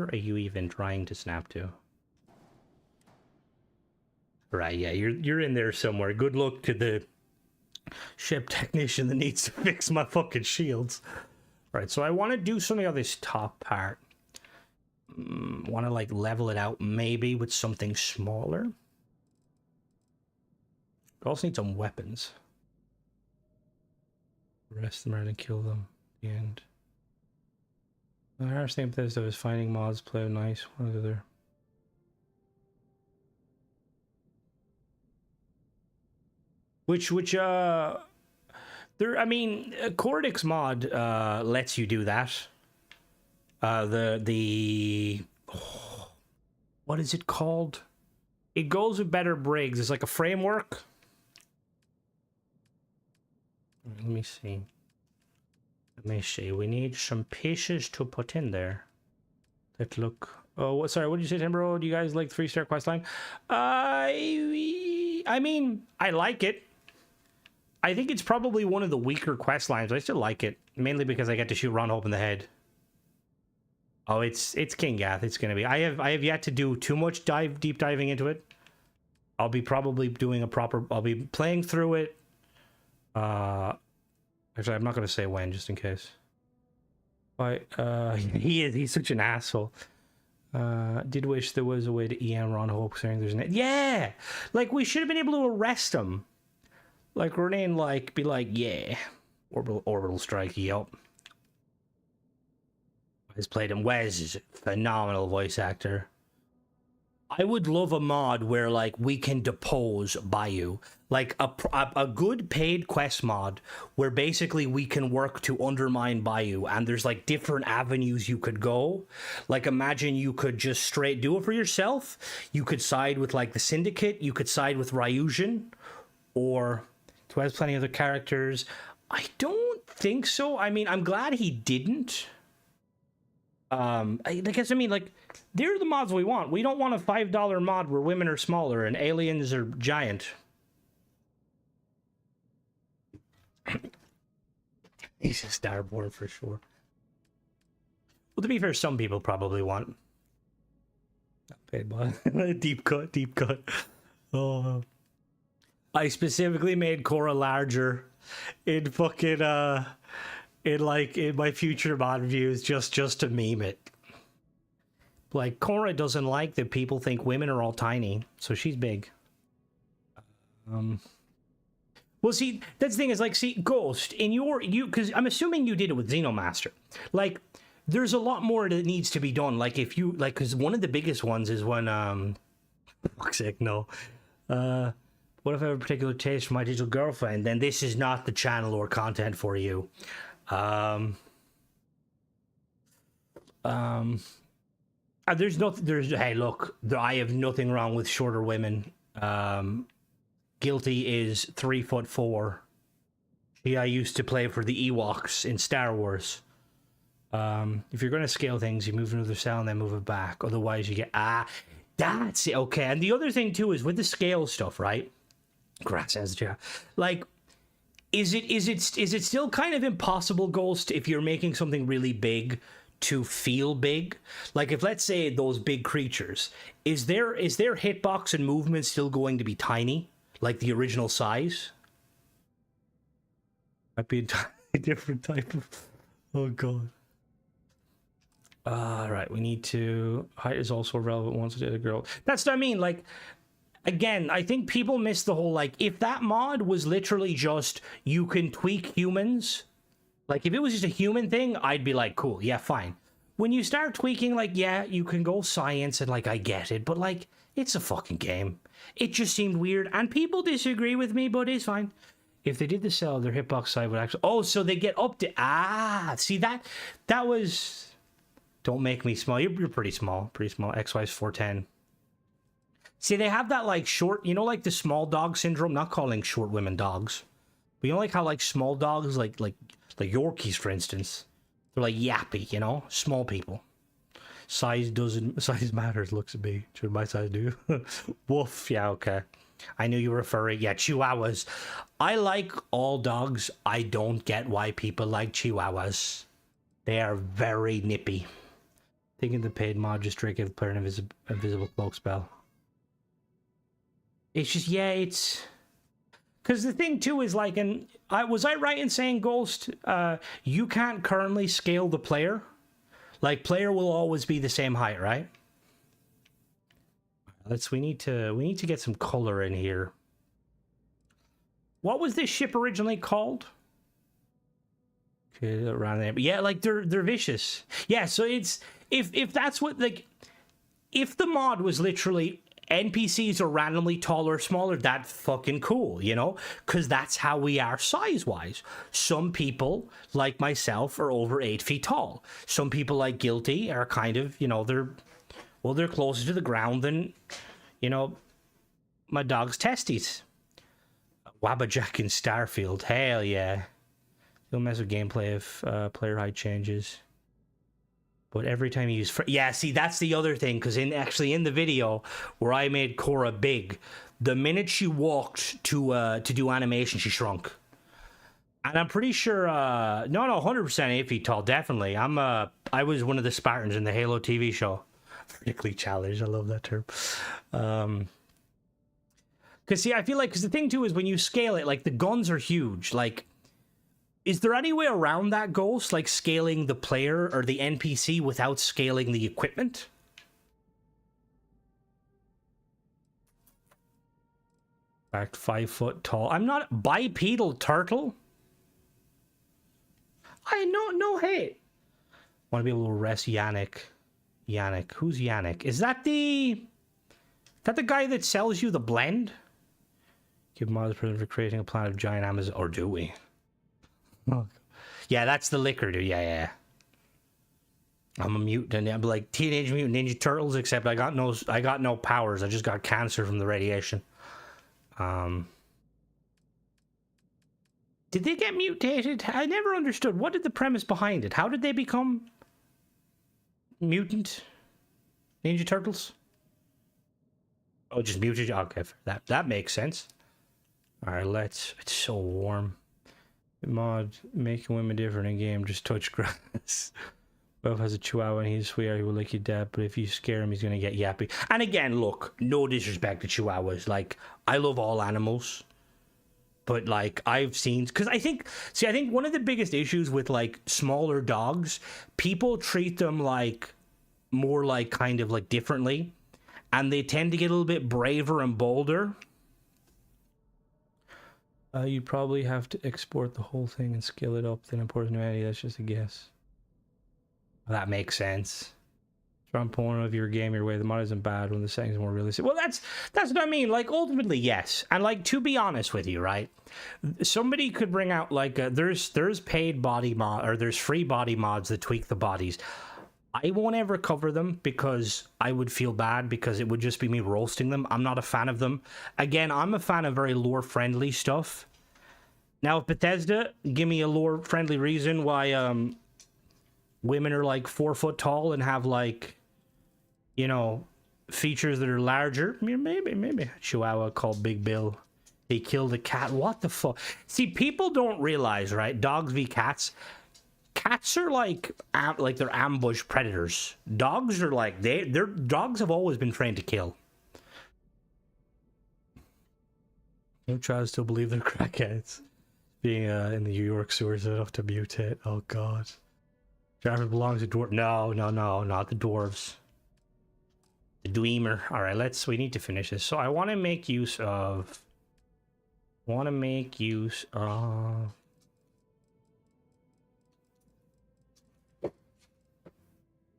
are you even trying to snap to? Right, yeah, you're in there somewhere. Good luck to the ship technician that needs to fix my fucking shields. Right, so I want to do something on this top part. Want to like level it out maybe with something smaller. I also need some weapons. Arrest them and kill them. The end. The hardest thing with this though is finding mods play nice. What are there? Which there, I mean, Cordix mod lets you do that. What is it called? It goes with better brigs. It's like a framework. Let me see. Let me see. We need some pieces to put in there that look. Oh, sorry. What did you say, Timbro? Do you guys like 3-star questline? I mean, I like it. I think it's probably one of the weaker quest lines, but I still like it. Mainly because I get to shoot Ron Hope in the head. Oh, it's King Gath. It's gonna be. I have yet to do too much deep diving into it. I'll be probably doing a proper. I'll be playing through it. Actually, I'm not gonna say when, just in case. But he's such an asshole. Did wish there was a way to EM Ron Hope saying there's an. Yeah, like we should have been able to arrest him. Like Renee, like be like, yeah, orbital strike, yep. Wes played him. Wes is a phenomenal voice actor. I would love a mod where like we can depose Bayou, like a good paid quest mod where basically we can work to undermine Bayou, and there's like different avenues you could go. Like imagine you could just straight do it for yourself. You could side with like the Syndicate. You could side with Ryujin, or who has plenty of other characters. I don't think so. I mean, I'm glad he didn't. I guess I mean like they're the mods we want. We don't want a $5 mod where women are smaller and aliens are giant. He's a starboard for sure. Well, to be fair, some people probably want. Not paid mod. Deep cut, deep cut. Oh. I specifically made Korra larger in fucking in my future mod reviews just to meme it. Like Korra doesn't like that people think women are all tiny, so she's big. Well, see, that's the thing is like, see, Ghost in you because I'm assuming you did it with Xenomaster. Like, there's a lot more that needs to be done. Like if you like, because one of the biggest ones is when fuck's sake, no. What if I have a particular taste for my digital girlfriend? Then this is not the channel or content for you. Hey, look, I have nothing wrong with shorter women. Guilty is 3'4". I used to play for the Ewoks in Star Wars. If you're going to scale things, you move another cell and then move it back. Otherwise, you get that's it. Okay, and the other thing too is with the scale stuff, right? Grass as yeah. Like, is it still kind of impossible, Ghost, if you're making something really big to feel big? Like if let's say those big creatures, is their hitbox and movement still going to be tiny, like the original size? Might be a different type of. Oh god. Right, we need to. Height is also relevant once it's a girl. That's what I mean. Like, again, I think people miss the whole like. If that mod was literally just you can tweak humans, like if it was just a human thing, I'd be like, cool, yeah, fine. When you start tweaking, like, yeah, you can go science and like I get it, but like it's a fucking game. It just seemed weird, and people disagree with me, but it's fine. If they did the cell, their hitbox side would actually. Oh, so they get up to see that was. Don't make me small. You're pretty small. Pretty small. XY is 4'10". See, they have that like short, you know, like the small dog syndrome. Not calling short women dogs, but you know, like how like small dogs, like Yorkies, for instance, they're like yappy. You know, small people. Size matters. Looks at me. Should my size do? Woof. Yeah. Okay. I knew you were referring. Yeah, Chihuahuas. I like all dogs. I don't get why people like Chihuahuas. They are very nippy. Thinking the paid mod just straight give the player an invisible cloak spell. It's just, yeah, it's... Because the thing, too, is like, was I right in saying, Ghost, you can't currently scale the player? Like, player will always be the same height, right? We need to get some color in here. What was this ship originally called? Okay, around there. But yeah, like they're vicious. Yeah, so it's if that's what like if the mod was literally NPCs are randomly taller or smaller, that's fucking cool, you know? Because that's how we are size-wise. Some people, like myself, are over 8 feet tall. Some people, like Guilty, are kind of, you know, they're closer to the ground than, you know, my dog's testes. Wabbajack in Starfield. Hell yeah. You'll mess with gameplay if player height changes. But every time you use... Yeah, see, that's the other thing, because in the video where I made Korra big, the minute she walked to do animation, she shrunk. And I'm pretty sure... No, 100% 8 feet tall, definitely. I was one of the Spartans in the Halo TV show. Vertically challenged, I love that term. Because, see, I feel like... Because the thing, too, is when you scale it, like, the guns are huge. Like... Is there any way around that, Ghost, like scaling the player or the NPC without scaling the equipment? Back 5 foot tall. I'm not bipedal turtle. I no hate. Want to be able to arrest Yannick. Yannick. Who's Yannick? Is that the... that the guy that sells you the blend? Give mods credit for creating a planet of giant Amazon, or do we? Oh. Yeah, that's the liquor, dude. Yeah. I'm a mutant, and I'm like Teenage Mutant Ninja Turtles, except I got no powers. I just got cancer from the radiation. Did they get mutated? I never understood. What did the premise behind it? How did they become mutant Ninja Turtles? Oh, just muted. Okay, that makes sense. All right, let's. It's so warm. Mod making women different in game. Just touch grass. Well, has a chihuahua and he's swear he will lick your dad, but if you scare him, he's gonna get yappy. And again, look, no disrespect to chihuahuas. Like, I love all animals, but like I've seen, because I think one of the biggest issues with like smaller dogs, people treat them like more like kind of like differently, and they tend to get a little bit braver and bolder. You'd probably have to export the whole thing and scale it up, then import a new entity. That's just a guess. That makes sense. From point of your game your way, the mod isn't bad when the settings are more realistic. Well, that's what I mean. Like, ultimately, yes. And like, to be honest with you, right? Somebody could bring out like there's paid body mod, or there's free body mods that tweak the bodies. I won't ever cover them because I would feel bad, because it would just be me roasting them. I'm not a fan of them. Again, I'm a fan of very lore friendly stuff. Now, if Bethesda give me a lore friendly reason why women are like 4 foot tall and have like, you know, features that are larger, maybe. Chihuahua called Big Bill. He killed a cat. What the fuck? See, people don't realize, right? Dogs v cats. Cats are like they're ambush predators. Dogs are like their dogs have always been trained to kill. No child still believe they're crackheads. Being in the New York sewers enough to mutate. Oh god. Driver belongs to dwarf. No, not the dwarves. The Dweemer. All right, we need to finish this. So I want to make use of. I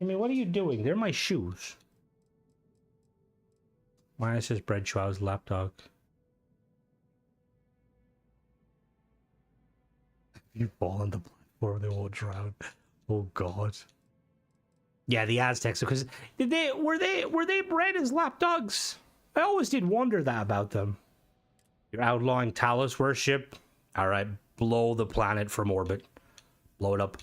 mean, what are you doing? They're my shoes. Why is this bread chow's lapdog? You fall on the platform, they won't drown. Oh god. Yeah, the Aztecs, because were they bred as lapdogs? I always did wonder that about them. You're outlawing Talos worship. All right, blow the planet from orbit. Blow it up.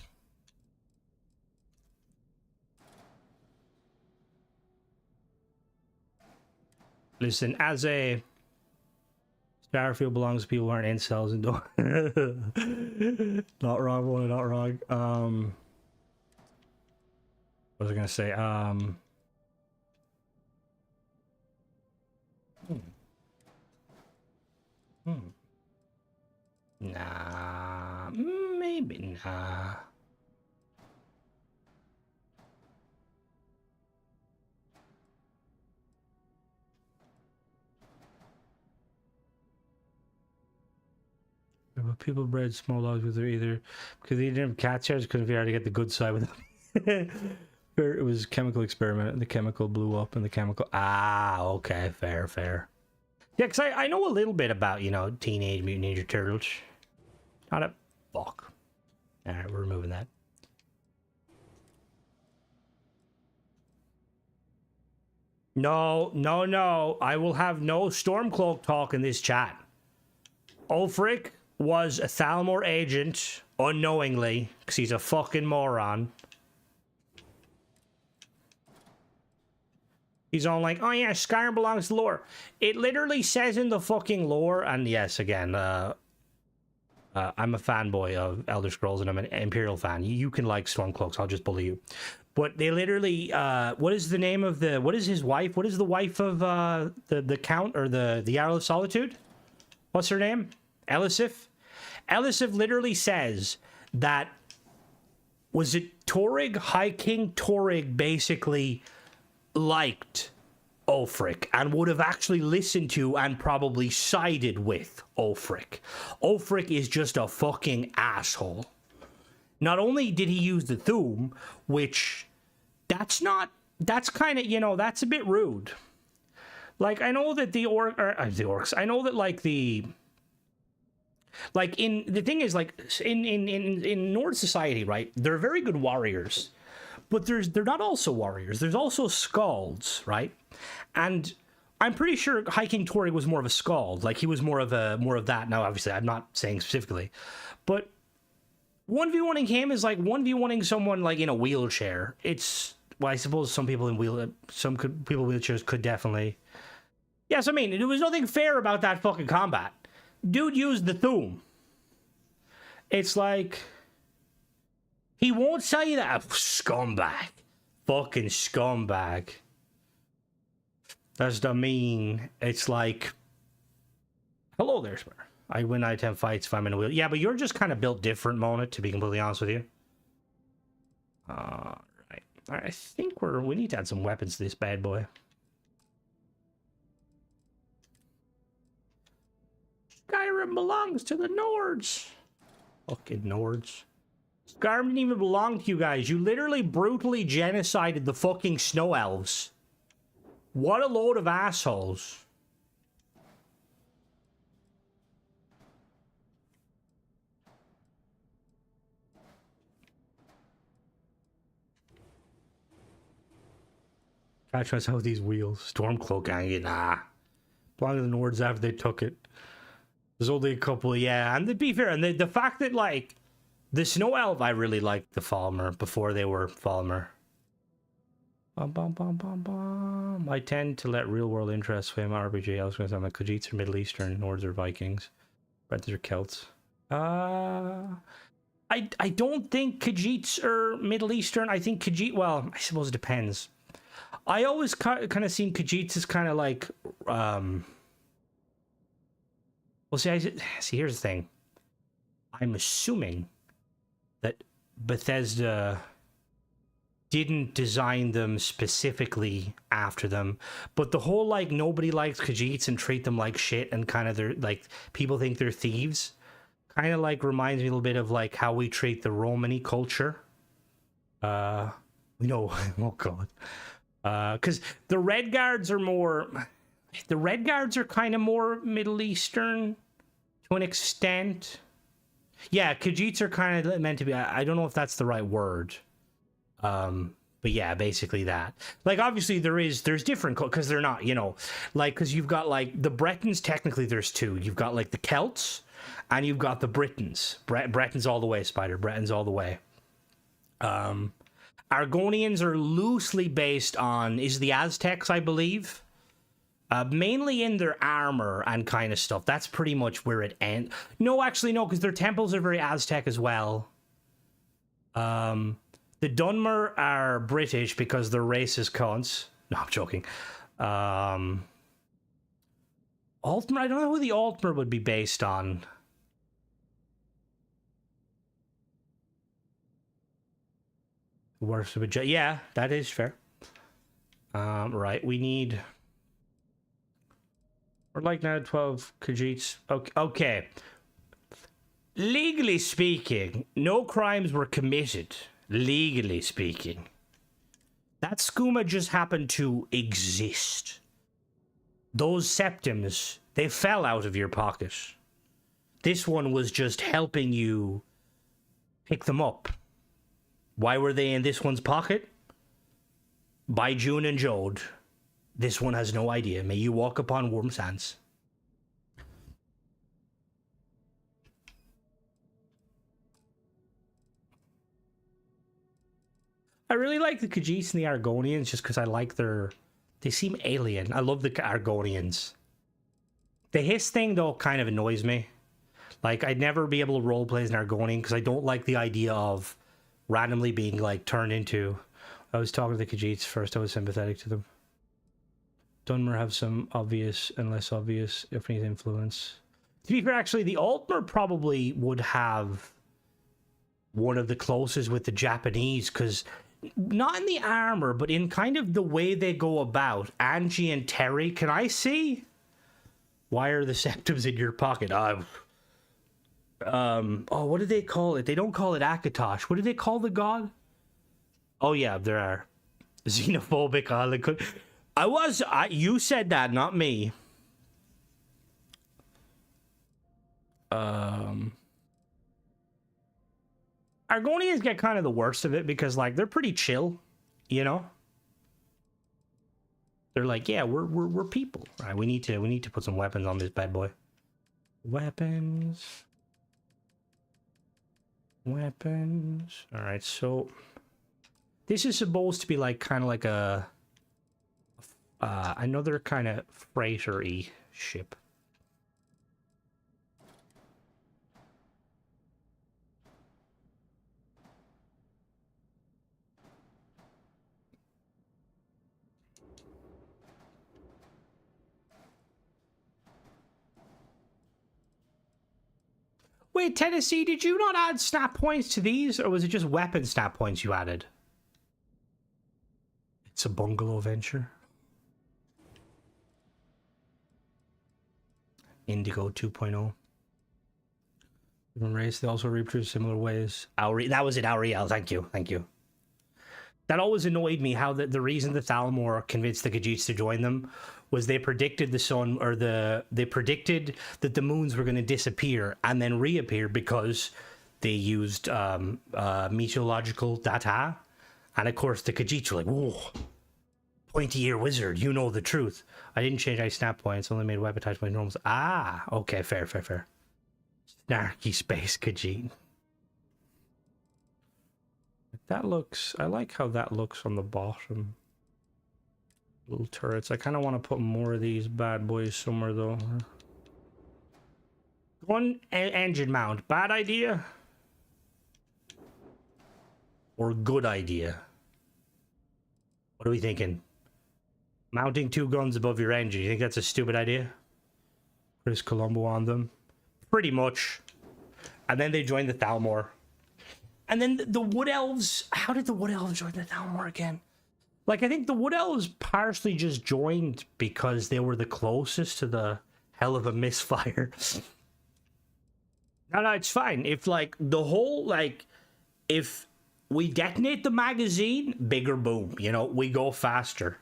Listen, as a Starfield belongs to people who aren't incels and don't. Not wrong, one, not wrong. What was I gonna say? Nah, maybe nah. But people bred small dogs with their either because they didn't have cat chairs, couldn't figure out how to get the good side with them. It was a chemical experiment, and the chemical blew up, and the chemical. Ah, okay, fair. Yeah, because I know a little bit about, you know, Teenage Mutant Ninja Turtles. Not a fuck. All right, we're removing that. No. I will have no Stormcloak talk in this chat. Ulfric was a Thalmor agent unknowingly because he's a fucking moron. He's all like, oh yeah, Skyrim belongs to lore. It literally says in the fucking lore, and yes, again, I'm a fanboy of Elder Scrolls and I'm an Imperial fan. You can like Stormcloaks, I'll just bully you. But they literally, what is the name of what is his wife? What is the wife of the Count or the Jarl of Solitude? What's her name? Elisif? Elisif literally says that, was it Torrig? High King Torrig basically liked Ulfric and would have actually listened to and probably sided with Ulfric. Ulfric is just a fucking asshole. Not only did he use the Thu'um, which that's kind of, you know, that's a bit rude. Like, I know that the orcs, I know that, like, the thing is, like, in Nord society, right, they're very good warriors, but they're not also warriors. There's also scalds, right? And I'm pretty sure High King Tori was more of a scald. Like, he was more of that. Now, obviously, I'm not saying specifically, but 1v1ing him is like 1v1ing someone, like, in a wheelchair. It's, well, I suppose some people in wheelchairs could definitely. Yes, I mean, there was nothing fair about that fucking combat. Dude used the Thum. It's like, he won't tell you that. Scumbag. Fucking scumbag. That's the mean. It's like, hello there, Spur. I win I-10 fights if I'm in a wheel. Yeah, but you're just kind of built different, Mona, to be completely honest with you. Alright. Alright, I think we need to add some weapons to this bad boy. Skyrim belongs to the Nords. Fucking Nords. Skyrim didn't even belong to you guys. You literally brutally genocided the fucking snow elves. What a load of assholes. Catch myself with these wheels. Stormcloak, nah. Belong to the Nords after they took it. There's only a couple, yeah. And to be fair, and the fact that, like, the Snow Elf, I really liked the Falmer before they were Falmer. Bum, bum, bum, bum, bum. I tend to let real-world interests swim RPG. I was going to say, I'm like, Khajiits are Middle Eastern, Nords are Vikings. Brettons are Celts. I don't think Khajiits are Middle Eastern. I think Khajiit, well, I suppose it depends. I always kind of seen Khajiits as kind of like, well, see, here's the thing. I'm assuming that Bethesda didn't design them specifically after them, but the whole, like, nobody likes Khajiits and treat them like shit and kind of they're, like, people think they're thieves, kind of, like, reminds me a little bit of, like, how we treat the Romani culture. Oh, God. Because the Red Guards are more... The Red Guards are kind of more Middle Eastern to an extent. Yeah, Khajiits are kind of meant to be... I don't know if that's the right word. But yeah, basically that. Like, obviously there's different... Because they're not, like, because you've got, like, the Bretons, technically there's two. You've got, like, the Celts, and you've got the Britons. Bretons all the way, Spider. Bretons all the way. Argonians are loosely based on, is the Aztecs, I believe. Mainly in their armor and kind of stuff. That's pretty much where it ends. No, actually, no, because their temples are very Aztec as well. The Dunmer are British because they're racist cunts. No, I'm joking. Altmer, I don't know who the Altmer would be based on. Worse of a yeah, that is fair. Right, we need... We're like now 12 Khajiits. Okay. Legally speaking, no crimes were committed. Legally speaking. That skooma just happened to exist. Those septims, they fell out of your pocket. This one was just helping you pick them up. Why were they in this one's pocket? By June and Jode. This one has no idea. May you walk upon warm sands. I really like the Khajiits and the Argonians just because I like they seem alien. I love the Argonians. The hiss thing, though, kind of annoys me. Like, I'd never be able to roleplay as an Argonian because I don't like the idea of randomly being, like, turned into... I was talking to the Khajiits first. I was sympathetic to them. Dunmer have some obvious and less obvious, if any, influence. To be fair, actually, the Altmer probably would have one of the closest with the Japanese, because not in the armor, but in kind of the way they go about. Angie and Terry, can I see? Why are the septims in your pocket? Oh, what do they call it? They don't call it Akatosh. What do they call the god? Oh yeah, there are xenophobic. You said that, not me. Argonians get kind of the worst of it because, like, they're pretty chill, you know? They're like, yeah, we're people. All right, we need to put some weapons on this bad boy. Weapons. Weapons. All right, so this is supposed to be like kind of like a another kind of freighter-y ship. Wait, Tennessee, did you not add snap points to these, or was it just weapon snap points you added? It's a bungalow venture. Indigo 2.0. Different race, they also reproduce similar ways. That was it, Auriel. Thank you. Thank you. That always annoyed me, how the reason the Thalmor convinced the Khajiits to join them was they predicted the sun, or they predicted that the moons were going to disappear and then reappear because they used meteorological data. And of course the Khajiits were like, whoa, pointy ear wizard, you know the truth. I didn't change any snap points, only made weapon types my normals. Ah, okay, fair. Snarky space Khajiit. That looks, I like how that looks on the bottom. Little turrets. I kind of want to put more of these bad boys somewhere though. One engine mount. Bad idea? Or good idea? What are we thinking? Mounting 2 guns above your engine. You think that's a stupid idea? Chris Colombo on them. Pretty much. And then they joined the Thalmor. And then the Wood Elves. How did the Wood Elves join the Thalmor again? Like, I think the Wood Elves partially just joined because they were the closest to the hell of a misfire. No, it's fine. If, like, the whole, like, if we detonate the magazine, bigger boom, you know, we go faster.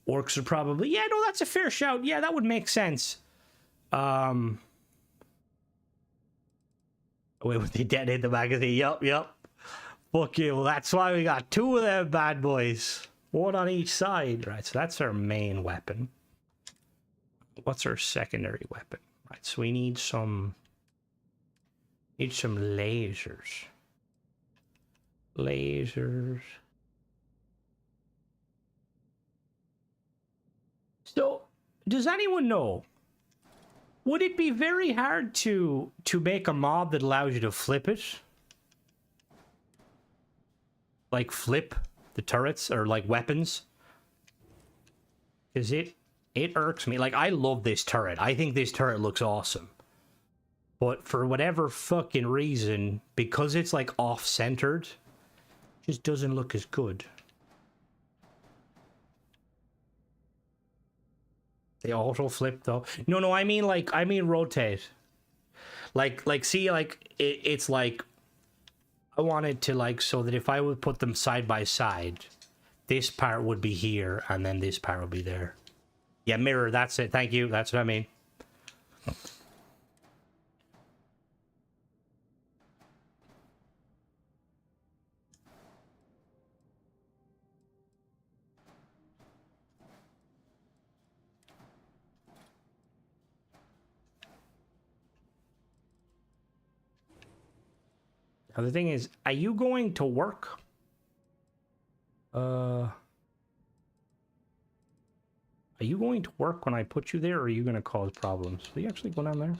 Orcs are probably, yeah, no, that's a fair shout. Yeah, that would make sense. Wait, would they detonate the magazine? Yup. Fuck you. That's why we got 2 of them bad boys. 1 on each side. Right, so that's our main weapon. What's our secondary weapon? Right, so we need some lasers. Lasers. So, does anyone know? Would it be very hard to make a mod that allows you to flip it? Like flip the turrets or like weapons? Because it irks me. Like, I love this turret. I think this turret looks awesome. But for whatever fucking reason, because it's like off-centered, just doesn't look as good. They auto flip though. No, I mean rotate. Like see, like it's like I want it to, like, so that if I would put them side by side, this part would be here and then this part would be there. Yeah, mirror, that's it. Thank you. That's what I mean. Now the thing is, are you going to work? Are you going to work when I put you there, or are you going to cause problems? Will you actually go down there?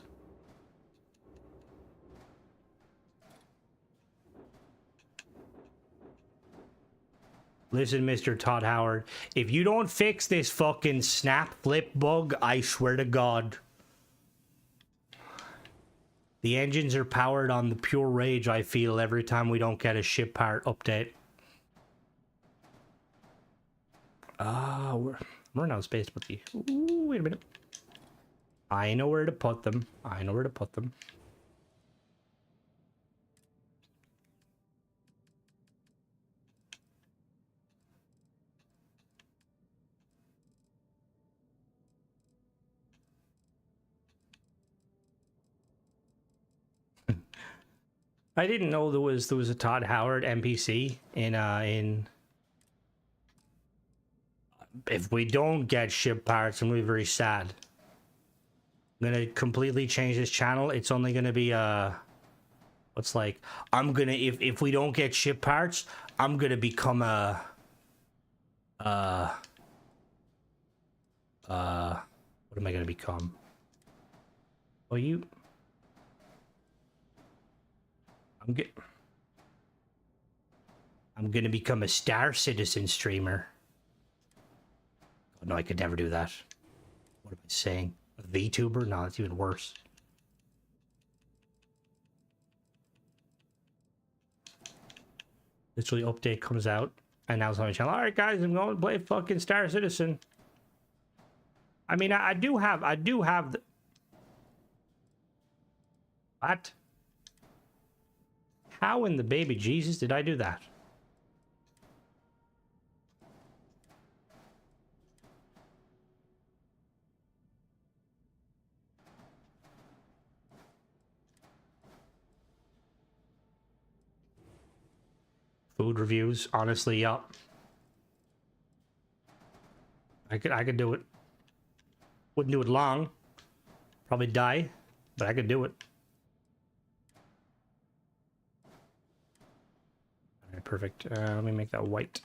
Listen, Mr. Todd Howard, if you don't fix this fucking snap flip bug, I swear to God. The engines are powered on the pure rage I feel every time we don't get a ship part update. We're now space, but the... Ooh, wait a minute. I know where to put them. I didn't know there was a Todd Howard NPC in if we don't get ship parts, I'm gonna be very sad. I'm gonna completely change this channel. It's only gonna be what's like I'm gonna if we don't get ship parts, I'm gonna become a what am I gonna become? Oh, I'm gonna become a Star Citizen streamer. Oh, no, I could never do that. What am I saying? A VTuber? No, that's even worse. Literally, update comes out, and now it's on my channel. All right, guys, I'm going to play fucking Star Citizen. I mean, I do have the... What? How in the baby Jesus did I do that? Food reviews, honestly, yup. I could do it. Wouldn't do it long. Probably die, but I could do it. All right, perfect. Let me make that white.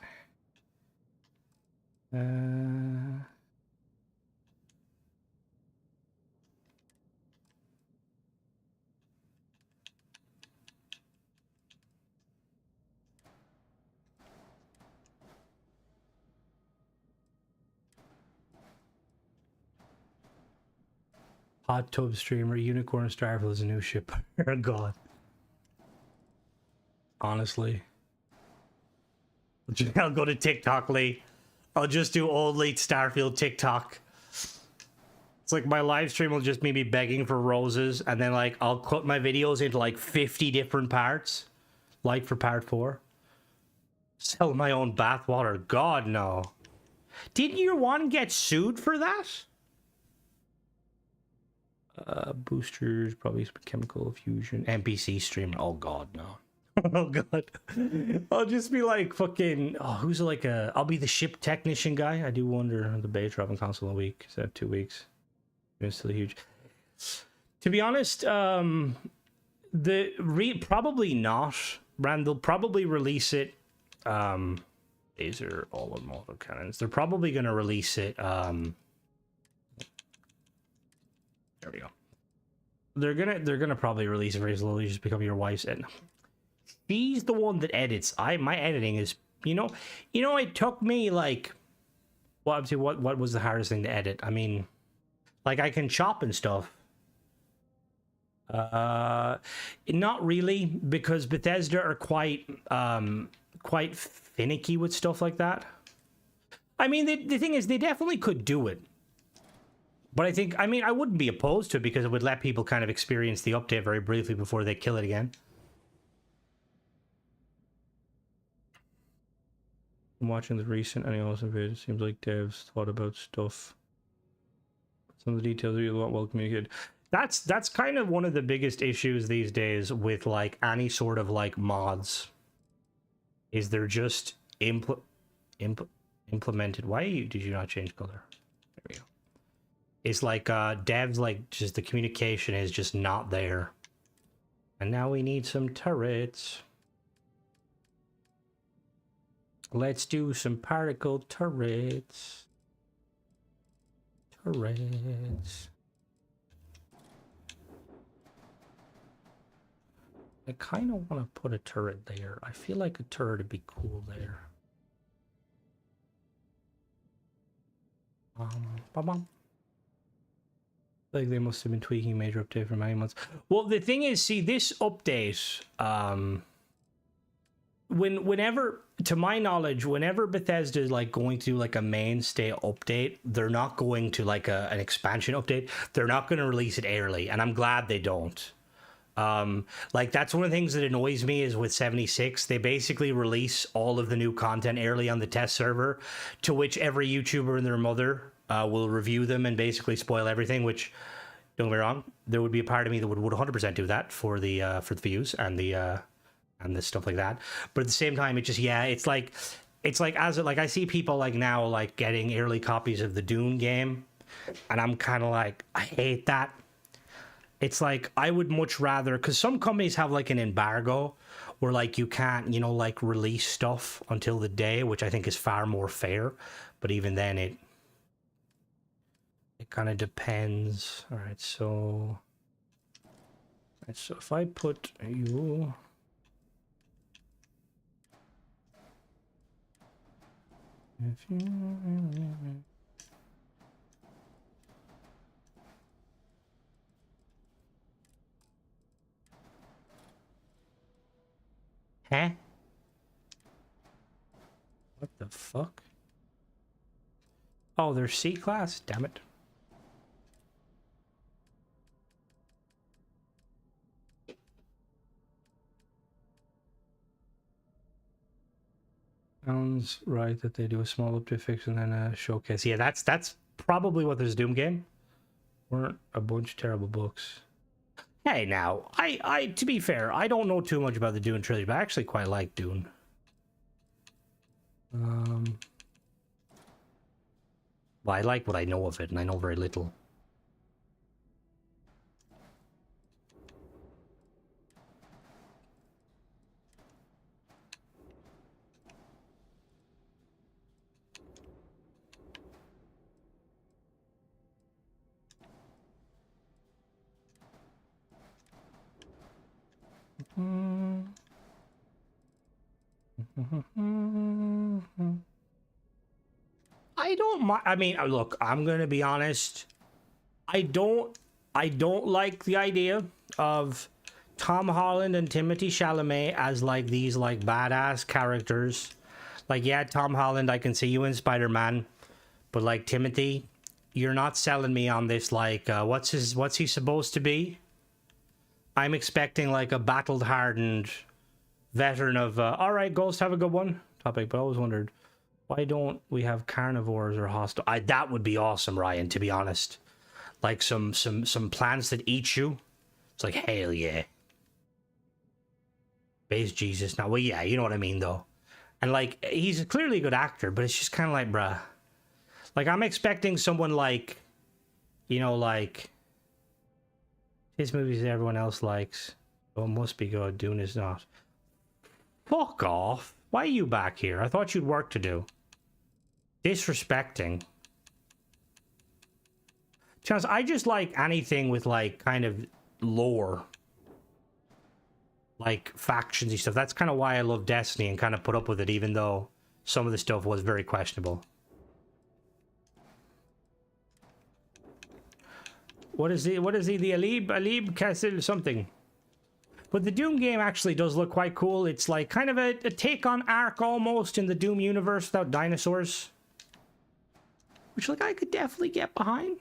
Hot tub streamer, Unicorn Starfield is a new ship. Oh god. Honestly. I'll go to TikTok, Lee. I'll just do old late Starfield TikTok. It's like my live stream will just be me begging for roses, and then like I'll cut my videos into like 50 different parts. Like for part 4. Sell my own bathwater. God no. Didn't your one get sued for that? Boosters, probably chemical fusion. NPC streamer. Oh god, no. Oh god. I'll just be like fucking who's like I'll be the ship technician guy. I do wonder the beta dropping console in a week. Is that 2 weeks? It's still huge. To be honest, probably not. Brand, they'll probably release it. These are all in model cannons. They're probably gonna release it there we go. They're gonna probably release it very slowly, just become your wife's edit. She's the one that edits. My editing is you know it took me like what was the hardest thing to edit? I mean, like I can chop and stuff. Not really, because Bethesda are quite finicky with stuff like that. I mean, the thing is, they definitely could do it. But I mean, I wouldn't be opposed to it because it would let people kind of experience the update very briefly before they kill it again. I'm watching the recent analysis of it. It seems like devs thought about stuff. Some of the details are a lot well communicated. That's kind of one of the biggest issues these days with like any sort of like mods. Is they're just implemented. Why did you not change color? There we go. It's like devs like just the communication is just not there. And now we need some turrets. Let's do some particle turrets. Turrets. I kind of want to put a turret there. I feel like a turret would be cool there. Bum. Like they must have been tweaking a major update for many months. Well, the thing is, see, this update, whenever, to my knowledge, whenever Bethesda is like going to do like a mainstay update, they're not going to like an expansion update. They're not going to release it early, and I'm glad they don't. Like that's one of the things that annoys me is with 76, they basically release all of the new content early on the test server, to which every YouTuber and their mother will review them and basically spoil everything, which Don't get me wrong. There would be a part of me that would 100% do that for the views and the stuff like that. But at the same time, it just it's like as it, like I see people like now like getting early copies of the Dune game, and I'm kind of like, I hate that. It's like I would much rather, because some companies have like an embargo where like you can't, you know, like release stuff until the day, which I think is far more fair. But even then, it kind of depends. All right, so if I put you. If you... Huh? What the fuck? Oh, they're C-class? Damn it. Sounds right that they do a small update fix and then a showcase. Yeah, that's probably what this Doom game. Weren't a bunch of terrible books. Hey, now, I to be fair, I don't know too much about the Dune trilogy, but I actually quite like Dune. Well, I like what I know of it, and I know very little. I don't mind. I mean, look, I'm gonna be honest. I don't like the idea of Tom Holland and Timothée Chalamet as like these like badass characters. Like, yeah, Tom Holland, I can see you in Spider-Man, but like Timothy, you're not selling me on this. Like, what's he supposed to be? I'm expecting like a battle-hardened veteran of all right, Ghost, have a good one topic. But I always wondered, why don't we have carnivores or hostile? That would be awesome, Ryan, to be honest. Like some plants that eat you. It's like, hell yeah. Base Jesus. Now, well, yeah, you know what I mean, though. And like, he's clearly a good actor, but it's just kind of like, bruh. Like, I'm expecting someone like, you know, like his movies that everyone else likes. Oh, must be good. Dune is not. Fuck off. Why are you back here? I thought you'd work to do. Disrespecting. Chance, I just like anything with like kind of lore. Like factions and stuff. That's kind of why I love Destiny and kind of put up with it, even though some of the stuff was very questionable. What is he? The Alib Castle something. But the Doom game actually does look quite cool. It's like kind of a take on Ark almost in the Doom universe without dinosaurs. Which, like, I could definitely get behind.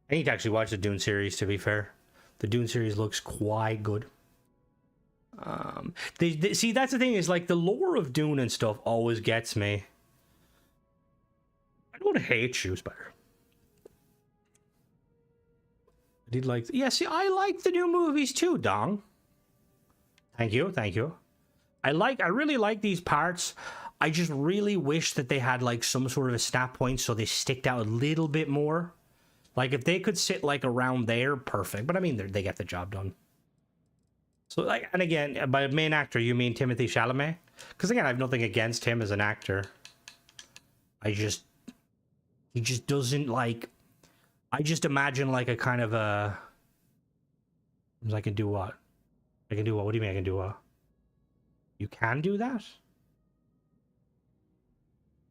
I need to actually watch the Dune series, to be fair. The Dune series looks quite good. See, that's the thing, is like the lore of Dune and stuff always gets me. I don't hate you, Spider. I did like... Yeah, see, I like the new movies too, Dong. Thank you, thank you. I really like these parts. I just really wish that they had like some sort of a snap point so they sticked out a little bit more. Like if they could sit like around there, perfect. But I mean, they get the job done. So like, and again, by main actor, you mean Timothée Chalamet? Because again, I have nothing against him as an actor. He just doesn't like... I just imagine like a kind of a... I can do what? I can do what? What do you mean I can do what? You can do that?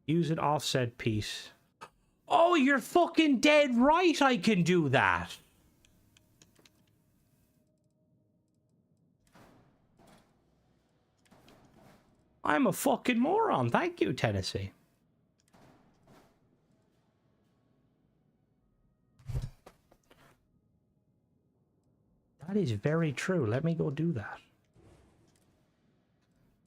Use an offset piece. Oh, you're fucking dead right, I can do that. I'm a fucking moron. Thank you, Tennessee. That is very true. Let me go do that.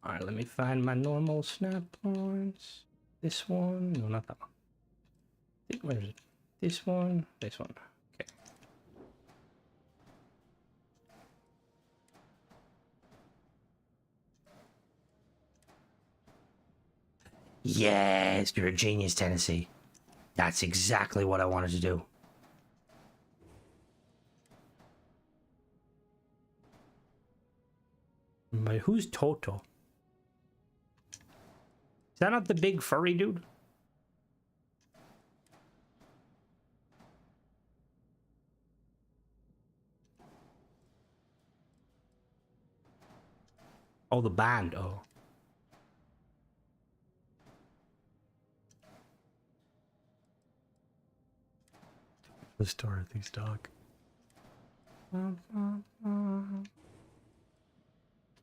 Alright, let me find my normal snap points. This one. No, not that one. Where is it? This one. This one. Okay. Yes, you're a genius, Tennessee. That's exactly what I wanted to do. But who's Toto? Is that not the big furry dude? Oh, the band. Oh. The story of these dog.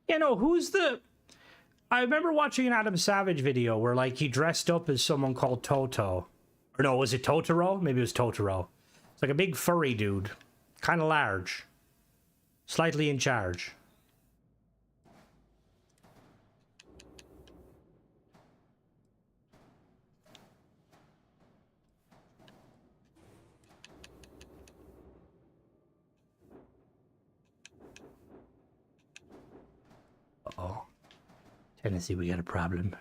Yeah, no, who's the... I remember watching an Adam Savage video where, like, he dressed up as someone called Toto. Or no, was it Totoro? Maybe it was Totoro. It's like a big furry dude. Kind of large. Slightly in charge. Uh-oh. Tennessee, we got a problem.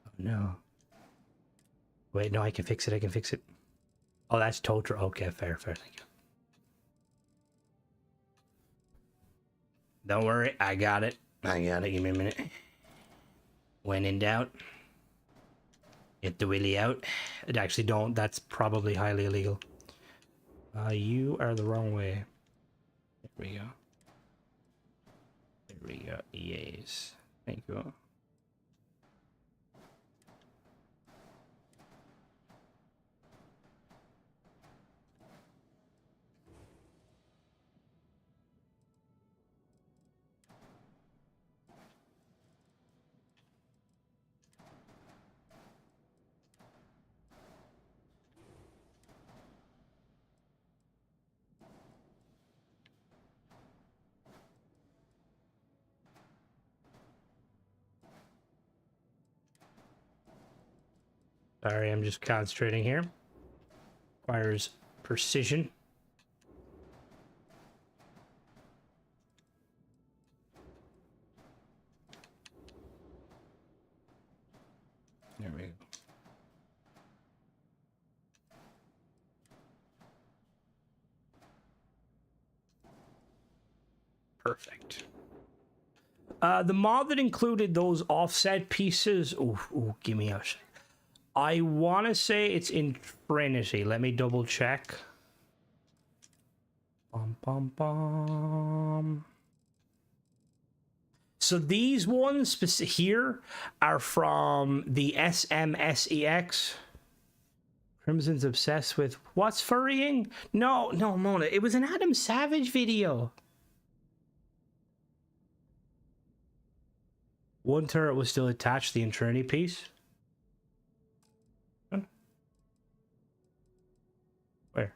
Oh, no. Wait, no, I can fix it, I can fix it. Oh, that's Totoro. Okay, fair, thank you. Don't worry, I got it. Give me a minute. When in doubt, get the willy out. Actually, don't. That's probably highly illegal. You are the wrong way. There we go. There we go. Yes. Thank you. Sorry, I'm just concentrating here. Requires precision. There we go. Perfect. The mod that included those offset pieces. Ooh, give me a second. I want to say it's in Trinity. Let me double check. So these ones here are from the SMSEX. Crimson's obsessed with what's furrying? No, Mona. It was an Adam Savage video. One turret was still attached to the Trinity piece. Where?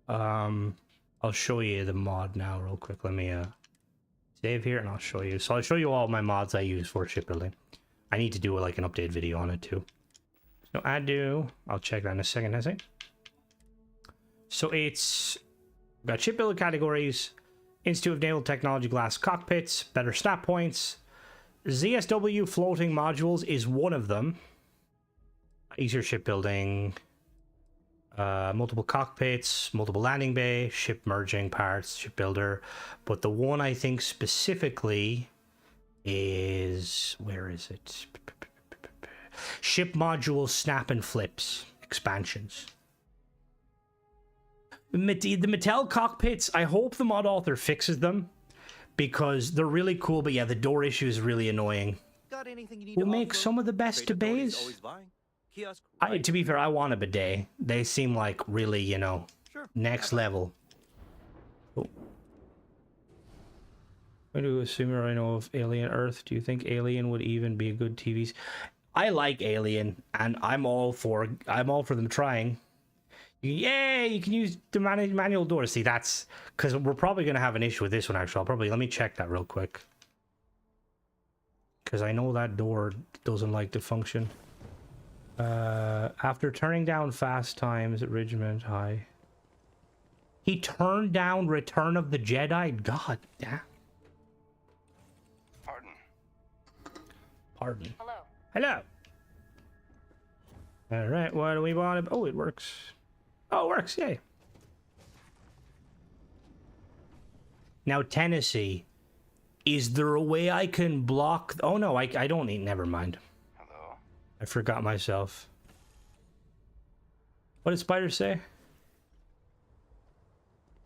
I'll show you the mod now real quick. Let me save here and I'll show you. So I'll show you all my mods I use for shipbuilding. I need to do like an update video on it too. So I'll check that in a second, I think. So it's got shipbuilder categories, Institute of Naval Technology glass cockpits, better snap points. ZSW floating modules is one of them. Easier shipbuilding, multiple cockpits, multiple landing bay, ship merging parts, shipbuilder. But the one I think specifically is, where is it? Ship modules, snap and flips, expansions. The Mattel cockpits, I hope the mod author fixes them because they're really cool, but yeah, the door issue is really annoying. Got anything you need We'll to make offload? some of the best Trade authorities bays. always buying. Kiosk, To be fair, I want a bidet. They seem like really, you know, Sure. next level. Oh. I do assume I know of Alien Earth. Do you think Alien would even be a good TV? I like Alien, and I'm all for them trying. Yay! You can use the manual doors. See, that's because we're probably gonna have an issue with this one. Actually, let me check that real quick because I know that door doesn't like to function. After turning down fast times at Ridgemont High, he turned down Return of the Jedi. God damn. Pardon. Hello. Hello. All right, what do we want? Oh, it works. Oh, it works, yay. Now, Tennessee. Is there a way I can block? Oh, no, I don't need. Never mind. Hello. I forgot myself. What did Spider say?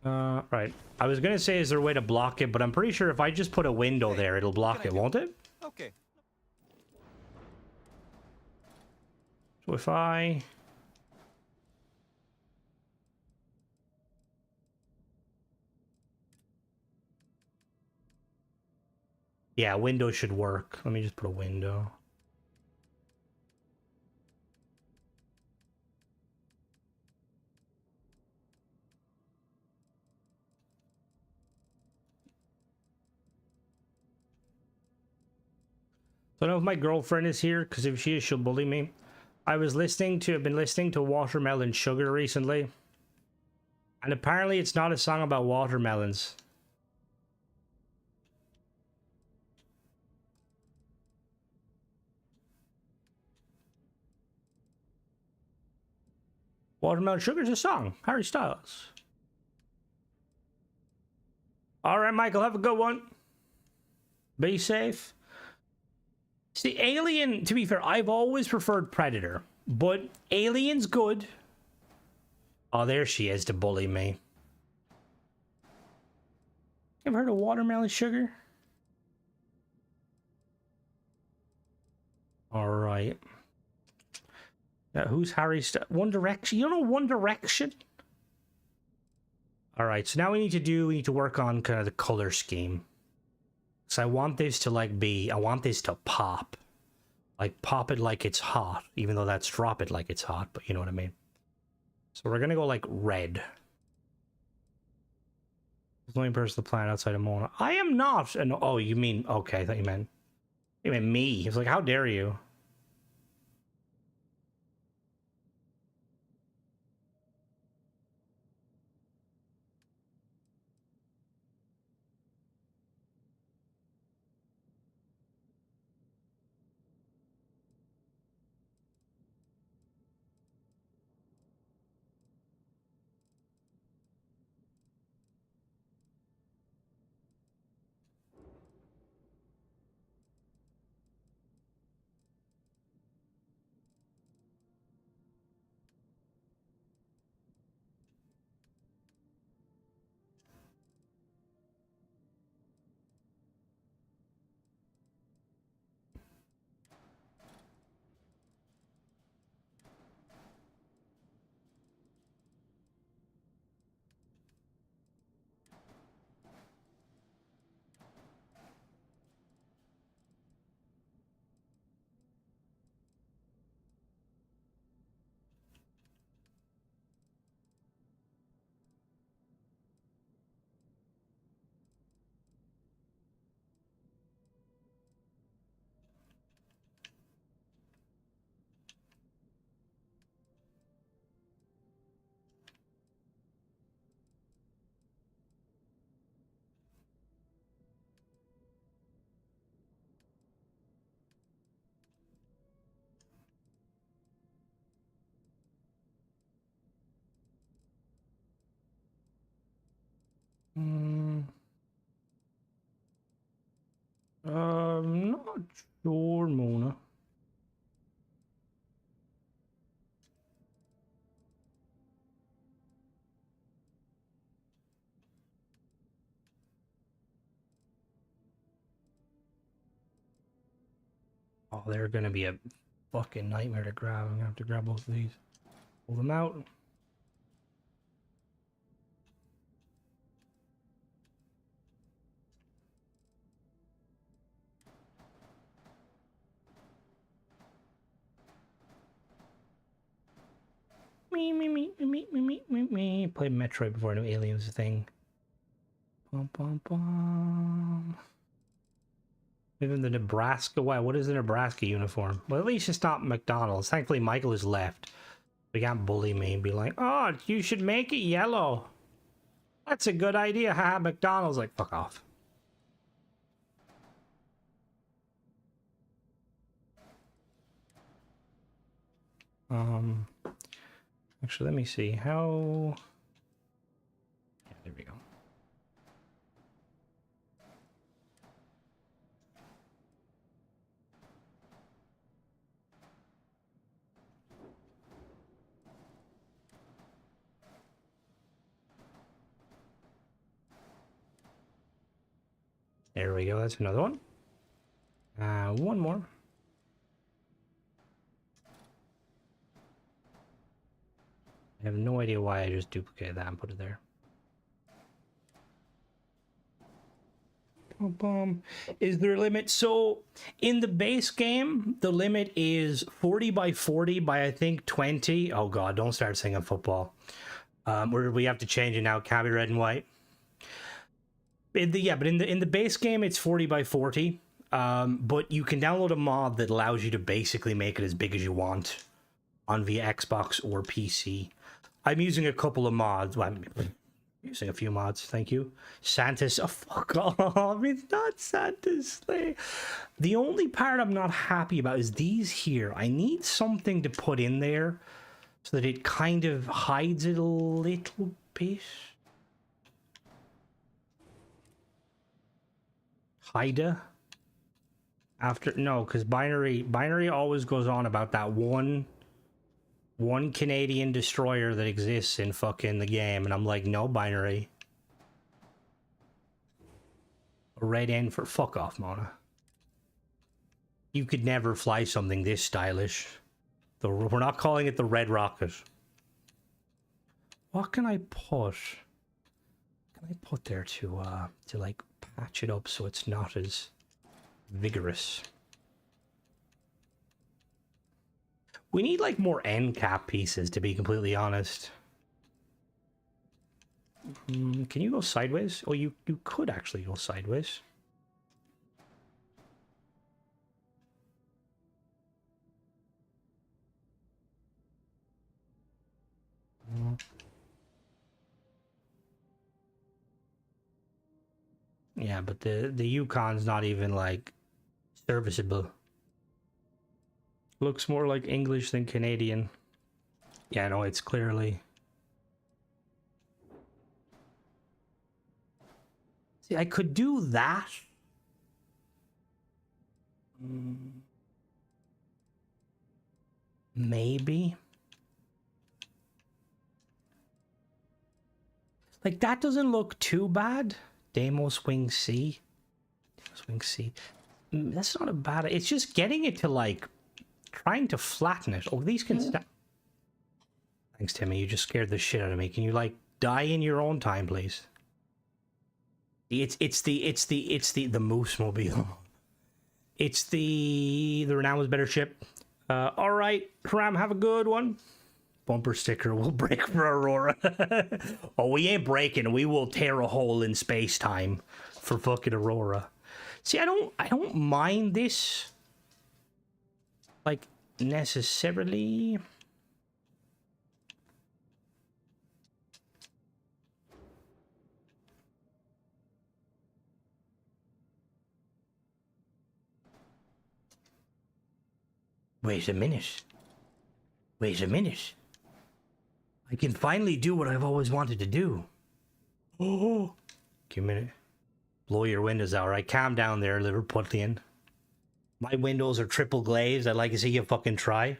Right. I was gonna say, is there a way to block it? But I'm pretty sure if I just put a window there, it'll block it, won't it? Okay. So if I... Yeah, window should work. Let me just put a window. So I don't know if my girlfriend is here, because if she is, she'll bully me. I've been listening to Watermelon Sugar recently. And apparently it's not a song about watermelons. Watermelon Sugar's a song. Harry Styles. Alright, Michael, have a good one. Be safe. See, Alien, to be fair, I've always preferred Predator. But Alien's good. Oh, there she is to bully me. Ever heard of Watermelon Sugar? Alright. Who's Harry One Direction? You don't know One Direction? Alright, so now we need to work on kind of the color scheme. So I want this to I want this to pop. Like pop it like it's hot, even though that's drop it like it's hot, but you know what I mean. So we're gonna go like red. The only person on the planet outside of Mona. I am not an oh, you mean okay, I thought you meant me. He was like, how dare you? Not sure, Mona. Oh, they're gonna be a fucking nightmare to grab. I'm gonna have to grab both of these. Pull them out. Me. Played Metroid before I knew Alien was a thing. Bum, bum, bum. Even the Nebraska. Wow, what is the Nebraska uniform? Well, at least it's not McDonald's. Thankfully, Michael is left. We can't bully me and be like, oh, you should make it yellow. That's a good idea. Haha, McDonald's. Like, fuck off. Actually, let me see how. Yeah, there we go. There we go. That's another one. One more. I have no idea why I just duplicated that and put it there. Boom. Is there a limit? So in the base game, the limit is 40 by 40 by I think 20. Oh god, don't start singing football. Where we have to change it now. Can't be red and white. But in the base game, it's 40 by 40. But you can download a mod that allows you to basically make it as big as you want on via Xbox or PC. I'm using a couple of mods. Well, I'm using a few mods, thank you. Santa's, oh fuck off, it's not Santa's sleigh. The only part I'm not happy about is these here. I need something to put in there so that it kind of hides it a little bit. Haida? After, no, because binary always goes on about that one Canadian destroyer that exists in fucking the game, and I'm like, no, binary. A red end for fuck off, Mona. You could never fly something this stylish. We're not calling it the Red Rocket. What can I put? Can I put there to like patch it up so it's not as vigorous? We need like more end cap pieces, to be completely honest. Can you go sideways? Oh, you could actually go sideways. Yeah, but the Yukon's not even like serviceable. Looks more like English than Canadian. Yeah, no, it's clearly. See, I could do that. Maybe. Like, that doesn't look too bad. Deimos Wing C. Deimos Wing C. That's not a bad... It's just getting it to, like, trying to flatten it. Oh, these can stand... Thanks, Timmy. You just scared the shit out of me. Can you, like, die in your own time, please? It's the Moose Mobile. It's the Renown was better ship. All right, Ram, have a good one. Bumper sticker will break for Aurora. Oh, we ain't breaking. We will tear a hole in space time for fucking Aurora. See, I don't mind this, like, necessarily. Wait a minute. Wait a minute. I can finally do what I've always wanted to do. Oh, give me a minute. Blow your windows out, right? Calm down there, Liverpudlian. My windows are triple glazed. I'd like to see you fucking try.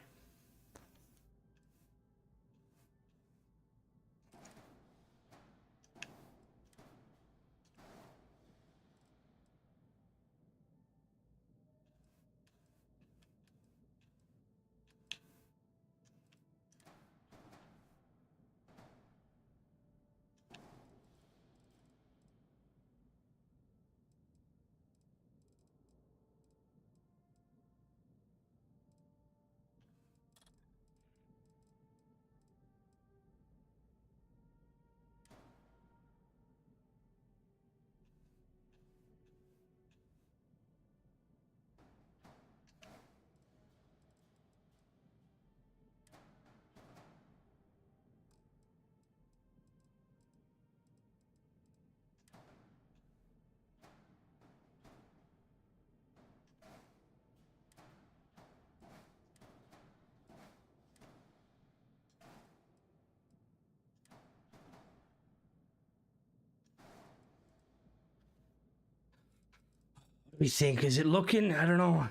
Let me think, is it looking, I don't know,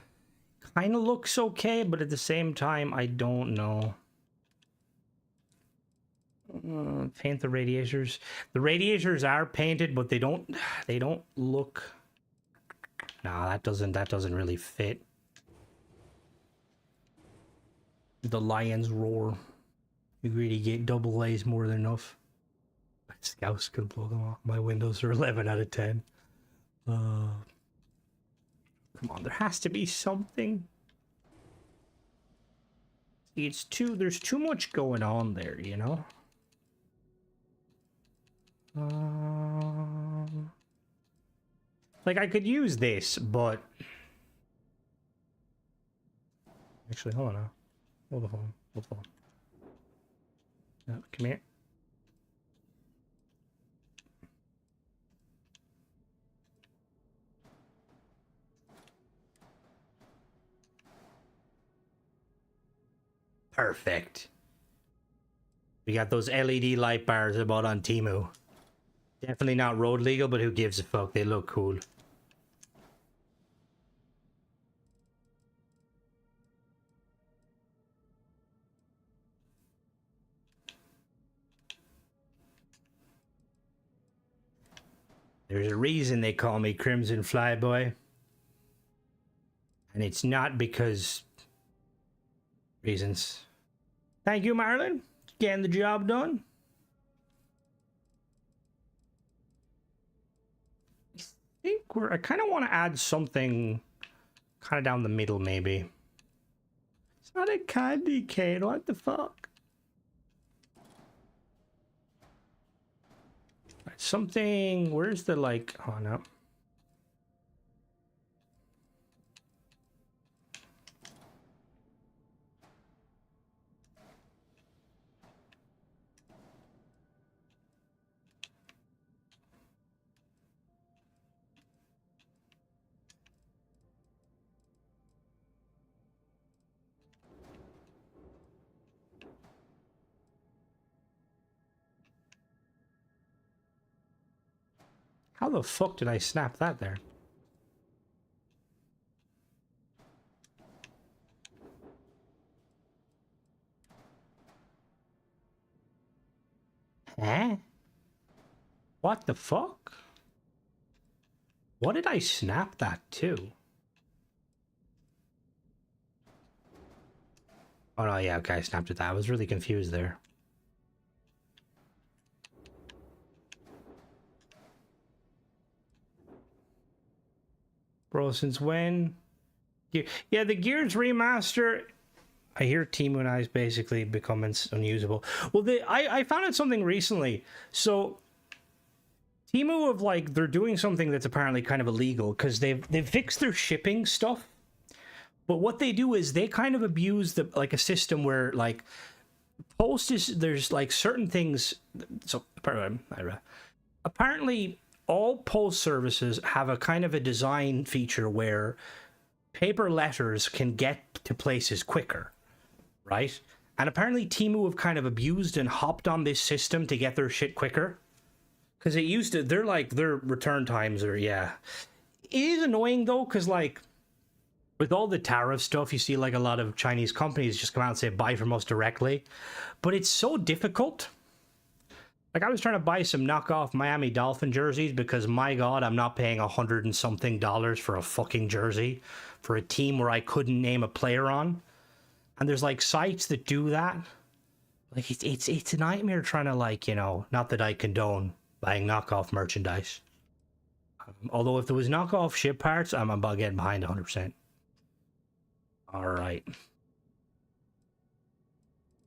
kind of looks okay, but at the same time, I don't know. Paint the radiators. The radiators are painted, but they don't look. Nah, that doesn't really fit. The lion's roar. You really get double glazed more than enough. Scouts could blow them off. My windows are 11 out of 10. Come on, there has to be something. See, there's too much going on there, you know? Like, I could use this, but... Actually, hold on now. Hold the phone. Hold the phone. No, come here. Perfect. We got those LED light bars I bought on Temu. Definitely not road legal, but who gives a fuck? They look cool. There's a reason they call me Crimson Flyboy. And it's not because... reasons. Thank you, Marlon. Getting the job done. I kind of want to add something kind of down the middle, maybe. It's not a candy cane. What the fuck? Something. Where's the like? Oh no. How the fuck did I snap that there? Eh? What the fuck? What did I snap that to? Oh no, yeah, okay, I snapped it that. I was really confused there. Bro, since when? Yeah, the Gears remaster. I hear Temu and I's basically becoming unusable. Well, I found out something recently. So Temu of like they're doing something that's apparently kind of illegal because they've fixed their shipping stuff. But what they do is they kind of abuse the like a system where like post is there's like certain things. So apparently all post services have a kind of a design feature where paper letters can get to places quicker, right? And apparently Temu have kind of abused and hopped on this system to get their shit quicker. Because it used to, they're like, their return times are, yeah. It is annoying though, because like, with all the tariff stuff, you see like a lot of Chinese companies just come out and say, buy from us directly. But it's so difficult. Like I was trying to buy some knockoff Miami Dolphin jerseys because my God, I'm not paying $100 and something for a fucking jersey for a team where I couldn't name a player on. And there's like sites that do that. Like it's a nightmare trying to like, you know, not that I condone buying knockoff merchandise. Although if there was knockoff ship parts, I'm about getting behind 100%. All right.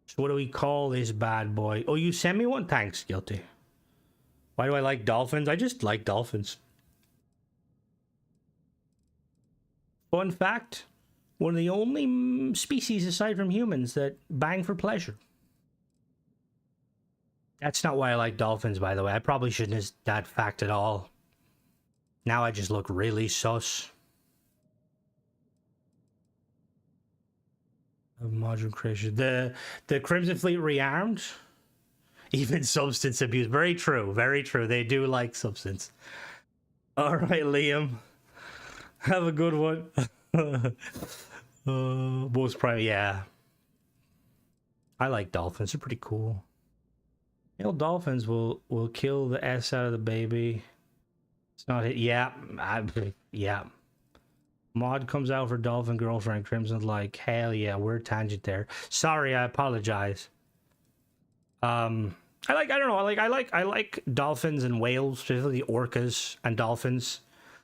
So what do we call this bad boy? Oh, you sent me one? Thanks, Guilty. Why do I like dolphins? I just like dolphins. Fun fact, one of the only species aside from humans that bang for pleasure. That's not why I like dolphins, by the way. I probably shouldn't have that fact at all. Now I just look really sus. Module creation. The Crimson Fleet rearmed. Even substance abuse. Very true. Very true. They do like substance. All right, Liam. Have a good one. Most prime, yeah. I like dolphins. They're pretty cool. Male dolphins will kill the S out of the baby. It's not it. Yeah, yeah. Mod comes out for Dolphin Girlfriend. Crimson's like, hell yeah, we're tangent there. Sorry, I apologize. I don't know, I like dolphins and whales, specifically orcas and dolphins.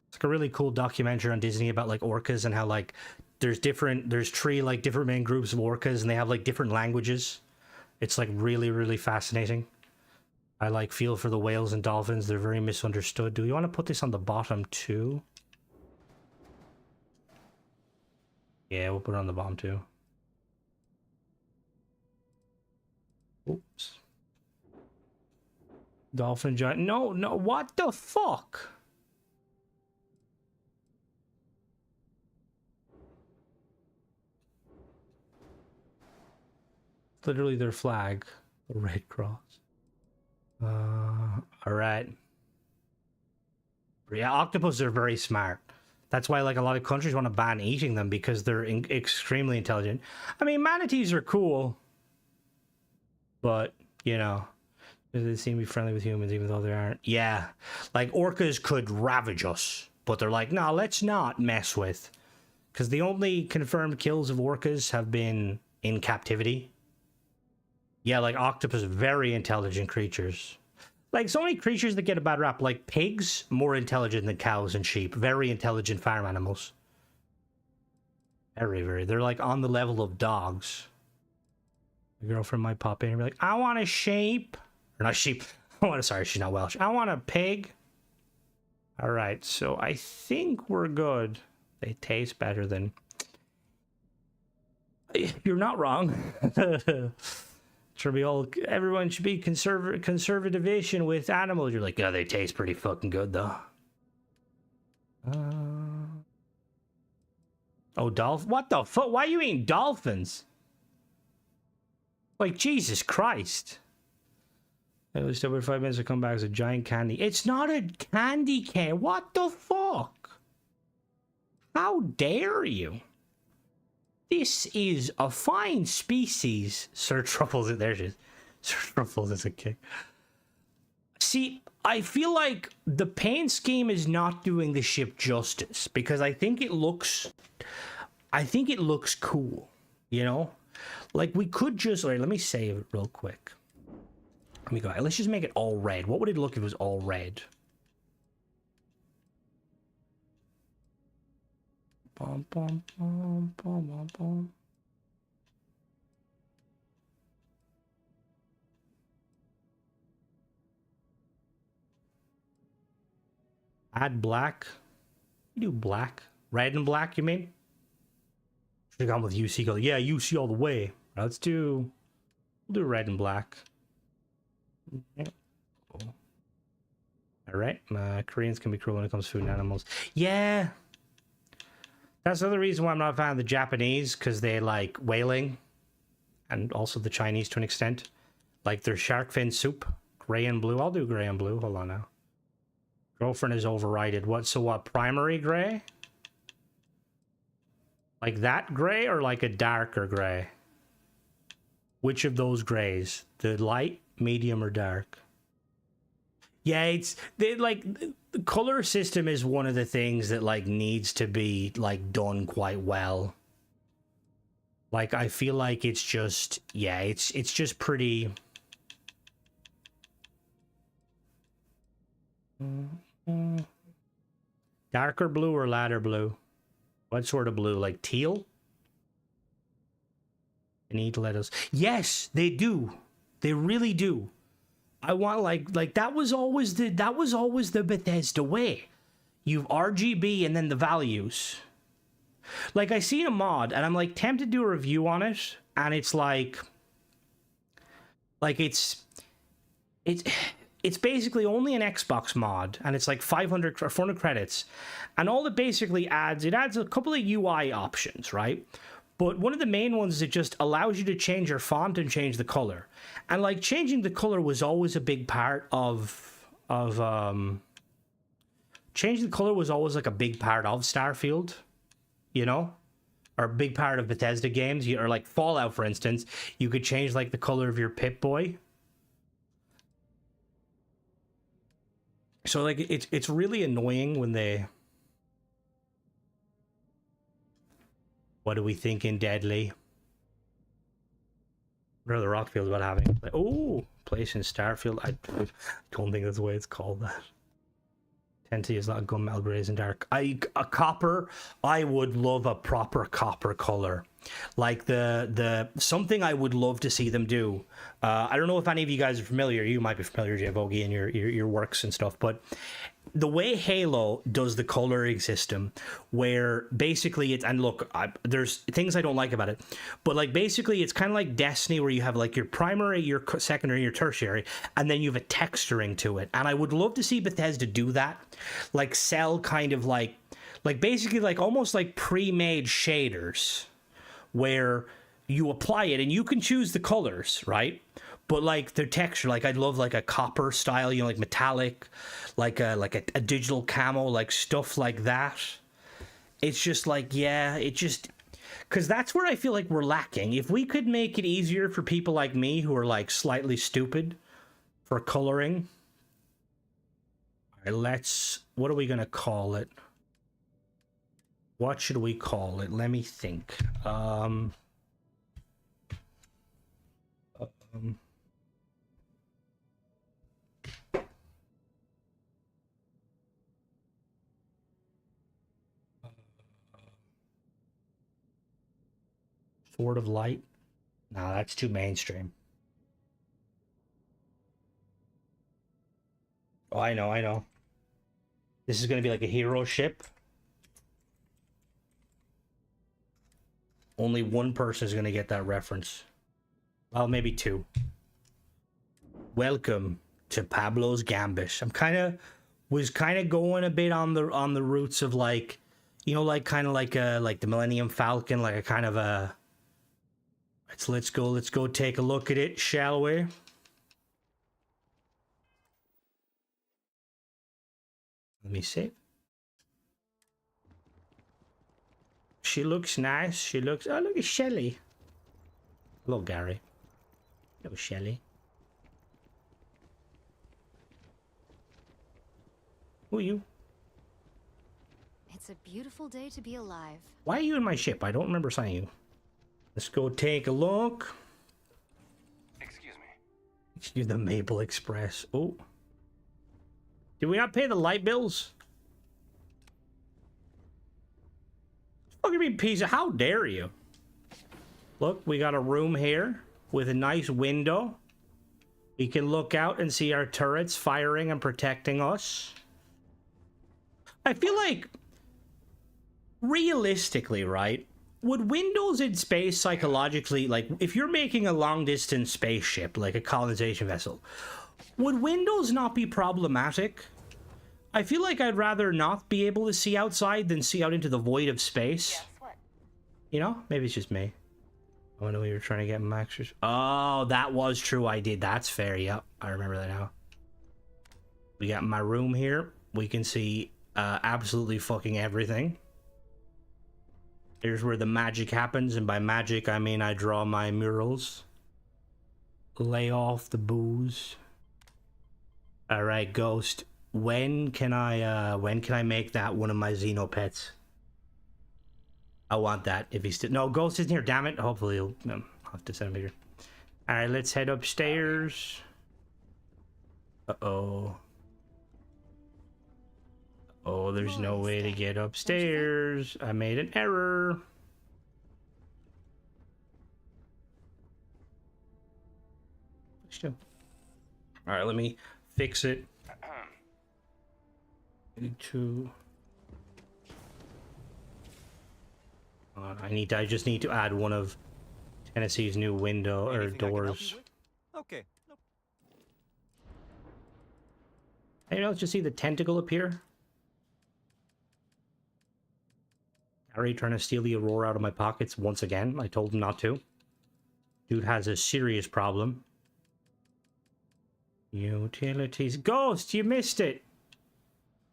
It's like a really cool documentary on Disney about like orcas and how like there's three like different main groups of orcas and they have like different languages. It's like really, really fascinating. I like feel for the whales and dolphins. They're very misunderstood. Do we want to put this on the bottom too? Yeah, we'll put it on the bottom too. Oops. Dolphin giant. No, what the fuck? Literally their flag, the Red Cross. All right. Yeah, octopuses are very smart. That's why like a lot of countries want to ban eating them because they're extremely intelligent. I mean, manatees are cool, but you know, they seem to be friendly with humans even though they aren't. Yeah, like orcas could ravage us, but they're like, no, let's not mess with, because the only confirmed kills of orcas have been in captivity. Yeah, like octopus, very intelligent creatures. Like so many creatures that get a bad rap, like pigs, more intelligent than cows and sheep. Very intelligent farm animals. Very, very. They're like on the level of dogs. My girlfriend might pop in and be like, I want a sheep. Or not sheep. Sorry, she's not Welsh. I want a pig. All right, so I think we're good. They taste better than... You're not wrong. Should be everyone should be conservativation with animals. You're like, oh, they taste pretty fucking good though. Oh, dolphin? What the fuck? Why are you eating dolphins? Like, Jesus Christ. At least over 5 minutes to come back as a giant candy. It's not a candy cane. What the fuck? How dare you? This is a fine species. Sir Truffles, there she is. Sir Truffles is a kick. See, I feel like the paint scheme is not doing the ship justice because I think it looks cool, you know? Like we could just, all right, let me save it real quick. Let me go, let's just make it all red. What would it look if it was all red? Bum, bum, bum, bum, bum, bum. Add black. You do black. Red and black, you mean? Should have gone with UC. Go, yeah, UC all the way. We'll do red and black. Yeah. Cool. All right. Koreans can be cruel when it comes to food and animals. Yeah. That's another reason why I'm not a fan of the Japanese, because they like whaling, and also the Chinese to an extent. Like their shark fin soup, gray and blue. I'll do gray and blue. Hold on now. Girlfriend is overrided. What? Primary gray? Like that gray or like a darker gray? Which of those grays? The light, medium, or dark? Yeah, the color system is one of the things that like needs to be like done quite well. Like I feel like it's just, yeah, it's just pretty. Darker blue or lighter blue? What sort of blue? Like teal? They need to let us. Yes, they do. They really do. I want like that was always the Bethesda way. You've RGB and then the values. Like I see a mod and I'm like tempted to do a review on it, and it's like it's basically only an Xbox mod, and it's like 500 or 400 credits, and all it basically adds a couple of UI options, right? But one of the main ones is it just allows you to change your font and change the color. And like changing the color was always a big part of changing the color was always like a big part of Starfield, you know, or a big part of Bethesda games. Or like Fallout, for instance, you could change like the color of your Pip-Boy. So like it's really annoying when they. What are we thinking, Deadly? What are the Rockfield about having? Oh, place in Starfield. I don't think that's the way it's called. That. Tenty is not gunmetal brazen dark. A copper. I would love a proper copper color, like the something I would love to see them do. I don't know if any of you guys are familiar. You might be familiar, Javogi, and your works and stuff, but the way Halo does the coloring system, where basically it's, and look, there's things I don't like about it, but like basically it's kind of like Destiny, where you have like your primary, your secondary, your tertiary, and then you have a texturing to it. And I would love to see Bethesda do that, like sell kind of like basically like almost like pre-made shaders, where you apply it and you can choose the colors, right? But like the texture, like I'd love like a copper style, you know, like metallic, like a digital camo, like stuff like that. It's just like, yeah, it just, because that's where I feel like we're lacking. If we could make it easier for people like me who are like slightly stupid for coloring. All right, what are we gonna call it? What should we call it? Let me think. Sword of Light? No, that's too mainstream. Oh, I know. This is going to be like a hero ship. Only one person is going to get that reference. Well, maybe two. Welcome to Pablo's Gambit. Was kind of going a bit on the roots of like, you know, like kind of like the Millennium Falcon, like a kind of a. Let's go take a look at it, shall we? Let me see. She looks nice. Oh, look at Shelly. Hello, Gary. Hello, Shelly. Who are you? It's a beautiful day to be alive. Why are you in my ship? I don't remember signing you. Let's go take a look. Excuse me. Excuse the Maple Express. Oh. Did we not pay the light bills? Fucking me piece of, how dare you? Look, we got a room here with a nice window. We can look out and see our turrets firing and protecting us. I feel like, realistically, right? Would windows in space psychologically, like, if you're making a long-distance spaceship, like a colonization vessel, would windows not be problematic? I feel like I'd rather not be able to see outside than see out into the void of space. Guess what? You know? Maybe it's just me. I know we were trying to get maxers. Oh, that was true. I did. That's fair. Yep. I remember that now. We got my room here. We can see absolutely fucking everything. Here's where the magic happens, and by magic I mean I draw my murals. Lay off the booze. All right, Ghost. When can I make that one of my Xenopets? I want that. If he's still, no, Ghost isn't here. Damn it. Hopefully he'll. I'll have to send him here. All right, let's head upstairs. Oh, there's no way to get upstairs. I made an error. Still. All right, let me fix it. To. I just need to add one of Tennessee's new window or Anything I can help doors. you with? Okay. Nope. Hey, let's just see the tentacle appear. Harry trying to steal the Aurora out of my pockets once again. I told him not to. Dude has a serious problem. Utilities. Ghost, you missed it.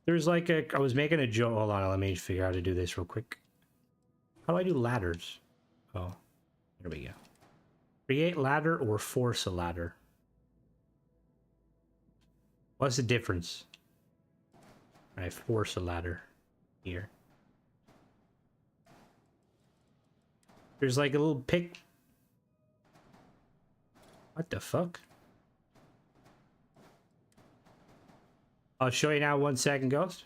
There's like a... I was making a joke. Hold on, let me figure out how to do this real quick. How do I do ladders? Oh, there we go. Create ladder or force a ladder? What's the difference? I force a ladder here. There's like a little pick. What the fuck? I'll show you now. 1 second, Ghost.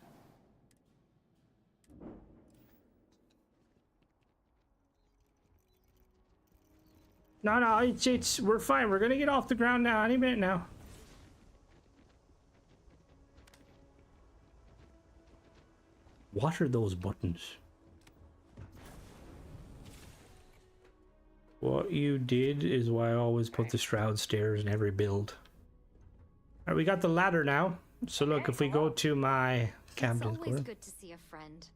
No, it's we're fine. We're gonna get off the ground now. Any minute now. What are those buttons? What you did is why I always put the shroud stairs in every build. Alright, we got the ladder now. So look, if we go to my captain's It's always quarter. good to see a friend.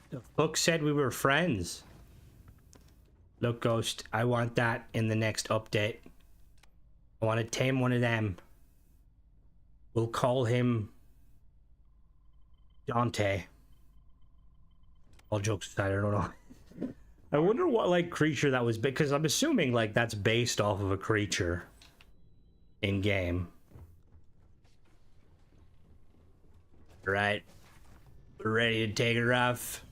The fuck said we were friends? Look, Ghost, I want that in the next update. I want to tame one of them. We'll call him Dante. All jokes aside, I don't know. I wonder what like creature that was, because I'm assuming like that's based off of a creature in game. Right. We're ready to take it off.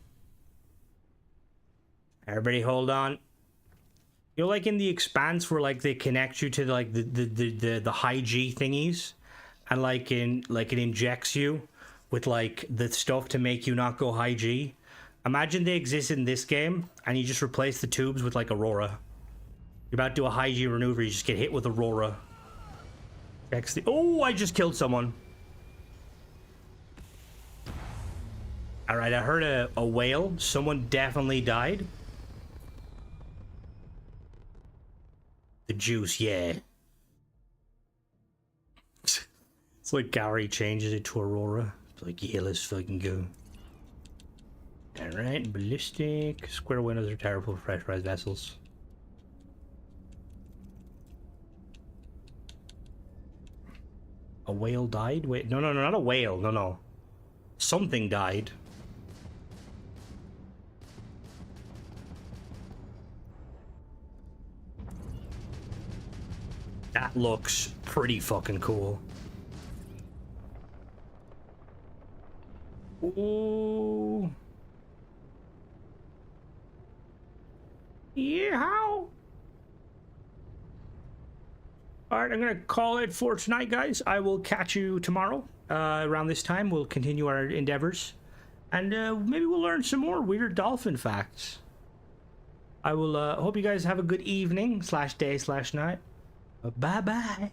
Everybody hold on. You know, like in the Expanse where like they connect you to like the high G thingies, and like it injects you with like the stuff to make you not go high G. Imagine they exist in this game and you just replace the tubes with like Aurora. You're about to do a high G maneuver, you just get hit with Aurora. Oh, I just killed someone. Alright, I heard a whale. Someone definitely died. The juice, yeah. It's like Gary changes it to Aurora. It's like, yeah, let's fucking go. Alright, ballistic. Square windows are terrible for pressurized vessels. A whale died? Wait, no, not a whale. No. Something died. That looks pretty fucking cool. Ooh. Yeehaw. Alright, I'm gonna call it for tonight, guys. I will catch you tomorrow. Around this time, we'll continue our endeavors. And maybe we'll learn some more weird dolphin facts. I will hope you guys have a good evening /day/night. Bye-bye.